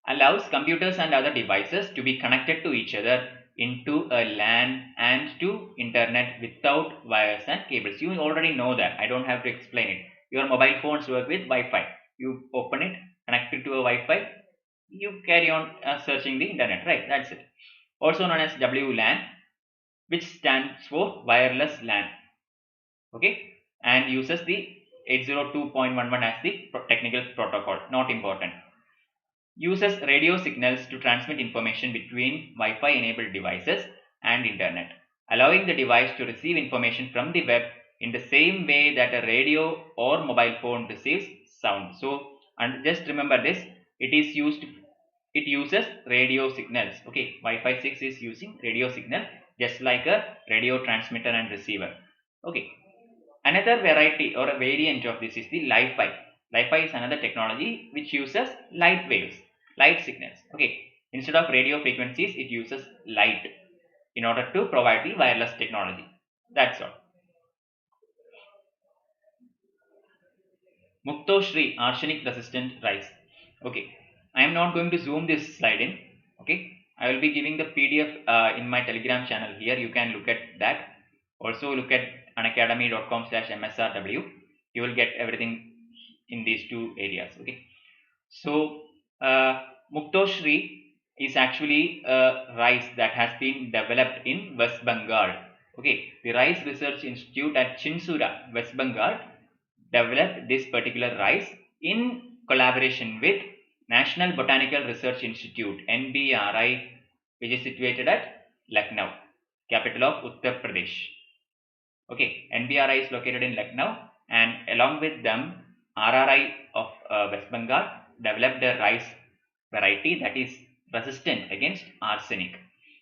allows computers and other devices to be connected to each other into a LAN and to internet without wires and cables. You already know that, I don't have to explain it. Your mobile phones work with Wi-Fi. You open it, connect it to a Wi-Fi, you carry on searching the internet, right? That's it. Also known as WLAN, which stands for wireless LAN. Okay, and uses the 802.11 as the technical protocol, not important. Uses radio signals to transmit information between Wi-Fi enabled devices and internet, allowing the device to receive information from the web in the same way that a radio or mobile phone receives sound. So, and just remember this, it uses radio signals. Okay, Wi-Fi 6 is using radio signal just like a radio transmitter and receiver. Okay, another variety or a variant of this is the Li-Fi. Li-Fi is another technology which uses light waves, light signals. Okay, instead of radio frequencies, it uses light in order to provide the wireless technology. That's all. Muktoshri, arsenic resistant rice. Okay, I am not going to zoom this slide in. Okay, I will be giving the PDF in my Telegram channel here. You can look at that. Also look at unacademy.com/msrw. You will get everything in these two areas. Okay, so Muktoshri is actually a rice that has been developed in West Bengal. Okay, the Rice Research Institute at Chinsura, West Bengal, developed this particular rice in collaboration with National Botanical Research Institute (NBRI), which is situated at Lucknow, capital of Uttar Pradesh. Okay, NBRI is located in Lucknow, and along with them, RRI of West Bengal developed a rice variety that is resistant against arsenic.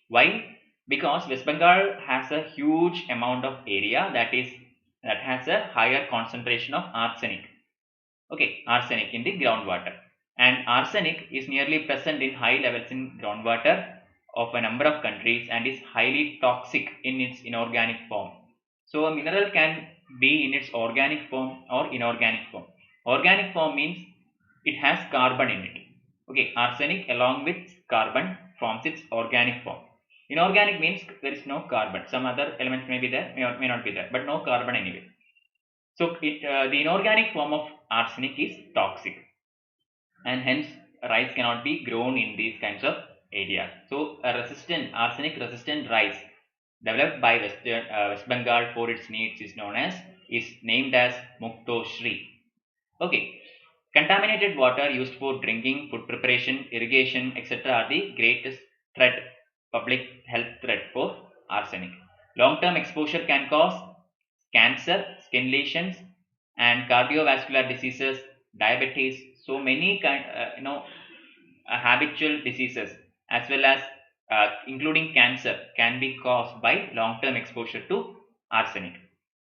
Why? Because West Bengal has a huge amount of area that has a higher concentration of arsenic. Okay, arsenic in the groundwater, and arsenic is nearly present in high levels in groundwater of a number of countries and is highly toxic in its inorganic form. So a mineral can be in its organic form or inorganic form. Organic form means it has carbon in it. Okay, arsenic along with carbon forms its organic form. Inorganic means there is no carbon. Some other elements may be there, may not be there, but no carbon anyway. So the inorganic form of arsenic is toxic, and hence rice cannot be grown in these kinds of areas. So a arsenic resistant rice developed by West Bengal for its needs is named as Muktoshri. Okay, contaminated water used for drinking, food preparation, irrigation, etc. are the greatest public health threat for arsenic. Long-term exposure can cause cancer, skin lesions, and cardiovascular diseases, diabetes. So many habitual diseases as well as including cancer can be caused by long-term exposure to arsenic.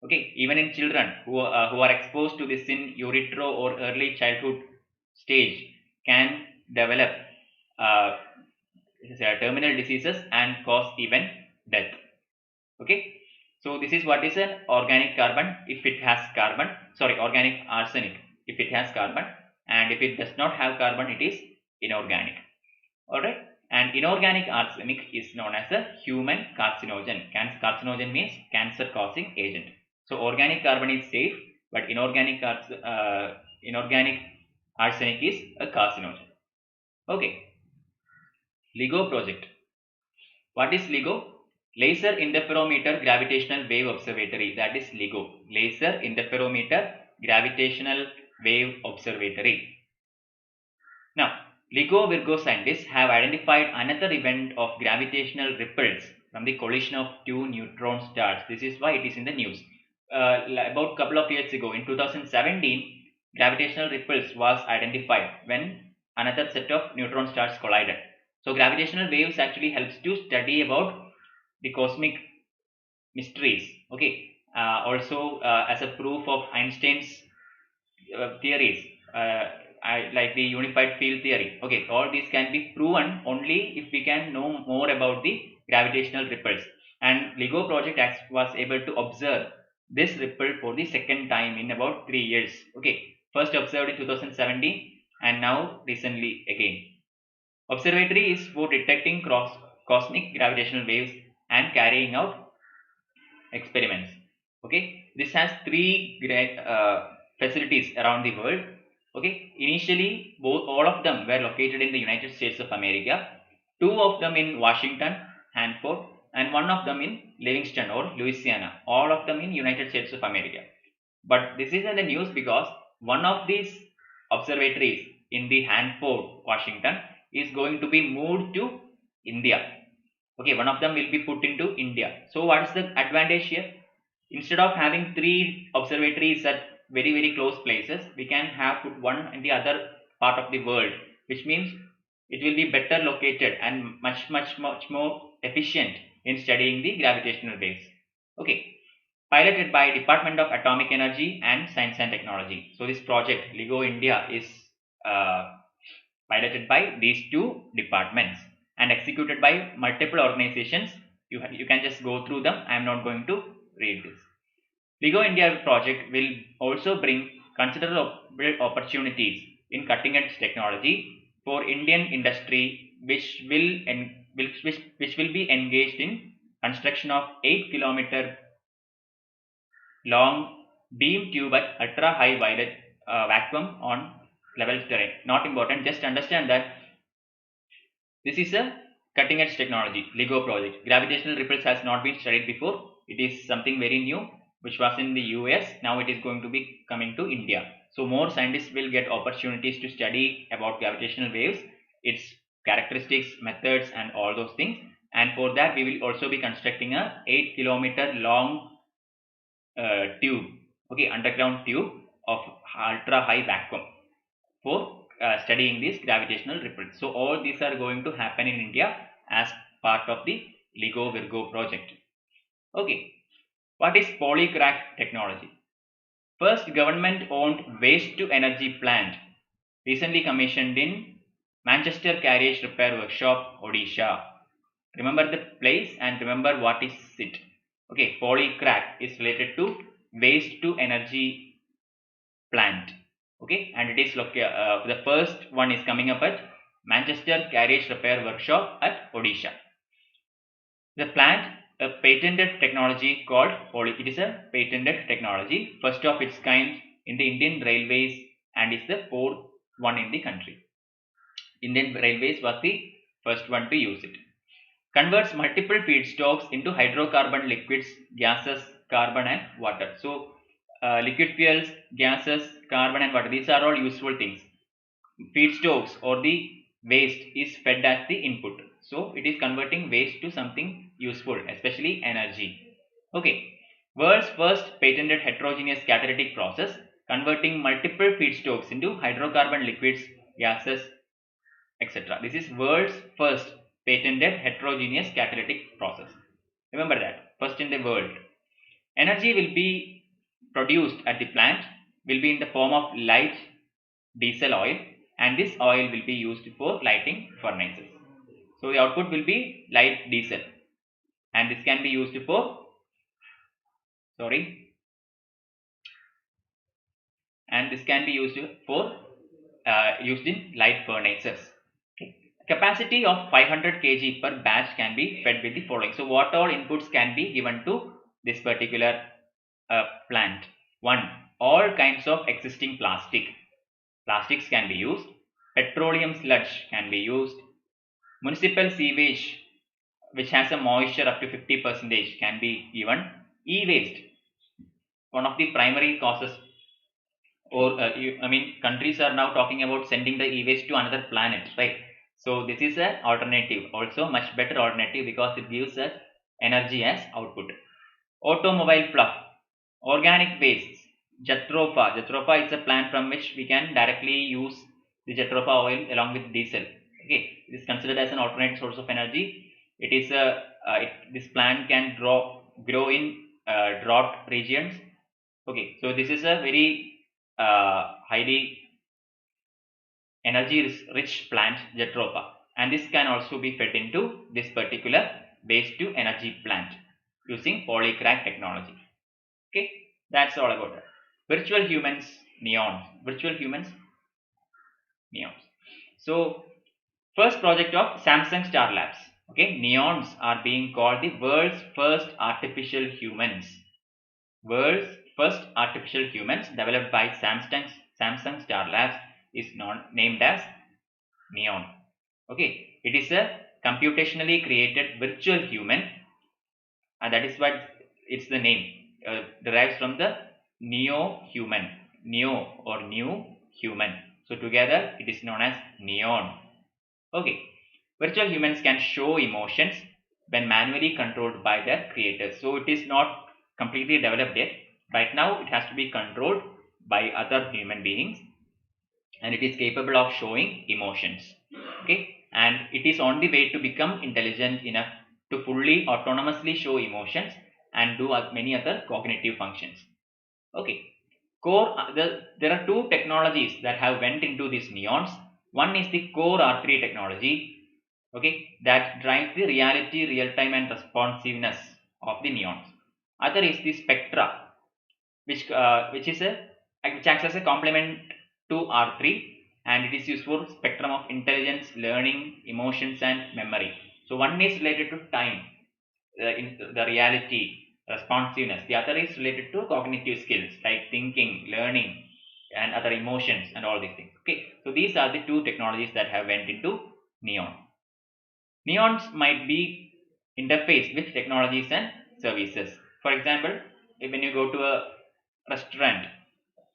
Okay, even in children who are exposed to this in utero or early childhood stage can develop terminal diseases and cause even death. Okay, so this is what is an organic carbon if it has carbon. Sorry, organic arsenic if it has carbon, and if it does not have carbon, it is inorganic. Alright, and inorganic arsenic is known as a human carcinogen. Carcinogen means cancer causing agent. So organic carbon is safe, but inorganic arsenic is a carcinogen. Okay, LIGO project. What is LIGO? Laser Interferometer Gravitational Wave Observatory. That is LIGO. Laser Interferometer Gravitational Wave Observatory. Now, LIGO Virgo scientists have identified another event of gravitational ripples from the collision of two neutron stars. This is why it is in the news. About a couple of years ago, in 2017, gravitational ripples was identified when another set of neutron stars collided. So gravitational waves actually helps to study about the cosmic mysteries. Okay. Also, as a proof of Einstein's theories, like the unified field theory. Okay, all these can be proven only if we can know more about the gravitational ripples. And LIGO project was able to observe this ripple for the second time in about 3 years. Okay, first observed in 2017 and now recently again. Observatory is for detecting cosmic gravitational waves and carrying out experiments. Okay, this has three great facilities around the world. Okay, initially all of them were located in the United States of America, two of them in Washington, Hanford, and one of them in Livingston or Louisiana, all of them in United States of America. But this is in the news because one of these observatories in the Hanford, Washington, is going to be moved to India. Okay, one of them will be put into India. So what is the advantage here? Instead of having three observatories at very close places, we can have put one in the other part of the world, which means it will be better located and much more efficient in studying the gravitational waves. Okay, piloted by Department of Atomic Energy and Science and Technology. So this project LIGO India is uh, piloted by these two departments and executed by multiple organizations. You can just go through them. I am not going to read this. LIGO India project will also bring considerable opportunities in cutting edge technology for Indian industry, which will be engaged in construction of 8-kilometer long beam tube at ultra high violet vacuum on level terrain. Not important, just understand that this is a cutting edge technology. LIGO project. Gravitational ripples has not been studied before. It is something very new which was in the US. Now it is going to be coming to India. So more scientists will get opportunities to study about gravitational waves, its characteristics, methods, and all those things. And for that we will also be constructing a 8-kilometer long tube, okay, underground tube of ultra high vacuum for studying these gravitational ripples. So all these are going to happen in India as part of the LIGO Virgo project. Okay, what is polycrack technology? First government owned waste to energy plant recently commissioned in Manchester Carriage Repair Workshop, Odisha. Remember the place and remember what is it. Okay, polycrack is related to waste to energy plant. Okay, and it is the first one is coming up at Manchester Carriage Repair Workshop at Odisha. The plant, a patented technology called poly. It is a patented technology, first of its kind in the Indian Railways, and is the fourth one in the country. Indian Railways was the first one to use it. Converts multiple feedstocks into hydrocarbon liquids, gases, carbon, and water. So liquid fuels, gases, carbon, and water, these are all useful things. Feedstocks or the waste is fed as the input, so it is converting waste to something useful, especially energy. Okay, world's first patented heterogeneous catalytic process, converting multiple feedstocks into hydrocarbon liquids, gases, etc. This is world's first patented heterogeneous catalytic process. Remember that, first in the world. Energy will be produced at the plant, will be in the form of light diesel oil, and this oil will be used for lighting furnaces. So the output will be light diesel, and this can be used for and this can be used for used in light furnaces. Okay. Capacity of 500 kg per batch can be fed with the following. So what all inputs can be given to this particular plant? One, all kinds of existing plastics can be used. Petroleum sludge can be used. Municipal sewage which has a moisture up to 50% can be given. E-waste, one of the primary causes or I mean countries are now talking about sending the e-waste to another planet, right? So this is an alternative, also much better alternative, because it gives us energy as output. Automobile fluff, organic wastes, jatropha. Jatropha is a plant from which we can directly use the jatropha oil along with diesel. Okay, it is considered as an alternate source of energy. It is a this plant can grow in drought regions. Okay, so this is a very highly energy rich plant, jatropha, and this can also be fed into this particular waste to energy plant using polycrack technology. Okay, that's all about that. Virtual humans, neons. Virtual humans, neons. So, first project of Samsung Star Labs. Okay, neons are being called the world's first artificial humans. World's first artificial humans developed by Samsung Star Labs is named as neon. Okay, it is a computationally created virtual human, and that is what it's the name derives from the neo-human, neo or new human. So together it is known as neon. Okay, virtual humans can show emotions when manually controlled by their creators. So it is not completely developed yet. Right now it has to be controlled by other human beings, and it is capable of showing emotions. Okay, and it is on the way to become intelligent enough to fully autonomously show emotions and do many other cognitive functions. Okay, there are two technologies that have went into these neons. One is the core R3 technology, okay, that drives the reality, real time and responsiveness of the neons. Other is the spectra, which acts as a complement to R3, and it is used for spectrum of intelligence, learning, emotions, and memory. So one is related to time, in the reality, responsiveness. The other is related to cognitive skills like thinking, learning, and other emotions and all these things. Okay, so these are the two technologies that have went into neon. Neons might be interfaced with technologies and services. For example, when you go to a restaurant,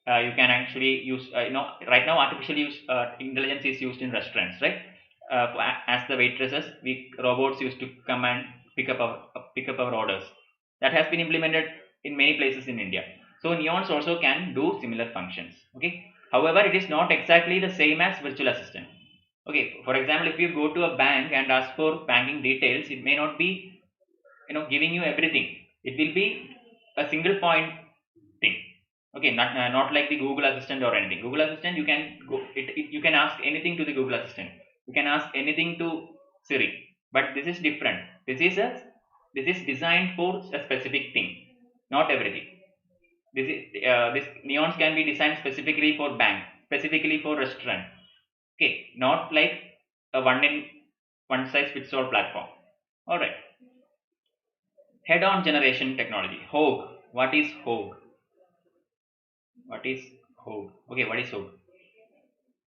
you can actually use right now artificial intelligence is used in restaurants, right? As the waitresses, we robots used to come and pick up our orders. That has been implemented in many places in India. So neons also can do similar functions. Okay, however, it is not exactly the same as virtual assistant. Okay, for example, if you go to a bank and ask for banking details, it may not be giving you everything. It will be a single point thing. Okay, not like the Google Assistant or anything. Google Assistant, you can you can ask anything to the Google Assistant. You can ask anything to Siri. But this is different. This is designed for a specific thing, not everything. This neons can be designed specifically for bank, specifically for restaurant. Okay, not like a one size fits all platform. All right. Head on generation technology. Hogue. What is Hogue? What is Hogue? Okay, what is Hogue?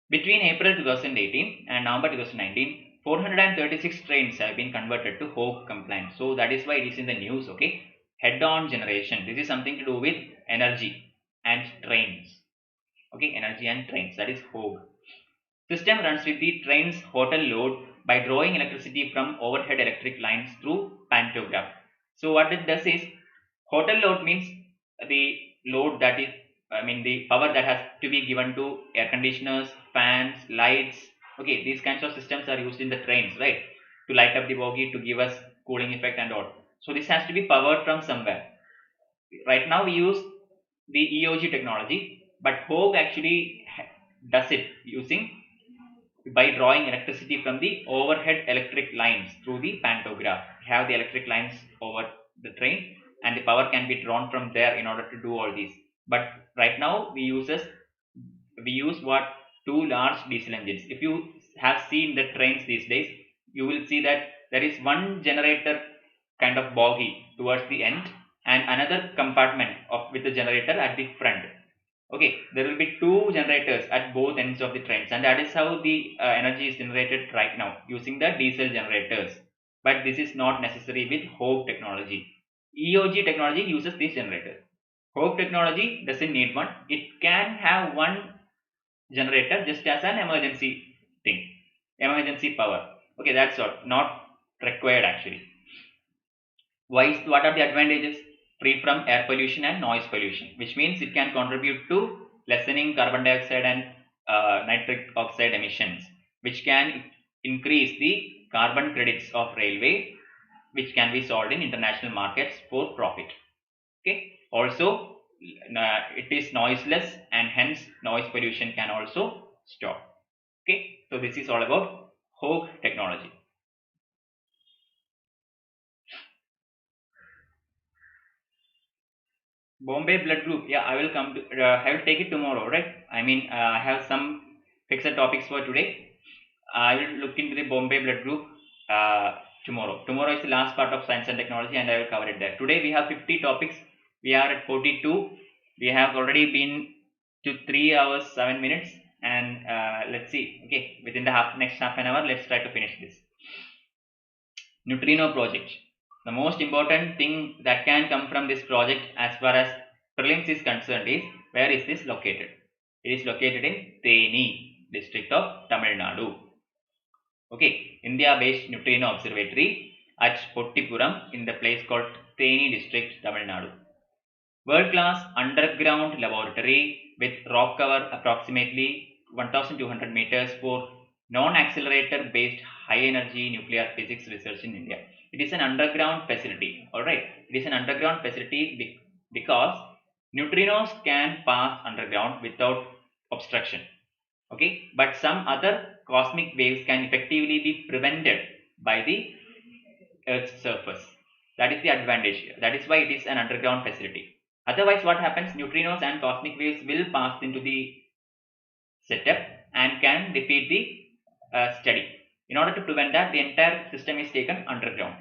Between April 2018 and November 2019, 436 trains have been converted to Hogue compliant. So that is why it is in the news. Okay, head-on generation. This is something to do with energy and trains. Okay, energy and trains. That is Hogue. System runs with the train's hotel load by drawing electricity from overhead electric lines through pantograph. So what it does is, hotel load means the load that is, I mean the power that has to be given to air conditioners, fans, lights. Okay, these kinds of systems are used in the trains, right? To light up the bogie, to give us cooling effect and all. So this has to be powered from somewhere. Right now we use the EOG technology, but Hogue actually does it using by drawing electricity from the overhead electric lines through the pantograph. We have the electric lines over the train, and the power can be drawn from there in order to do all these. But right now we use what, two large diesel engines. If you have seen the trains these days, you will see that there is one generator kind of bogie towards the end, and another compartment with the generator at the front. Okay, there will be two generators at both ends of the trains, and that is how the energy is generated right now using the diesel generators. But this is not necessary with Hogue technology. EOG technology uses these generators. Hope technology doesn't need one. It can have one generator just as an emergency thing, emergency power. Okay, that's all. Not required actually. What are the advantages? Free from air pollution and noise pollution, which means it can contribute to lessening carbon dioxide and nitric oxide emissions, which can increase the carbon credits of railway, which can be sold in international markets for profit. Okay. Also, it is noiseless and hence noise pollution can also stop. Okay. So this is all about Hogue technology. Bombay blood group. Yeah, I will come to. I will take it tomorrow, right? I mean, I have some fixed topics for today. I will look into the Bombay blood group tomorrow. Tomorrow is the last part of science and technology, and I will cover it there. Today we have 50 topics. We are at 42. We have already been to 3 hours 7 minutes, and let's see. Okay, within the next half an hour, let's try to finish this. Neutrino project. The most important thing that can come from this project as far as prelims is concerned is, where is this located? It is located in Theni district of Tamil Nadu. Okay, India based neutrino observatory at Pottipuram in the place called Theni district, Tamil Nadu. World class underground laboratory with rock cover approximately 1200 meters for non-accelerator based high energy nuclear physics research in India. It is an underground facility. Alright, it is an underground facility because neutrinos can pass underground without obstruction. Okay, but some other cosmic waves can effectively be prevented by the Earth's surface. That is the advantage here. That is why it is an underground facility. Otherwise, what happens? Neutrinos and cosmic waves will pass into the setup and can defeat the study. In order to prevent that, the entire system is taken underground.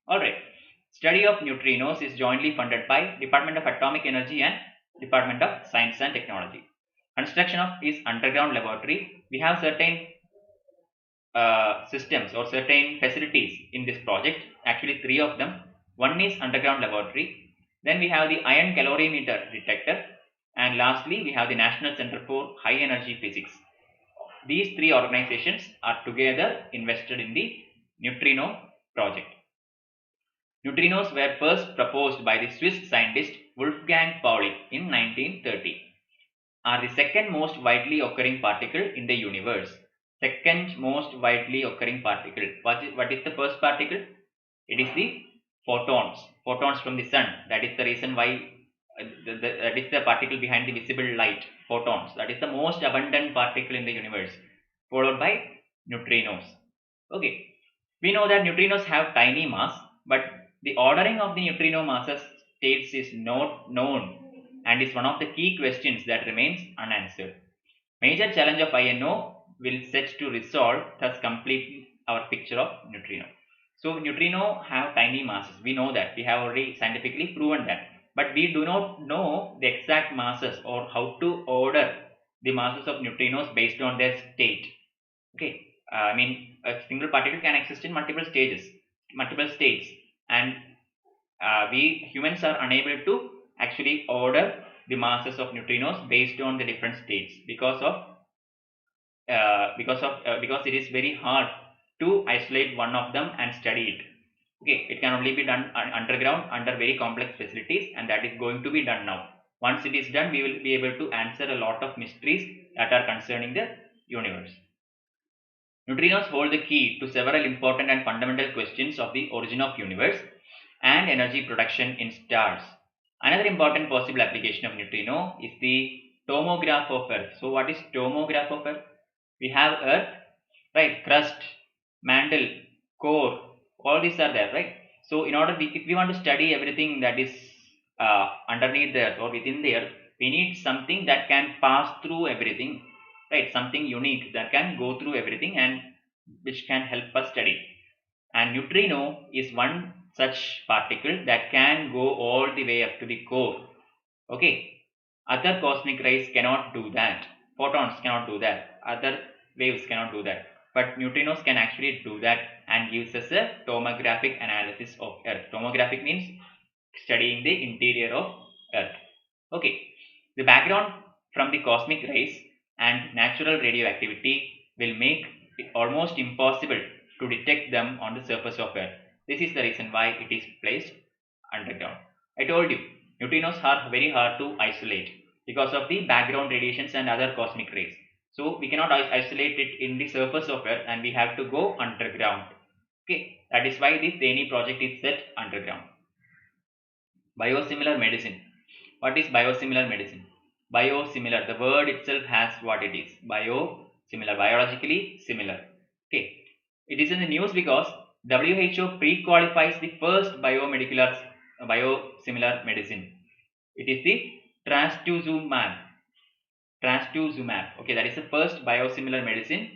Alright. Study of neutrinos is jointly funded by Department of Atomic Energy and Department of Science and Technology. Construction of is underground laboratory. We have certain systems or certain facilities in this project. Actually, three of them. One is underground laboratory. Then we have the ion calorimeter detector, and lastly we have the National Center for High Energy Physics. These three organizations are together invested in the neutrino project. Neutrinos were first proposed by the Swiss scientist Wolfgang Pauli in 1930. Are the second most widely occurring particle in the universe. Second most widely occurring particle. What is the first particle? It is the photons. Photons from the sun. That is the reason why that is the particle behind the visible light. Photons. That is the most abundant particle in the universe. Followed by neutrinos. Okay. We know that neutrinos have tiny mass, but the ordering of the neutrino masses states is not known and is one of the key questions that remains unanswered. Major challenge of INO will set to resolve, thus completing our picture of neutrino. So neutrino have tiny masses. We know that. We have already scientifically proven that. But we do not know the exact masses or how to order the masses of neutrinos based on their state. Okay. I mean, a single particle can exist in multiple states, and we humans are unable to actually order the masses of neutrinos based on the different states because it is very hard to isolate one of them and study it. Okay, it can only be done underground under very complex facilities, and that is going to be done now. Once it is done, we will be able to answer a lot of mysteries that are concerning the universe. Neutrinos hold the key to several important and fundamental questions of the origin of universe and energy production in stars. Another important possible application of neutrino is the tomograph of Earth. So what is tomograph of Earth? We have Earth, right? Crust, mantle, core, all these are there, right? So in order, if we want to study everything that is underneath the Earth or within the Earth, we need something that can pass through everything, right? Something unique that can go through everything and which can help us study. And neutrino is one such particle that can go all the way up to the core. Okay, other cosmic rays cannot do that. Photons cannot do that. Other waves cannot do that. But neutrinos can actually do that and gives us a tomographic analysis of Earth. Tomographic means studying the interior of Earth. Okay, the background from the cosmic rays and natural radioactivity will make it almost impossible to detect them on the surface of Earth. This is the reason why it is placed underground. I told you, neutrinos are very hard to isolate because of the background radiations and other cosmic rays. So we cannot isolate it in the surface of Earth, and we have to go underground. Okay, that is why this TNI project is set underground. Biosimilar medicine. What is biosimilar medicine? Biosimilar, the word itself has what it is. Biosimilar, biologically similar. Okay, it is in the news because WHO pre-qualifies the first biosimilar medicine. It is the trastuzumab. Trastuzumab. Okay, that is the first biosimilar medicine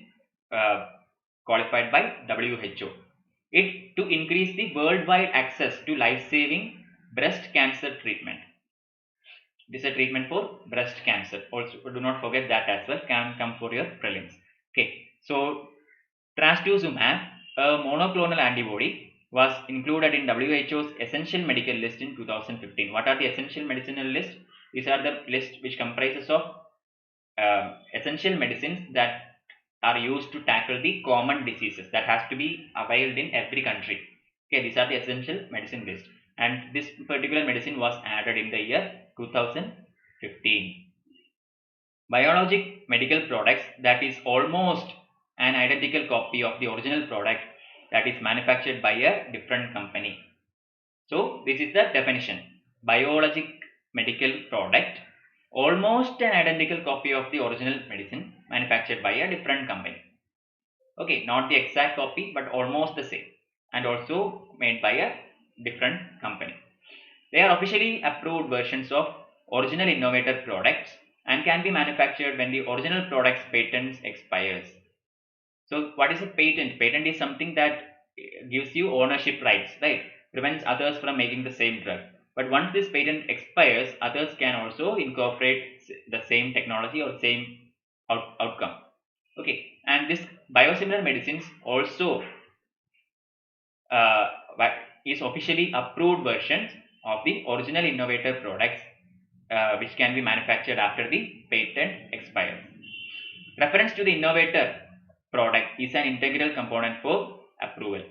qualified by WHO. It to increase the worldwide access to life-saving breast cancer treatment. This is a treatment for breast cancer. Also, do not forget that as well. Can come for your prelims. Okay, so trastuzumab, a monoclonal antibody, was included in WHO's essential medical list in 2015. What are the essential medicinal list? These are the list which comprises of essential medicines that are used to tackle the common diseases that has to be availed in every country. Okay, these are the essential medicine list, and this particular medicine was added in the year 2015. Biologic medical products, that is almost an identical copy of the original product that is manufactured by a different company. So this is the definition. Biologic medical product, almost an identical copy of the original medicine manufactured by a different company. Okay, not the exact copy but almost the same, and also made by a different company. They are officially approved versions of original innovator products and can be manufactured when the original product's patent expires. So what is a patent? Patent is something that gives you ownership rights, right? Prevents others from making the same drug. But once this patent expires, others can also incorporate the same technology or same outcome. Okay, and this biosimilar medicines also uh, is officially approved versions of the original innovator products which can be manufactured after the patent expires. Reference to the innovator product is an integral component for approval.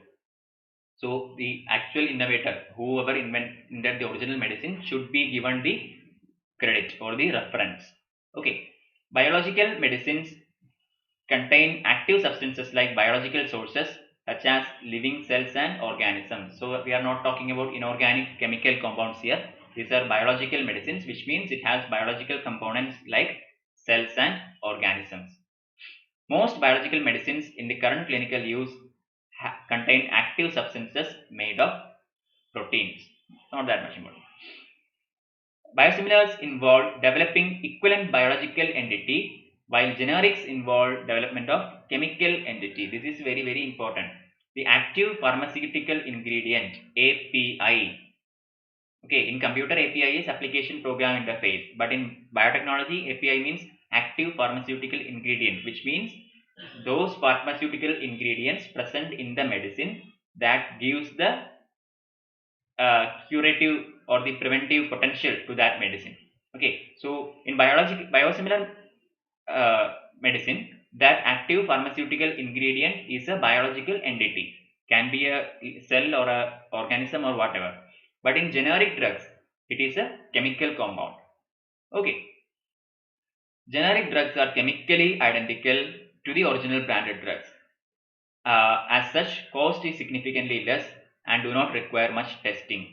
So the actual innovator, whoever invented the original medicine, should be given the credit or the reference. Okay, biological medicines contain active substances like biological sources such as living cells and organisms. So we are not talking about inorganic chemical compounds here. These are biological medicines, which means it has biological components like cells and organisms. Most biological medicines in the current clinical use contain active substances made of proteins. Not that much important. Biosimilars involve developing equivalent biological entity, while generics involve development of chemical entity. This is very, very important. The active pharmaceutical ingredient, API. Okay, in computer API is application program interface, but in biotechnology API means active pharmaceutical ingredient, which means those pharmaceutical ingredients present in the medicine that gives the curative or the preventive potential to that medicine. Okay, so in biosimilar medicine, that active pharmaceutical ingredient is a biological entity, can be a cell or a organism or whatever. But in generic drugs, it is a chemical compound. Okay, generic drugs are chemically identical to the original branded drugs. As such, cost is significantly less and do not require much testing.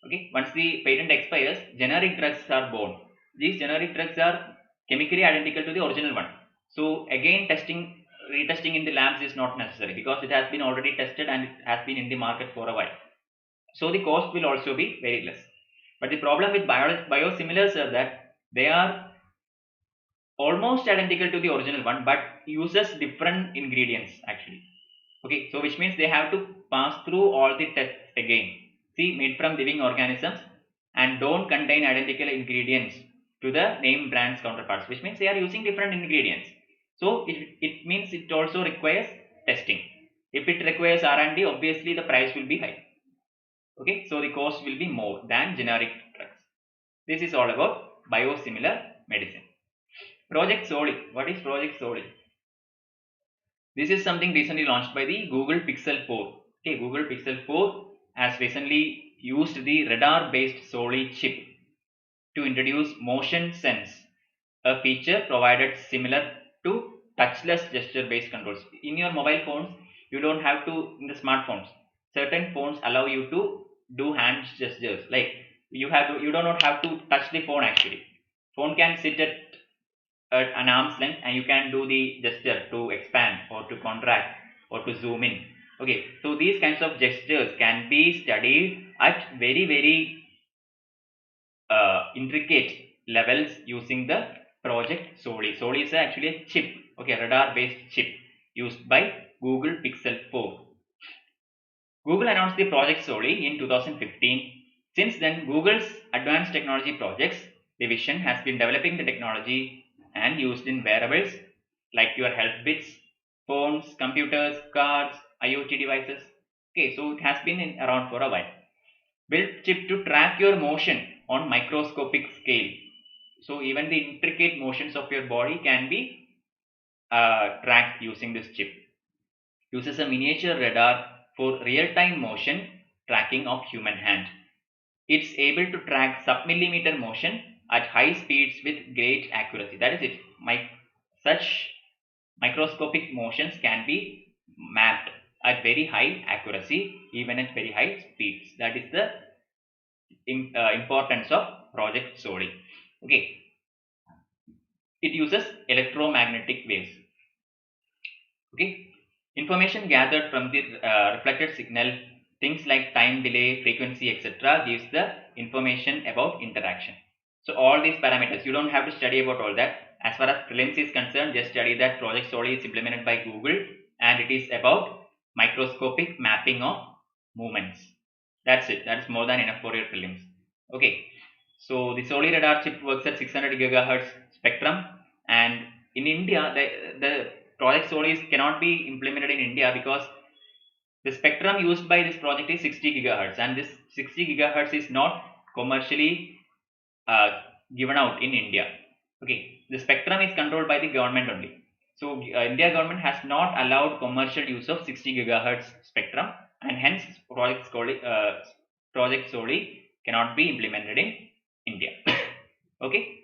Okay, once the patent expires, generic drugs are born. These generic drugs are chemically identical to the original one. So again, retesting in the labs is not necessary because it has been already tested and it has been in the market for a while. So the cost will also be very less. But the problem with biosimilars is that they are almost identical to the original one, but uses different ingredients actually. Okay, so which means they have to pass through all the tests again. See, made from living organisms and don't contain identical ingredients to the name brand's counterparts, which means they are using different ingredients. So it means it also requires testing. If it requires R&D, obviously the price will be high. Okay, so the cost will be more than generic drugs. This is all about biosimilar medicine. Project Soli. What is Project Soli? This is something recently launched by the Google Pixel 4. Okay, Google Pixel 4 has recently used the radar-based Soli chip to introduce motion sense, a feature provided similar to touchless gesture-based controls. In your mobile phones, you don't have to, in the smartphones, certain phones allow you to do hand gestures. Like you do not have to touch the phone actually. Phone can sit at an arm's length and you can do the gesture to expand or to contract or to zoom in. Okay, so these kinds of gestures can be studied at very intricate levels using the Project Soli. Soli is actually a chip, okay, radar based chip used by Google Pixel 4. Google announced the Project Soli in 2015. Since then, Google's Advanced Technology Projects division has been developing the technology and used in wearables like your health bits, phones, computers, cars, IoT devices. Okay, so it has been around for a while. Built chip to track your motion on microscopic scale. So even the intricate motions of your body can be tracked using this chip. Uses a miniature radar for real-time motion tracking of human hand. It's able to track sub-millimeter motion at high speeds with great accuracy. That is it. Such microscopic motions can be mapped at very high accuracy, even at very high speeds. That is the importance of Project Soli. Okay, it uses electromagnetic waves. Okay, information gathered from the reflected signal, things like time delay, frequency, etc., gives the information about interaction. So all these parameters, you don't have to study about all that. As far as prelims is concerned, just study that Project Soli is implemented by Google and it is about microscopic mapping of movements. That's it. That's more than enough for your prelims. Okay, so the Soli radar chip works at 600 gigahertz spectrum, and in India, the Project Soli cannot be implemented in India because the spectrum used by this project is 60 gigahertz, and this 60 gigahertz is not commercially given out in India. Okay, the spectrum is controlled by the government only. So India government has not allowed commercial use of 60 gigahertz spectrum, and hence Project Soli cannot be implemented in India. Okay,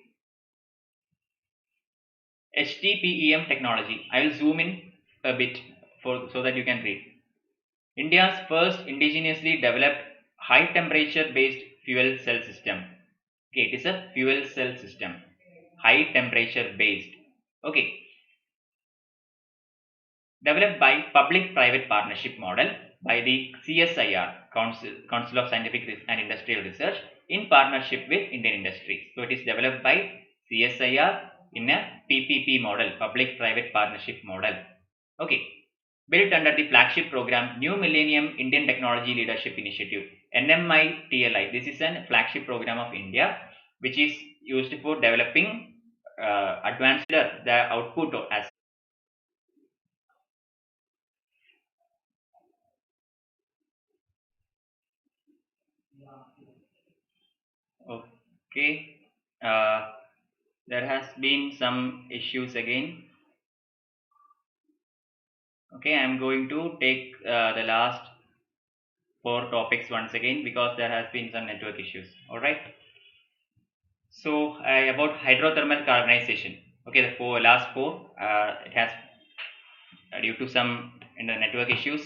HTPEM technology. I will zoom in a bit so that you can read. India's first indigenously developed high temperature based fuel cell system. Okay, it is a fuel cell system, high temperature based. Okay, developed by public-private partnership model by the CSIR, Council of Scientific and Industrial Research, in partnership with Indian industries. So it is developed by CSIR in a PPP model, public-private partnership model. Okay, built under the flagship program New Millennium Indian Technology Leadership Initiative, NMITLI. This is a flagship program of India which is used for developing advanced the output as. Okay, there has been some issues again. Okay, I am going to take the last four topics once again because there has been some network issues. All right. So about hydrothermal carbonization. Okay, the last four, it has due to some network issues,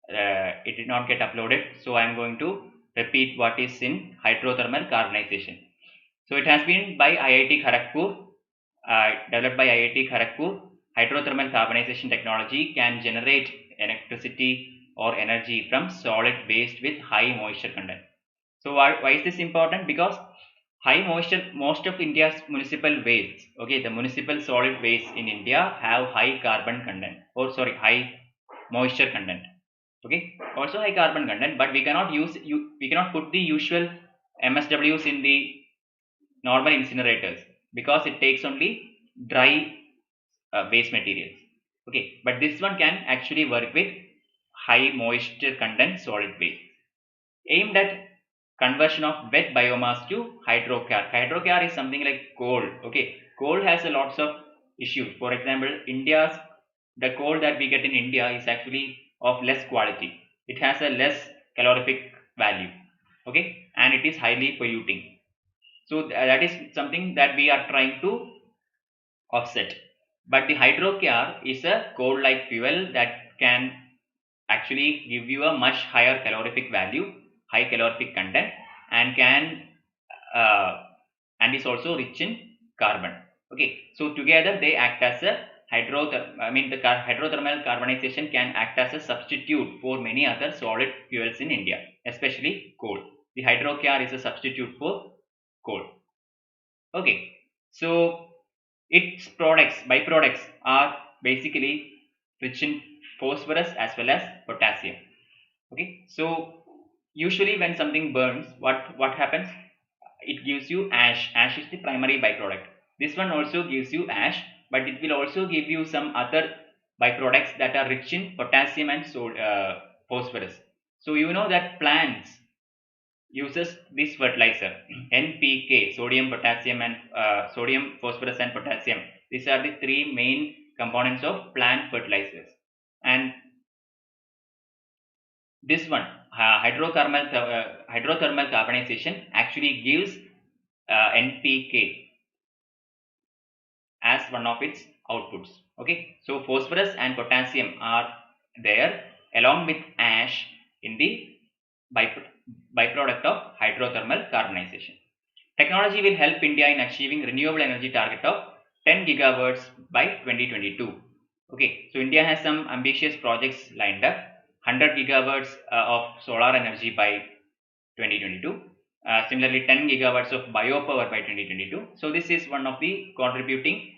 it did not get uploaded. So I am going to repeat what is in hydrothermal carbonization. So it has been by IIT Kharagpur, developed by IIT Kharagpur. Hydrothermal carbonization technology can generate electricity or energy from solid waste with high moisture content. So why is this important? Because high moisture, most of India's municipal waste, okay, the municipal solid waste in India have high carbon content, or sorry, high moisture content. Okay, also high carbon content, but we cannot put the usual MSWs in the normal incinerators because it takes only dry waste materials. Okay, but this one can actually work with high moisture content solid waste. Aimed at conversion of wet biomass to hydrocar. Hydrocar is something like coal. Okay, coal has a lots of issues. For example, the coal that we get in India is actually of less quality. It has a less calorific value. Okay, and it is highly polluting. So that is something that we are trying to offset. But the hydrocar is a coal-like fuel that can actually give you a much higher calorific value, high calorific content, and can uh, and is also rich in carbon. Okay, so together they act as a hydrothermal carbonization can act as a substitute for many other solid fuels in India, especially coal. The hydrocar is a substitute for coal. Okay, so its byproducts are basically rich in phosphorus as well as potassium. Okay, so usually when something burns, what happens? It gives you ash. Ash is the primary byproduct. This one also gives you ash, but it will also give you some other byproducts that are rich in potassium and phosphorus. So you know that plants uses this fertilizer NPK, sodium, potassium, and sodium, phosphorus, and potassium. These are the three main components of plant fertilizers. And this one, hydrothermal carbonization, actually gives NPK as one of its outputs. Okay, so phosphorus and potassium are there along with ash in the byproduct of hydrothermal carbonization. Technology will help India in achieving renewable energy target of 10 gigawatts by 2022. Okay, so India has some ambitious projects lined up. 100 gigawatts of solar energy by 2022. Similarly, 10 gigawatts of biopower by 2022. So this is one of the contributing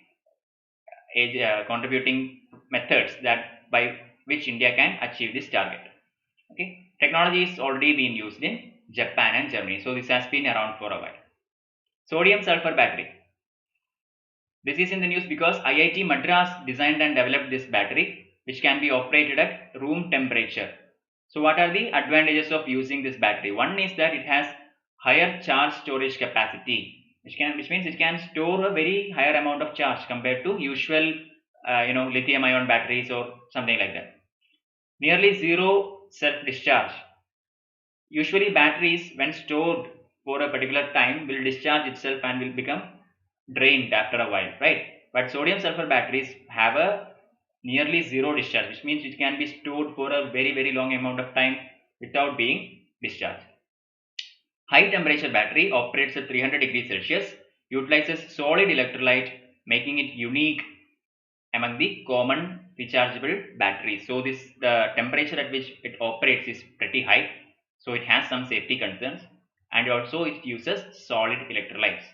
methods that by which India can achieve this target. Okay, technology is already being used in Japan and Germany. So this has been around for a while. Sodium sulfur battery. This is in the news because IIT Madras designed and developed this battery, which can be operated at room temperature. So what are the advantages of using this battery? One is that it has higher charge storage capacity, which means it can store a very higher amount of charge compared to usual lithium ion batteries or something like that. Nearly zero self discharge. Usually batteries, when stored for a particular time, will discharge itself and will become drained after a while, right? But sodium sulfur batteries have a nearly zero discharge, which means it can be stored for a very long amount of time without being discharged. High temperature battery operates at 300 degrees Celsius, utilizes solid electrolyte, making it unique among the common rechargeable batteries. So the temperature at which it operates is pretty high, so it has some safety concerns, and also it uses solid electrolytes,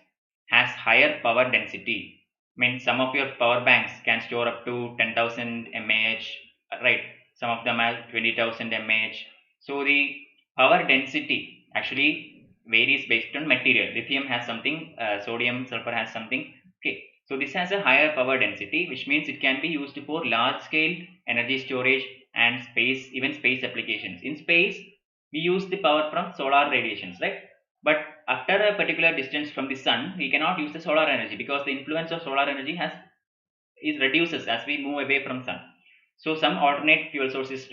has higher power density. I mean, some of your power banks can store up to 10,000 mAh, right? Some of them have 20,000 mAh. So the power density actually varies based on material. Lithium has something, sodium sulfur has something. Okay, so this has a higher power density, which means it can be used for large scale energy storage and even space applications. In space, we use the power from solar radiations, right? But after a particular distance from the sun, we cannot use the solar energy because the influence of solar energy is reduces as we move away from sun. So some alternate fuel source is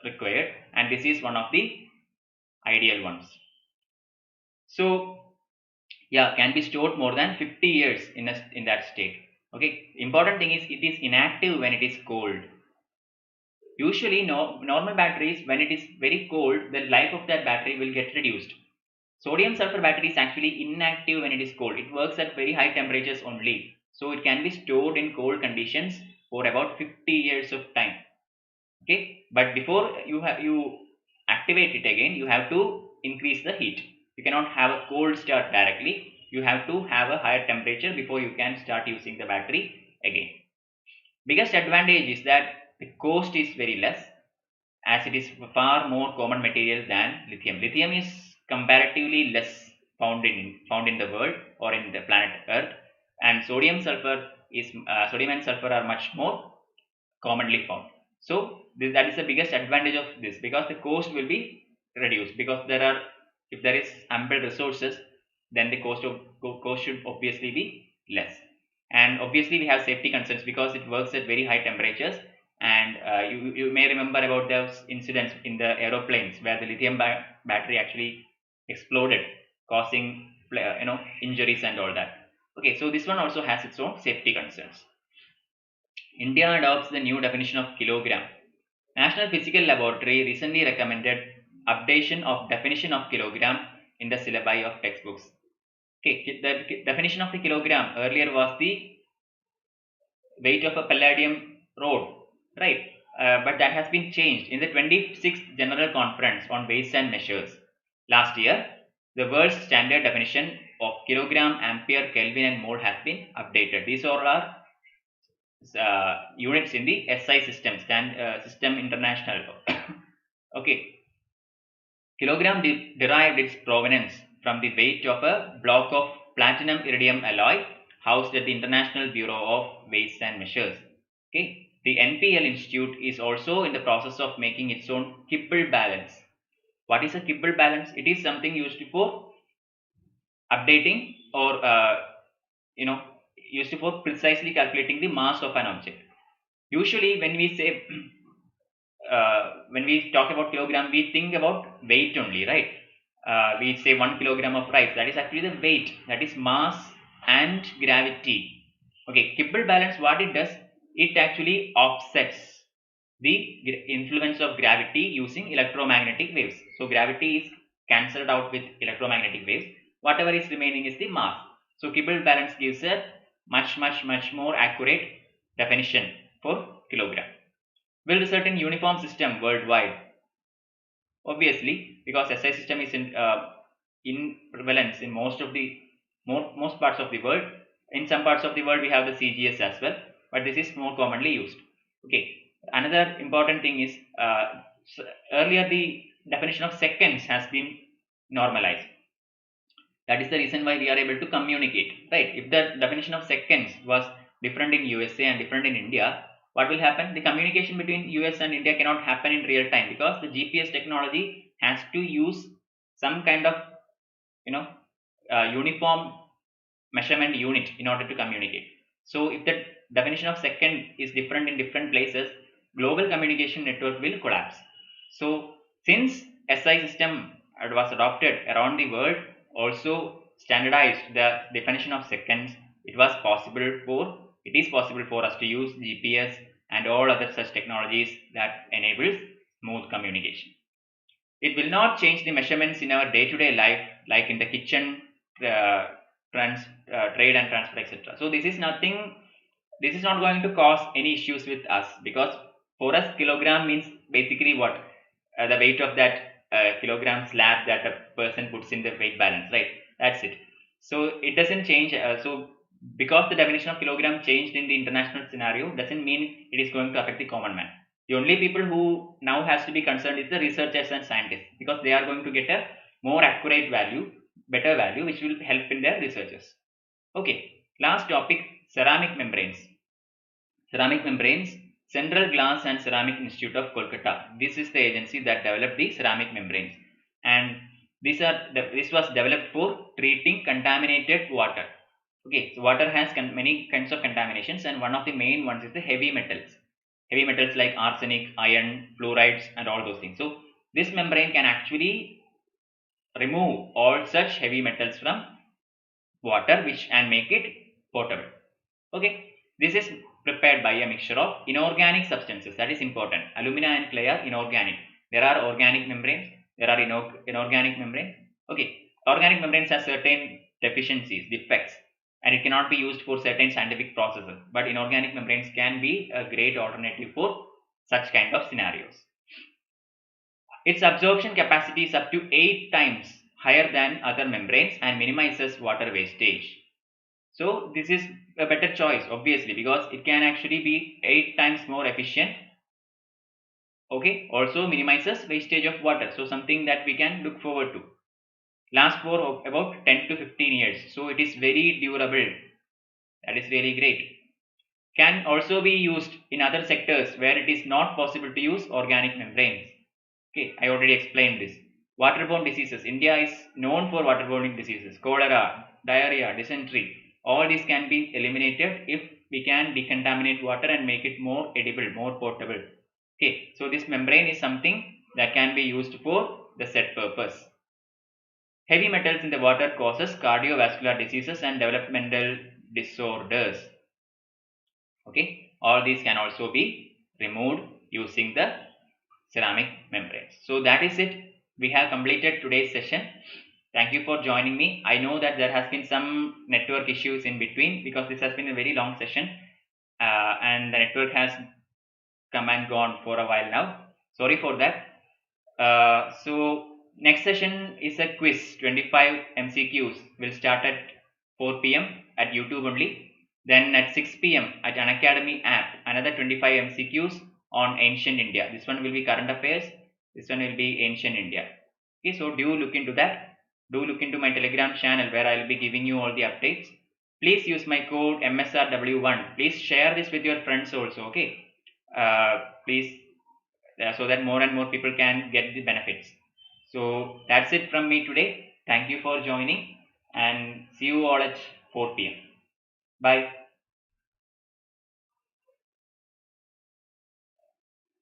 required, and this is one of the ideal ones. So yeah, can be stored more than 50 years in that state. Okay, important thing is it is inactive when it is cold. Usually normal batteries, when it is very cold, the life of that battery will get reduced. Sodium sulfur battery is actually inactive when it is cold. It works at very high temperatures only, so it can be stored in cold conditions for about 50 years of time. Okay, but before you activate it again, you have to increase the heat. You cannot have a cold start directly. You have to have a higher temperature before you can start using the battery again. Biggest advantage is that the cost is very less, as it is far more common material than lithium. Lithium is comparatively less found in the world or in the planet Earth, and sodium and sulfur are much more commonly found. So that is the biggest advantage of this, because the cost will be reduced, because there are If there is ample resources, then the cost should obviously be less. And obviously we have safety concerns because it works at very high temperatures. And you may remember about those incidents in the aeroplanes where the lithium battery actually exploded, causing injuries and all that. Okay, so this one also has its own safety concerns. India adopts the new definition of kilogram. National Physical Laboratory recently recommended updation of definition of kilogram in the syllabi of textbooks. Okay, the definition of the kilogram earlier was the weight of a palladium rod, right? But that has been changed in the 26th General Conference on Weights and Measures last year. The world's standard definition of kilogram, ampere, Kelvin, and mole has been updated. These all are units in the SI system, System International. Okay, kilogram derived its provenance from the weight of a block of platinum iridium alloy housed at the International Bureau of Weights and Measures. Okay, the NPL Institute is also in the process of making its own Kibble balance. What is a Kibble balance? It is something used for updating or used for precisely calculating the mass of an object. Usually, when we say when we talk about kilogram, we think about weight only, right? We say 1 kilogram of rice. That is actually the weight. That is mass and gravity. Okay, Kibble balance, what it does, it actually offsets the influence of gravity using electromagnetic waves. So gravity is cancelled out with electromagnetic waves. Whatever is remaining is the mass. So Kibble balance gives a much more accurate definition for kilogram. Will result in uniform system worldwide. Obviously, because SI system is in prevalence in most parts of the world. In some parts of the world, we have the CGS as well, but this is more commonly used. Okay. Another important thing is earlier the definition of seconds has been normalized. That is the reason why we are able to communicate, right? If the definition of seconds was different in USA and different in India, what will happen? The communication between US and India cannot happen in real time because the GPS technology has to use some kind of uniform measurement unit in order to communicate. So if the definition of second is different in different places, global communication network will collapse. So since SI system was adopted around the world, also standardized the definition of seconds, it is possible for us to use GPS and all other such technologies that enables smooth communication. It will not change the measurements in our day-to-day life, like in the kitchen, trade and transfer, etc. So this is not going to cause any issues with us, because for us kilogram means basically what? The weight of that kilogram slab that a person puts in the weight balance, right? That's it. So it doesn't change. So because the definition of kilogram changed in the international scenario doesn't mean it is going to affect the common man. The only people who now has to be concerned is the researchers and scientists, because they are going to get a more accurate value, better value, which will help in their researches. Okay, last topic, ceramic membranes. Ceramic membranes, Central Glass and Ceramic Institute of Kolkata. This is the agency that developed the ceramic membranes, and this was developed for treating contaminated water. Okay, so water has many kinds of contaminations, and one of the main ones is the heavy metals. Heavy metals like arsenic, iron, fluorides, and all those things. So this membrane can actually remove all such heavy metals from water, and make it potable. Okay, this is prepared by a mixture of inorganic substances. That is important. Alumina and clay are inorganic. There are organic membranes, there are inorganic membranes. Okay, organic membranes have certain defects, and it cannot be used for certain scientific processes, but inorganic membranes can be a great alternative for such kind of scenarios. Its absorption capacity is up to 8 times higher than other membranes and minimizes water wastage. So this is a better choice, obviously, because it can actually be 8 times more efficient. Okay, also minimizes wastage of water, so something that we can look forward to. Last for about 10 to 15 years, so it is very durable. That is really great. Can also be used in other sectors where it is not possible to use organic membranes. Okay, I already explained this. Waterborne diseases. India is known for waterborne diseases. Cholera, diarrhea, dysentery. All these can be eliminated if we can decontaminate water and make it more edible, more potable. Okay, so this membrane is something that can be used for the said purpose. Heavy metals in the water causes cardiovascular diseases and developmental disorders. Okay, all these can also be removed using the ceramic membranes. So that is it. We have completed today's session. Thank you for joining me. I know that there has been some network issues in between because this has been a very long session and the network has come and gone for a while now. Sorry for that. So next session is a quiz. 25 MCQs will start at 4 p.m. at YouTube only. Then at 6 p.m. at Unacademy app, another 25 MCQs on ancient India. This one will be current affairs. This one will be ancient India. Okay, so do look into that. Do look into my Telegram channel where I will be giving you all the updates. Please use my code MSRW1. Please share this with your friends also. Okay. Please so that more and more people can get the benefits. So that's it from me today. Thank you for joining and see you all at 4 p.m. Bye.